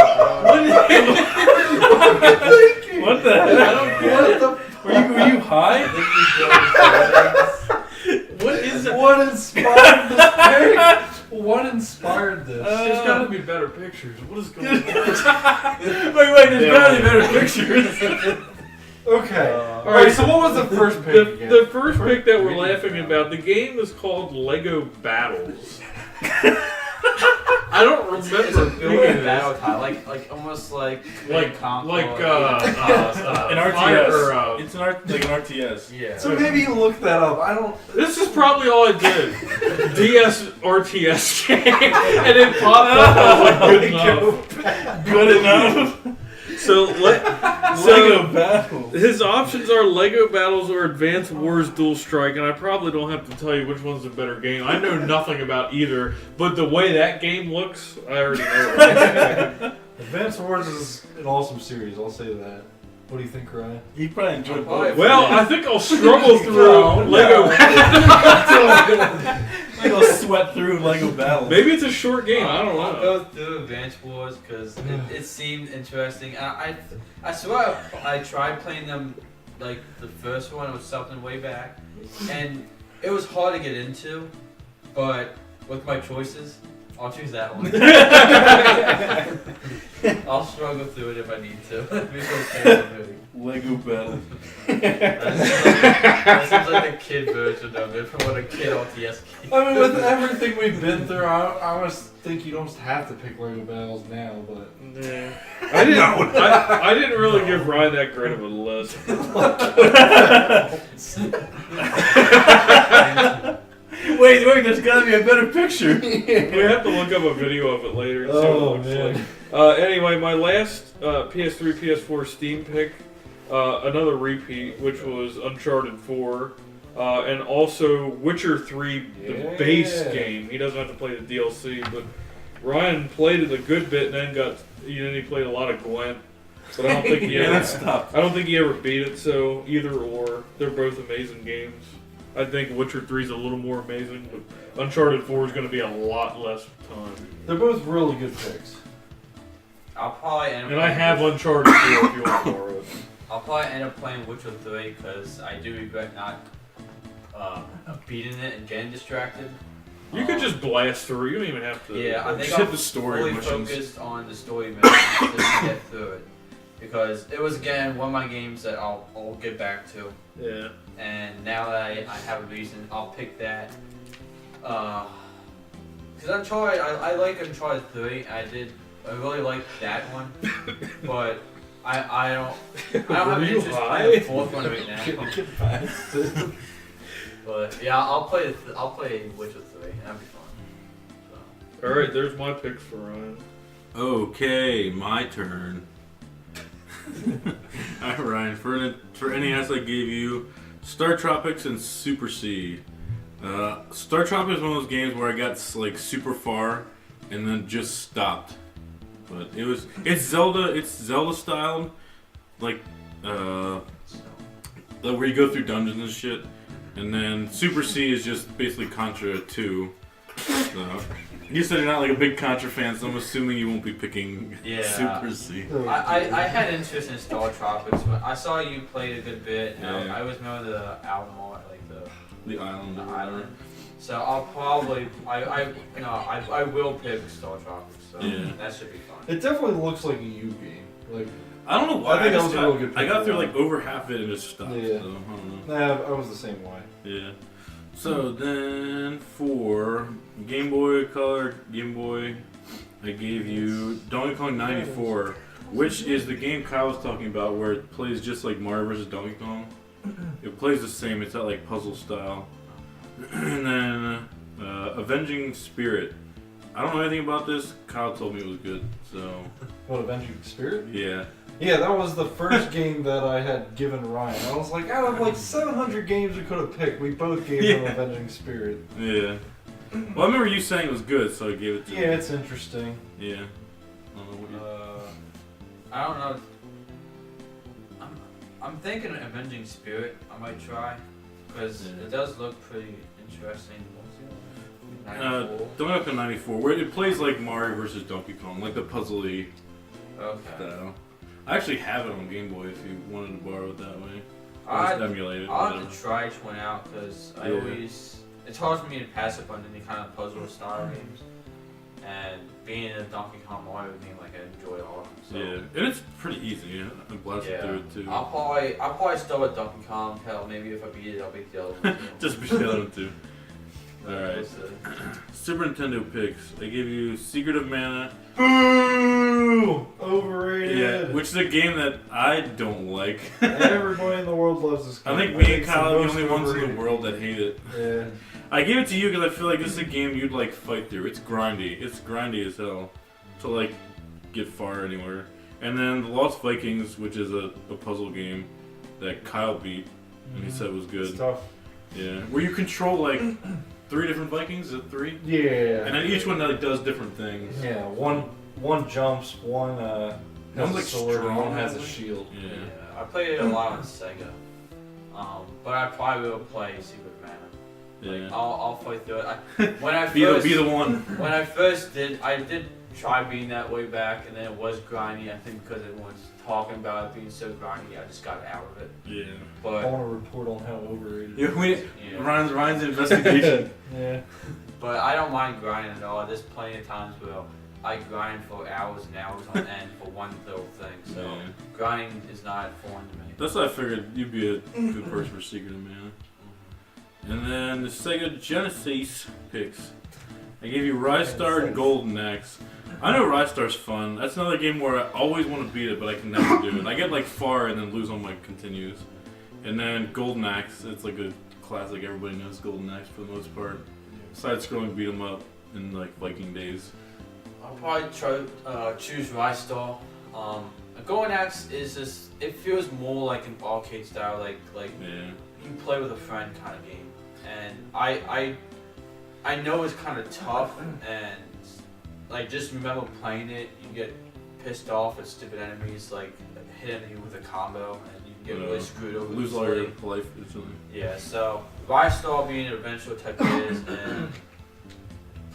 [SPEAKER 6] What the hell? Were you high?
[SPEAKER 3] What is it?
[SPEAKER 5] what inspired this pick? What inspired this?
[SPEAKER 3] There's got to be better pictures. What is going on?
[SPEAKER 6] Wait, there's gotta be better pictures.
[SPEAKER 5] Okay.
[SPEAKER 3] Alright,
[SPEAKER 5] so what was the first pick? again?
[SPEAKER 3] The first pick that we're laughing about, the game is called Lego Battles. I don't
[SPEAKER 7] It's
[SPEAKER 3] remember
[SPEAKER 7] a building battle time, like almost like
[SPEAKER 3] like
[SPEAKER 7] Conquer,
[SPEAKER 3] an
[SPEAKER 6] An RTS. It's an RTS.
[SPEAKER 7] yeah.
[SPEAKER 5] So maybe you look that up. I don't.
[SPEAKER 3] This is probably all I did. DS RTS game, and it popped up. I was like, good enough.
[SPEAKER 6] Good enough.
[SPEAKER 3] So
[SPEAKER 6] Lego Battles.
[SPEAKER 3] his options are Lego Battles or Advanced Wars Dual Strike, and I probably don't have to tell you which one's a better game. I know nothing about either, but the way that game looks, I already know.
[SPEAKER 5] Advanced Wars is an awesome series, I'll say that. What do you think, Ryan?
[SPEAKER 6] He probably enjoyed
[SPEAKER 7] Probably.
[SPEAKER 6] both.
[SPEAKER 3] Well, I think I'll struggle through Lego Battles.
[SPEAKER 6] Like I'll sweat through Lego Battles.
[SPEAKER 3] Maybe it's a short game. I don't
[SPEAKER 7] I'll
[SPEAKER 3] know.
[SPEAKER 7] go through Advanced Wars because it seemed interesting. I swear I tried playing them like the first one. It was something way back, and it was hard to get into. But with my choices, I'll choose that one. I'll struggle through it if I need to.
[SPEAKER 6] Lego Battles.
[SPEAKER 7] That seems like the kid version of it from what a kid RTS game.
[SPEAKER 5] I mean, with everything we've been through, I almost think you don't have to pick Lego Battles now, but...
[SPEAKER 3] Nah. I didn't really give Ryan that great of a list.
[SPEAKER 6] Wait, there's gotta be a better picture.
[SPEAKER 3] We have to look up a video of it later and see what it looks like. Anyway, my last PS3, PS4 Steam pick, another repeat, which was Uncharted 4, and also Witcher 3, the base game. He doesn't have to play the DLC, but Ryan played it a good bit, and then he played a lot of Gwent. But I don't think he ever beat it. So either or, they're both amazing games. I think Witcher 3 is a little more amazing, but Uncharted 4 is going to be a lot less time.
[SPEAKER 5] They're both really good picks.
[SPEAKER 7] I'll probably end up.
[SPEAKER 3] And I have Uncharted 4 if you want more of it.
[SPEAKER 7] I'll probably end up playing Witcher 3 because I do regret not beating it and getting distracted.
[SPEAKER 3] You could just blast through. You don't even have to.
[SPEAKER 7] Yeah, I think
[SPEAKER 6] Just hit
[SPEAKER 7] I'm
[SPEAKER 6] the story
[SPEAKER 7] fully
[SPEAKER 6] missions.
[SPEAKER 7] focused on the story missions just to get through it. Because it was, again, one of my games that I'll get back to.
[SPEAKER 3] Yeah.
[SPEAKER 7] And now that I have a reason, I'll pick that. Because Uncharted, I like Uncharted 3. I really like that one. But I don't have interest in playing the fourth one right now. But yeah, I'll play Witcher 3. That'd be fun. So.
[SPEAKER 3] All right, there's my picks for Ryan.
[SPEAKER 6] Okay, my turn. Alright, Ryan, for NES I gave you Star Tropics and Super Seed. Star Tropics is one of those games where I got like super far and then just stopped. But it's Zelda styled, like where you go through dungeons and shit. And then Super C is just basically Contra 2. So, you said you're not like a big Contra fan, so I'm assuming you won't be picking Super C.
[SPEAKER 7] I had interest in Star Tropics, but I saw you played a good bit. And
[SPEAKER 6] Yeah.
[SPEAKER 7] I was more the album art, like
[SPEAKER 6] The island.
[SPEAKER 7] the island. So I'll probably I will pick Star Tropics. So
[SPEAKER 6] Yeah.
[SPEAKER 7] that should be fun.
[SPEAKER 5] It definitely looks like a U game. Like,
[SPEAKER 6] I don't know why.
[SPEAKER 5] I think that
[SPEAKER 6] just
[SPEAKER 5] was a real good
[SPEAKER 6] I got
[SPEAKER 5] pick.
[SPEAKER 6] through like over half of it and just stopped.
[SPEAKER 5] Yeah.
[SPEAKER 6] So, I don't know.
[SPEAKER 5] nah, I was the same way.
[SPEAKER 6] Yeah. So then for Game Boy Color, Game Boy, I gave you Donkey Kong 94, which is the game Kyle was talking about where it plays just like Mario vs. Donkey Kong. It plays the same, it's that like puzzle style. And then Avenging Spirit. I don't know anything about this. Kyle told me it was good, so
[SPEAKER 5] What, Avenging Spirit?
[SPEAKER 6] yeah.
[SPEAKER 5] Yeah, that was the first game that I had given Ryan. I was like, out of like 700 games we could have picked, we both gave him Avenging Spirit.
[SPEAKER 6] Yeah. Well, I remember you saying it was good, so I gave it to you.
[SPEAKER 5] Yeah, it's interesting.
[SPEAKER 6] Yeah. I don't know what you...
[SPEAKER 7] I don't know. I'm thinking Avenging Spirit. I might try because it does look pretty interesting. What was it? 94?
[SPEAKER 6] Donkey Kong 94, where it plays like Mario vs. Donkey Kong, like the puzzly
[SPEAKER 7] Okay.
[SPEAKER 6] style. I actually have it on Game Boy if you wanted to borrow it that way. Or
[SPEAKER 7] I'll
[SPEAKER 6] just emulate it.
[SPEAKER 7] have
[SPEAKER 6] whatever.
[SPEAKER 7] to try each one out because I
[SPEAKER 6] Yeah.
[SPEAKER 7] always. It's hard for me to pass up on any kind of puzzle style games. And being in a Donkey Kong Mario game, like I enjoy all of them. So.
[SPEAKER 6] Yeah, and it's pretty easy. Yeah, I blasted
[SPEAKER 7] Yeah.
[SPEAKER 6] through it too.
[SPEAKER 7] I'll probably start with Donkey Kong. Hell, maybe if I beat it, I'll beat the other one too.
[SPEAKER 6] Just be the other two. Alright.
[SPEAKER 7] We'll see.
[SPEAKER 6] Super Nintendo picks. I gave you Secret of Mana.
[SPEAKER 5] Boo! Overrated.
[SPEAKER 6] Yeah, which is a game that I don't like.
[SPEAKER 5] Everybody in the world loves this game.
[SPEAKER 6] I think me and
[SPEAKER 5] it's
[SPEAKER 6] Kyle are the
[SPEAKER 5] most
[SPEAKER 6] only ones in the
[SPEAKER 5] overrated.
[SPEAKER 6] world that hate it.
[SPEAKER 5] Yeah.
[SPEAKER 6] I gave it to you because I feel like this is a game you'd like fight through. It's grindy. It's grindy as hell to like get far anywhere. And then the Lost Vikings, which is a puzzle game that Kyle beat, and he said was good.
[SPEAKER 5] It's tough.
[SPEAKER 6] Yeah, where you control like 3 different Vikings. Is it 3?
[SPEAKER 5] Yeah.
[SPEAKER 6] And then each one like does different things.
[SPEAKER 5] Yeah, one jumps, one has
[SPEAKER 6] One's
[SPEAKER 5] a
[SPEAKER 6] like
[SPEAKER 5] sword, and one
[SPEAKER 6] strong,
[SPEAKER 5] has a
[SPEAKER 6] like-
[SPEAKER 5] shield.
[SPEAKER 6] Yeah.
[SPEAKER 7] I played it a lot on Sega. But I probably will play Secret Mana.
[SPEAKER 6] Yeah.
[SPEAKER 7] I'll fight through it. When I
[SPEAKER 6] Be
[SPEAKER 7] first,
[SPEAKER 6] the one.
[SPEAKER 7] when I first I did try being that way back, and then it was grindy. I think because everyone's talking about it being so grindy, I just got out of it.
[SPEAKER 6] Yeah.
[SPEAKER 5] I
[SPEAKER 7] But
[SPEAKER 5] want to report on how overrated.
[SPEAKER 7] yeah.
[SPEAKER 6] Ryan's investigation.
[SPEAKER 5] Yeah.
[SPEAKER 7] But I don't mind grinding at all. There's plenty of times where I grind for hours and hours on end for one little thing. So
[SPEAKER 6] Yeah.
[SPEAKER 7] grinding is not foreign to me.
[SPEAKER 6] That's why I figured you'd be a good person for Secret of Mana. And then the Sega Genesis picks. I gave you Rystar and Golden Axe. I know Rystar's fun. That's another game where I always want to beat it, but I can never do it. I get like far and then lose on my continues. And then Golden Axe, it's like a classic. Everybody knows Golden Axe for the most part. Side-scrolling beat 'em up in like Viking days.
[SPEAKER 7] I'll probably choose Rystar. A Golden Axe is just, it feels more like an arcade style, like
[SPEAKER 6] Yeah.
[SPEAKER 7] you play with a friend kind of game. And I know it's kind of tough, and like just remember playing it, you get pissed off at stupid enemies like hitting you with a combo, and you get really screwed over.
[SPEAKER 6] Lose all your
[SPEAKER 7] easily.
[SPEAKER 6] life instantly.
[SPEAKER 7] Yeah, so Rystar being an adventure type is, and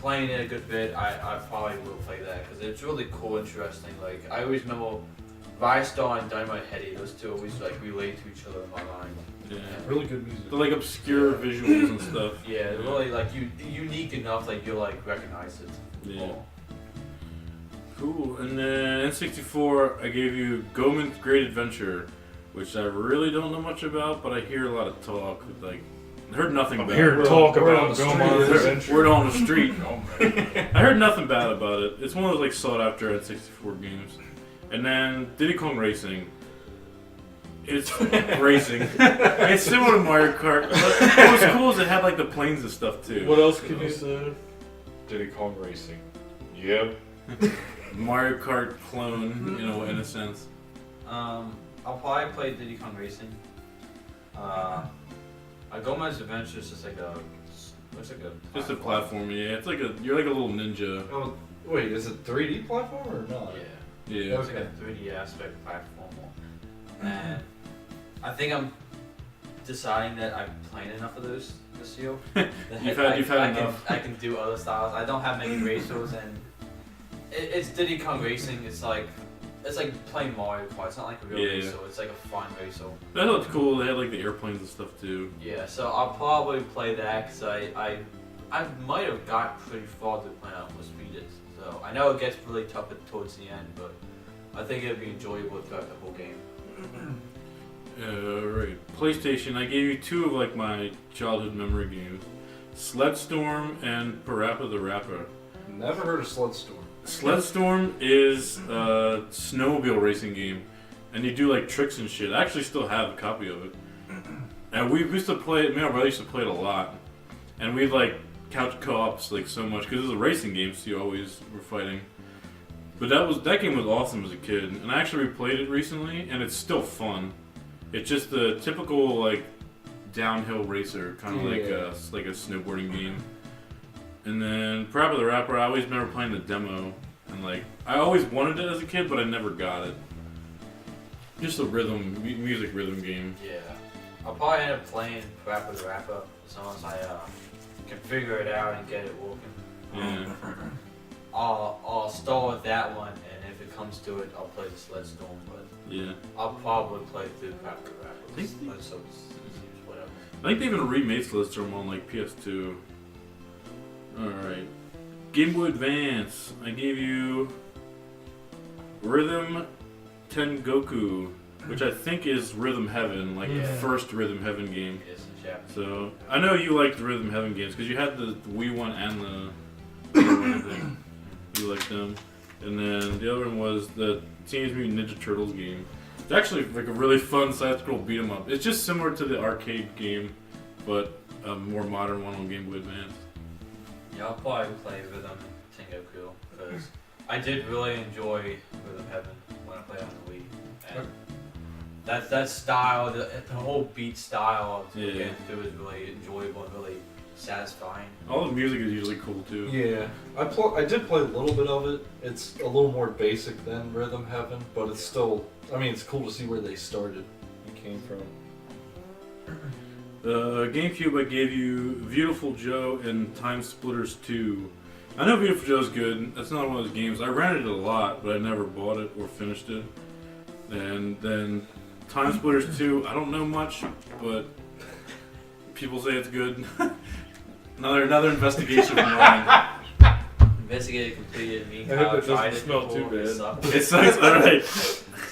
[SPEAKER 7] playing it a good bit, I probably will play that because it's really cool, interesting. Like I always remember Rystar and Dynamite Heady; those two always like relate to each other in my mind.
[SPEAKER 6] Yeah.
[SPEAKER 5] Really good music.
[SPEAKER 6] They're like obscure visuals and stuff.
[SPEAKER 7] Yeah, they're really like unique enough, like you'll like recognize it.
[SPEAKER 6] Yeah. Cool. And then N64, I gave you Goemon's Great Adventure, which I really don't know much about, but I hear a lot of talk. Like, I heard nothing about
[SPEAKER 3] Here
[SPEAKER 6] it.
[SPEAKER 3] to talk
[SPEAKER 5] Word
[SPEAKER 3] about
[SPEAKER 5] on the
[SPEAKER 3] Goemon's
[SPEAKER 5] street.
[SPEAKER 3] Adventure.
[SPEAKER 6] Word on the street. I heard nothing bad about it. It's one of those like sought after N64 games. And then Diddy Kong Racing. It's racing. It's similar to Mario Kart. But what was cool is it had like the planes and stuff too.
[SPEAKER 3] What else can you say? Diddy Kong Racing. Yep.
[SPEAKER 7] Mario Kart clone, you know, in a sense. I'll probably play Diddy Kong Racing. Goemon's Adventure is just like a, looks like a.
[SPEAKER 6] Just a platform, yeah. It's like you're like a little ninja.
[SPEAKER 5] Oh, wait, is it 3D platform or not?
[SPEAKER 7] Yeah.
[SPEAKER 6] Yeah.
[SPEAKER 7] It's like a 3D aspect platform. And I think I'm deciding that I'm playing enough of those this year.
[SPEAKER 6] You've had enough.
[SPEAKER 7] I can do other styles. I don't have many racers, and it's Diddy Kong Racing. It's like playing Mario Kart. It's not like a real
[SPEAKER 6] Yeah.
[SPEAKER 7] racer. It's like a fun racer.
[SPEAKER 6] That looked cool. They had like the airplanes and stuff too.
[SPEAKER 7] Yeah, so I'll probably play that because I might have got pretty far to play. I almost beat it. So I know it gets really tough towards the end, but I think it'll be enjoyable throughout the whole game.
[SPEAKER 6] Right. PlayStation, I gave you 2 of like my childhood memory games. Sledstorm and Parappa the Rapper.
[SPEAKER 5] Never heard of Sloodstorm.
[SPEAKER 6] Sledstorm is a snowmobile racing game, and you do like tricks and shit. I actually still have a copy of it. And we used to play it, me and my brother used to play it a lot. And we'd like couch co-ops like so much, because it was a racing game, so you always were fighting. But that game was awesome as a kid, and I actually replayed it recently, and it's still fun. It's just the typical like downhill racer, kind of like a snowboarding game. And then Parappa the Rapper, I always remember playing the demo, and like I always wanted it as a kid, but I never got it. Just a music rhythm game.
[SPEAKER 7] Yeah, I'll probably end up playing Parappa the Rapper as long as I can figure it out and get it working.
[SPEAKER 6] Yeah.
[SPEAKER 7] I'll start with that one, and if it comes to it, I'll play the Sledstorm. But
[SPEAKER 6] Yeah.
[SPEAKER 7] I'll probably play through Parappa the Rapper.
[SPEAKER 6] Think-
[SPEAKER 7] So whatever.
[SPEAKER 6] I think they even remade Sledstorm on like PS2. Alright. Game Boy Advance. I gave you Rhythm Tengoku, which I think is Rhythm Heaven, like the
[SPEAKER 7] Yeah.
[SPEAKER 6] first Rhythm Heaven game.
[SPEAKER 7] Yes, in Japanese.
[SPEAKER 6] So I know you liked Rhythm Heaven games because you had the Wii one and the other one, I think. You liked them. And then the other one was the Teenage Mutant Ninja Turtles game. It's actually like a really fun side-scroll beat 'em up. It's just similar to the arcade game, but a more modern one on Game Boy Advance.
[SPEAKER 7] Yeah, I'll probably play Rhythm Tengoku because I did really enjoy Rhythm Heaven when when I played on the Wii. And that style, the whole beat style of getting through is really enjoyable and really satisfying.
[SPEAKER 6] All the music is usually cool too.
[SPEAKER 5] Yeah, I did play a little bit of it. It's a little more basic than Rhythm Heaven, but it's still, I mean, it's cool to see where they started and came from.
[SPEAKER 6] The GameCube, I gave you Beautiful Joe and Time Splitters 2. I know Beautiful Joe's good. That's not one of those games. I rented it a lot, but I never bought it or finished it. And then Time Splitters 2, I don't know much, but people say it's good. Another investigation from Ryan.
[SPEAKER 7] Investigated, completed, me,
[SPEAKER 3] I hope
[SPEAKER 7] Kyle
[SPEAKER 3] it doesn't
[SPEAKER 7] tried it
[SPEAKER 3] smell
[SPEAKER 7] before,
[SPEAKER 3] too
[SPEAKER 7] it
[SPEAKER 3] bad.
[SPEAKER 7] sucked.
[SPEAKER 6] It sucks. Alright.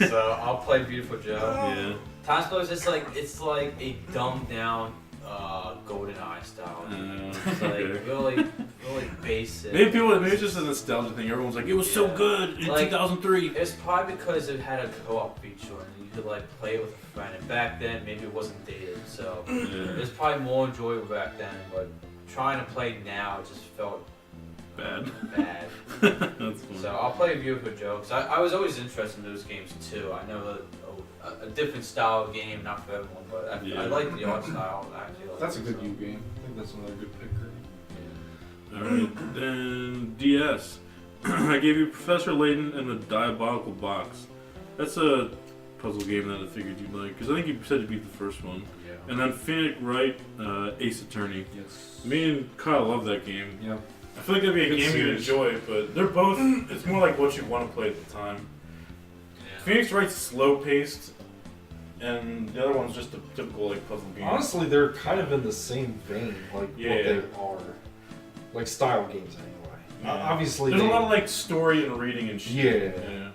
[SPEAKER 7] So I'll play Beautiful Joe.
[SPEAKER 6] Yeah.
[SPEAKER 7] Time Splitters, it's like a dumbed down GoldenEye style. It's like really basic.
[SPEAKER 6] Maybe it's just a nostalgia thing. Everyone's like, it was so good in 2003.
[SPEAKER 7] It's probably because it had a co-op feature and you could like play it with a friend. And back then, maybe it wasn't dated, so it's probably more enjoyable back then. But trying to play now just felt
[SPEAKER 6] Bad.
[SPEAKER 7] bad.
[SPEAKER 6] That's fun.
[SPEAKER 7] So I'll play Beautiful Joe because I was always interested in those games too. I know that a different style of game, not for everyone, but I like the art style. Actually,
[SPEAKER 5] That's a good U game. I think that's another good pick.
[SPEAKER 6] Alright, then DS. I gave you Professor Layton and the Diabolical Box. That's a puzzle game that I figured you'd like, because I think you said you beat the first one.
[SPEAKER 7] Yeah.
[SPEAKER 6] And then Phoenix Wright, Ace Attorney.
[SPEAKER 5] Yes.
[SPEAKER 6] Me and Kyle love that game.
[SPEAKER 5] Yeah.
[SPEAKER 6] I feel like that'd be a
[SPEAKER 5] Good
[SPEAKER 6] game you'd
[SPEAKER 5] series.
[SPEAKER 6] enjoy, but they're both, it's more like what you want to play at the time.
[SPEAKER 7] Yeah.
[SPEAKER 6] Phoenix Wright's slow paced, and the other one's just a typical like puzzle game.
[SPEAKER 5] Honestly, they're kind of in the same vein, like what
[SPEAKER 6] Yeah.
[SPEAKER 5] they are, like style games anyway.
[SPEAKER 6] Yeah.
[SPEAKER 5] Obviously,
[SPEAKER 6] there's a lot of like story and reading and shit.
[SPEAKER 5] Yeah.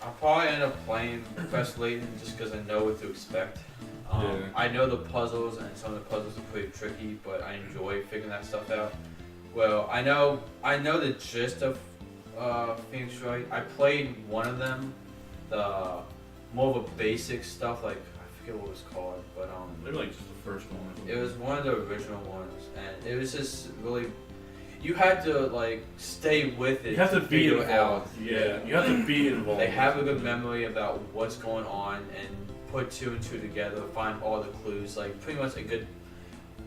[SPEAKER 7] I'll probably end up playing Professor Layton just because I know what to expect.
[SPEAKER 6] Yeah.
[SPEAKER 7] I know the puzzles, and some of the puzzles are pretty tricky, but I enjoy figuring that stuff out. Well, I know the gist of Phoenix Wright. I played one of them, the more of a basic stuff, like I forget what it was called, but
[SPEAKER 6] They're like just the first one. or something.
[SPEAKER 7] it was one of the original ones, and it was just really. You had to like stay with it.
[SPEAKER 6] You have to be
[SPEAKER 7] figure
[SPEAKER 6] involved.
[SPEAKER 7] out.
[SPEAKER 6] Yeah, you have to be involved.
[SPEAKER 7] They have a good memory about what's going on and put two and two together, find all the clues. Like pretty much a good.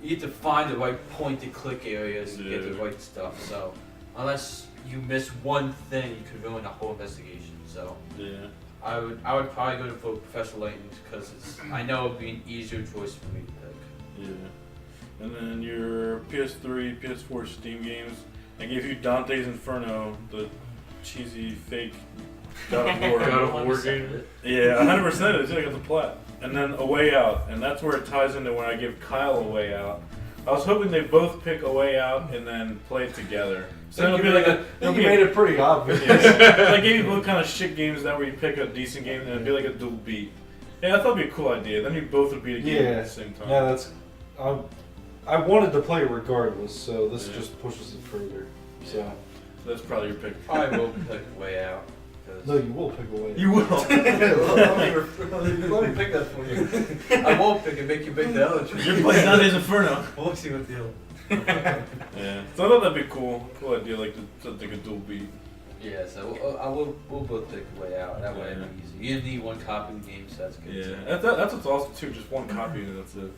[SPEAKER 7] You have to find the right point to click areas to get the
[SPEAKER 6] Yeah.
[SPEAKER 7] right stuff. So unless you miss one thing, you could ruin the whole investigation. So
[SPEAKER 6] Yeah.
[SPEAKER 7] I would probably go for Professor Layton because I know it'd be an easier choice for me to pick.
[SPEAKER 6] Yeah. And then your PS3, PS4 Steam games. I gave you Dante's Inferno, the cheesy fake God of War.
[SPEAKER 3] God of War
[SPEAKER 7] 100%
[SPEAKER 3] game.
[SPEAKER 7] it.
[SPEAKER 6] Yeah, 100%. It's like it's a plot. And then A Way Out, and that's where it ties into when I give Kyle A Way Out. I was hoping they both pick A Way Out and then play it together. So it'll be like a.
[SPEAKER 5] You made it pretty obvious.
[SPEAKER 6] I gave you both kind of shit games that where you pick a decent game and it'd be like a dual beat. Yeah, I thought it'd be a cool idea. Then you both would beat a game at the same time.
[SPEAKER 5] Yeah, that's. I wanted to play it regardless, so this
[SPEAKER 6] Yeah.
[SPEAKER 5] just pushes it further. So
[SPEAKER 6] That's probably your pick.
[SPEAKER 7] Probably will pick Way Out. 'cause-
[SPEAKER 5] no, you will pick away.
[SPEAKER 6] You will.
[SPEAKER 5] Let me pick that for you.
[SPEAKER 7] I won't pick it. Make you pick the other choice.
[SPEAKER 6] You're playing Dante's Inferno.
[SPEAKER 7] We'll see what the other.
[SPEAKER 6] Yeah. So I thought that'd be cool. Cool idea, like to take a dual beat.
[SPEAKER 7] Yeah, so we'll both pick Way Out. That way it'll be easy. You need one copy of the game, so that's good.
[SPEAKER 6] Yeah.
[SPEAKER 7] too.
[SPEAKER 6] That's what's awesome too. Just one copy and that's it.
[SPEAKER 7] Yeah,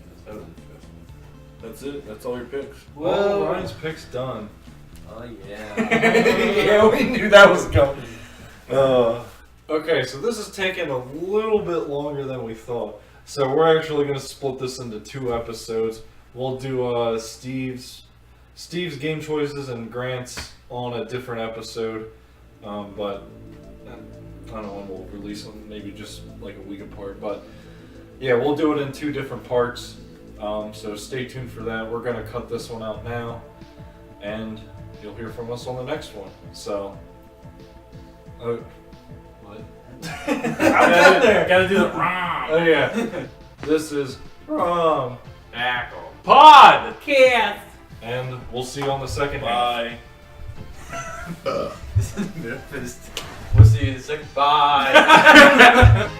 [SPEAKER 7] that's totally interesting.
[SPEAKER 6] That's it. That's all your picks.
[SPEAKER 5] Well, Ryan's pick's done.
[SPEAKER 7] Oh yeah.
[SPEAKER 5] Yeah, we knew that was coming. Okay, so this is taking a little bit longer than we thought. So we're actually going to split this into 2 episodes. We'll do Steve's game choices and Grant's on a different episode. But I don't know when we'll release them. Maybe just like a week apart. But yeah, we'll do it in 2 different parts. So stay tuned for that. We're going to cut this one out now. And you'll hear from us on the next one. So, what?
[SPEAKER 6] I'm down there. Gotta do the
[SPEAKER 5] Oh yeah, this is
[SPEAKER 7] Romshackle.
[SPEAKER 3] Podcast.
[SPEAKER 5] and we'll see you on the second half.
[SPEAKER 6] Bye.
[SPEAKER 7] We'll see you in a second. Bye.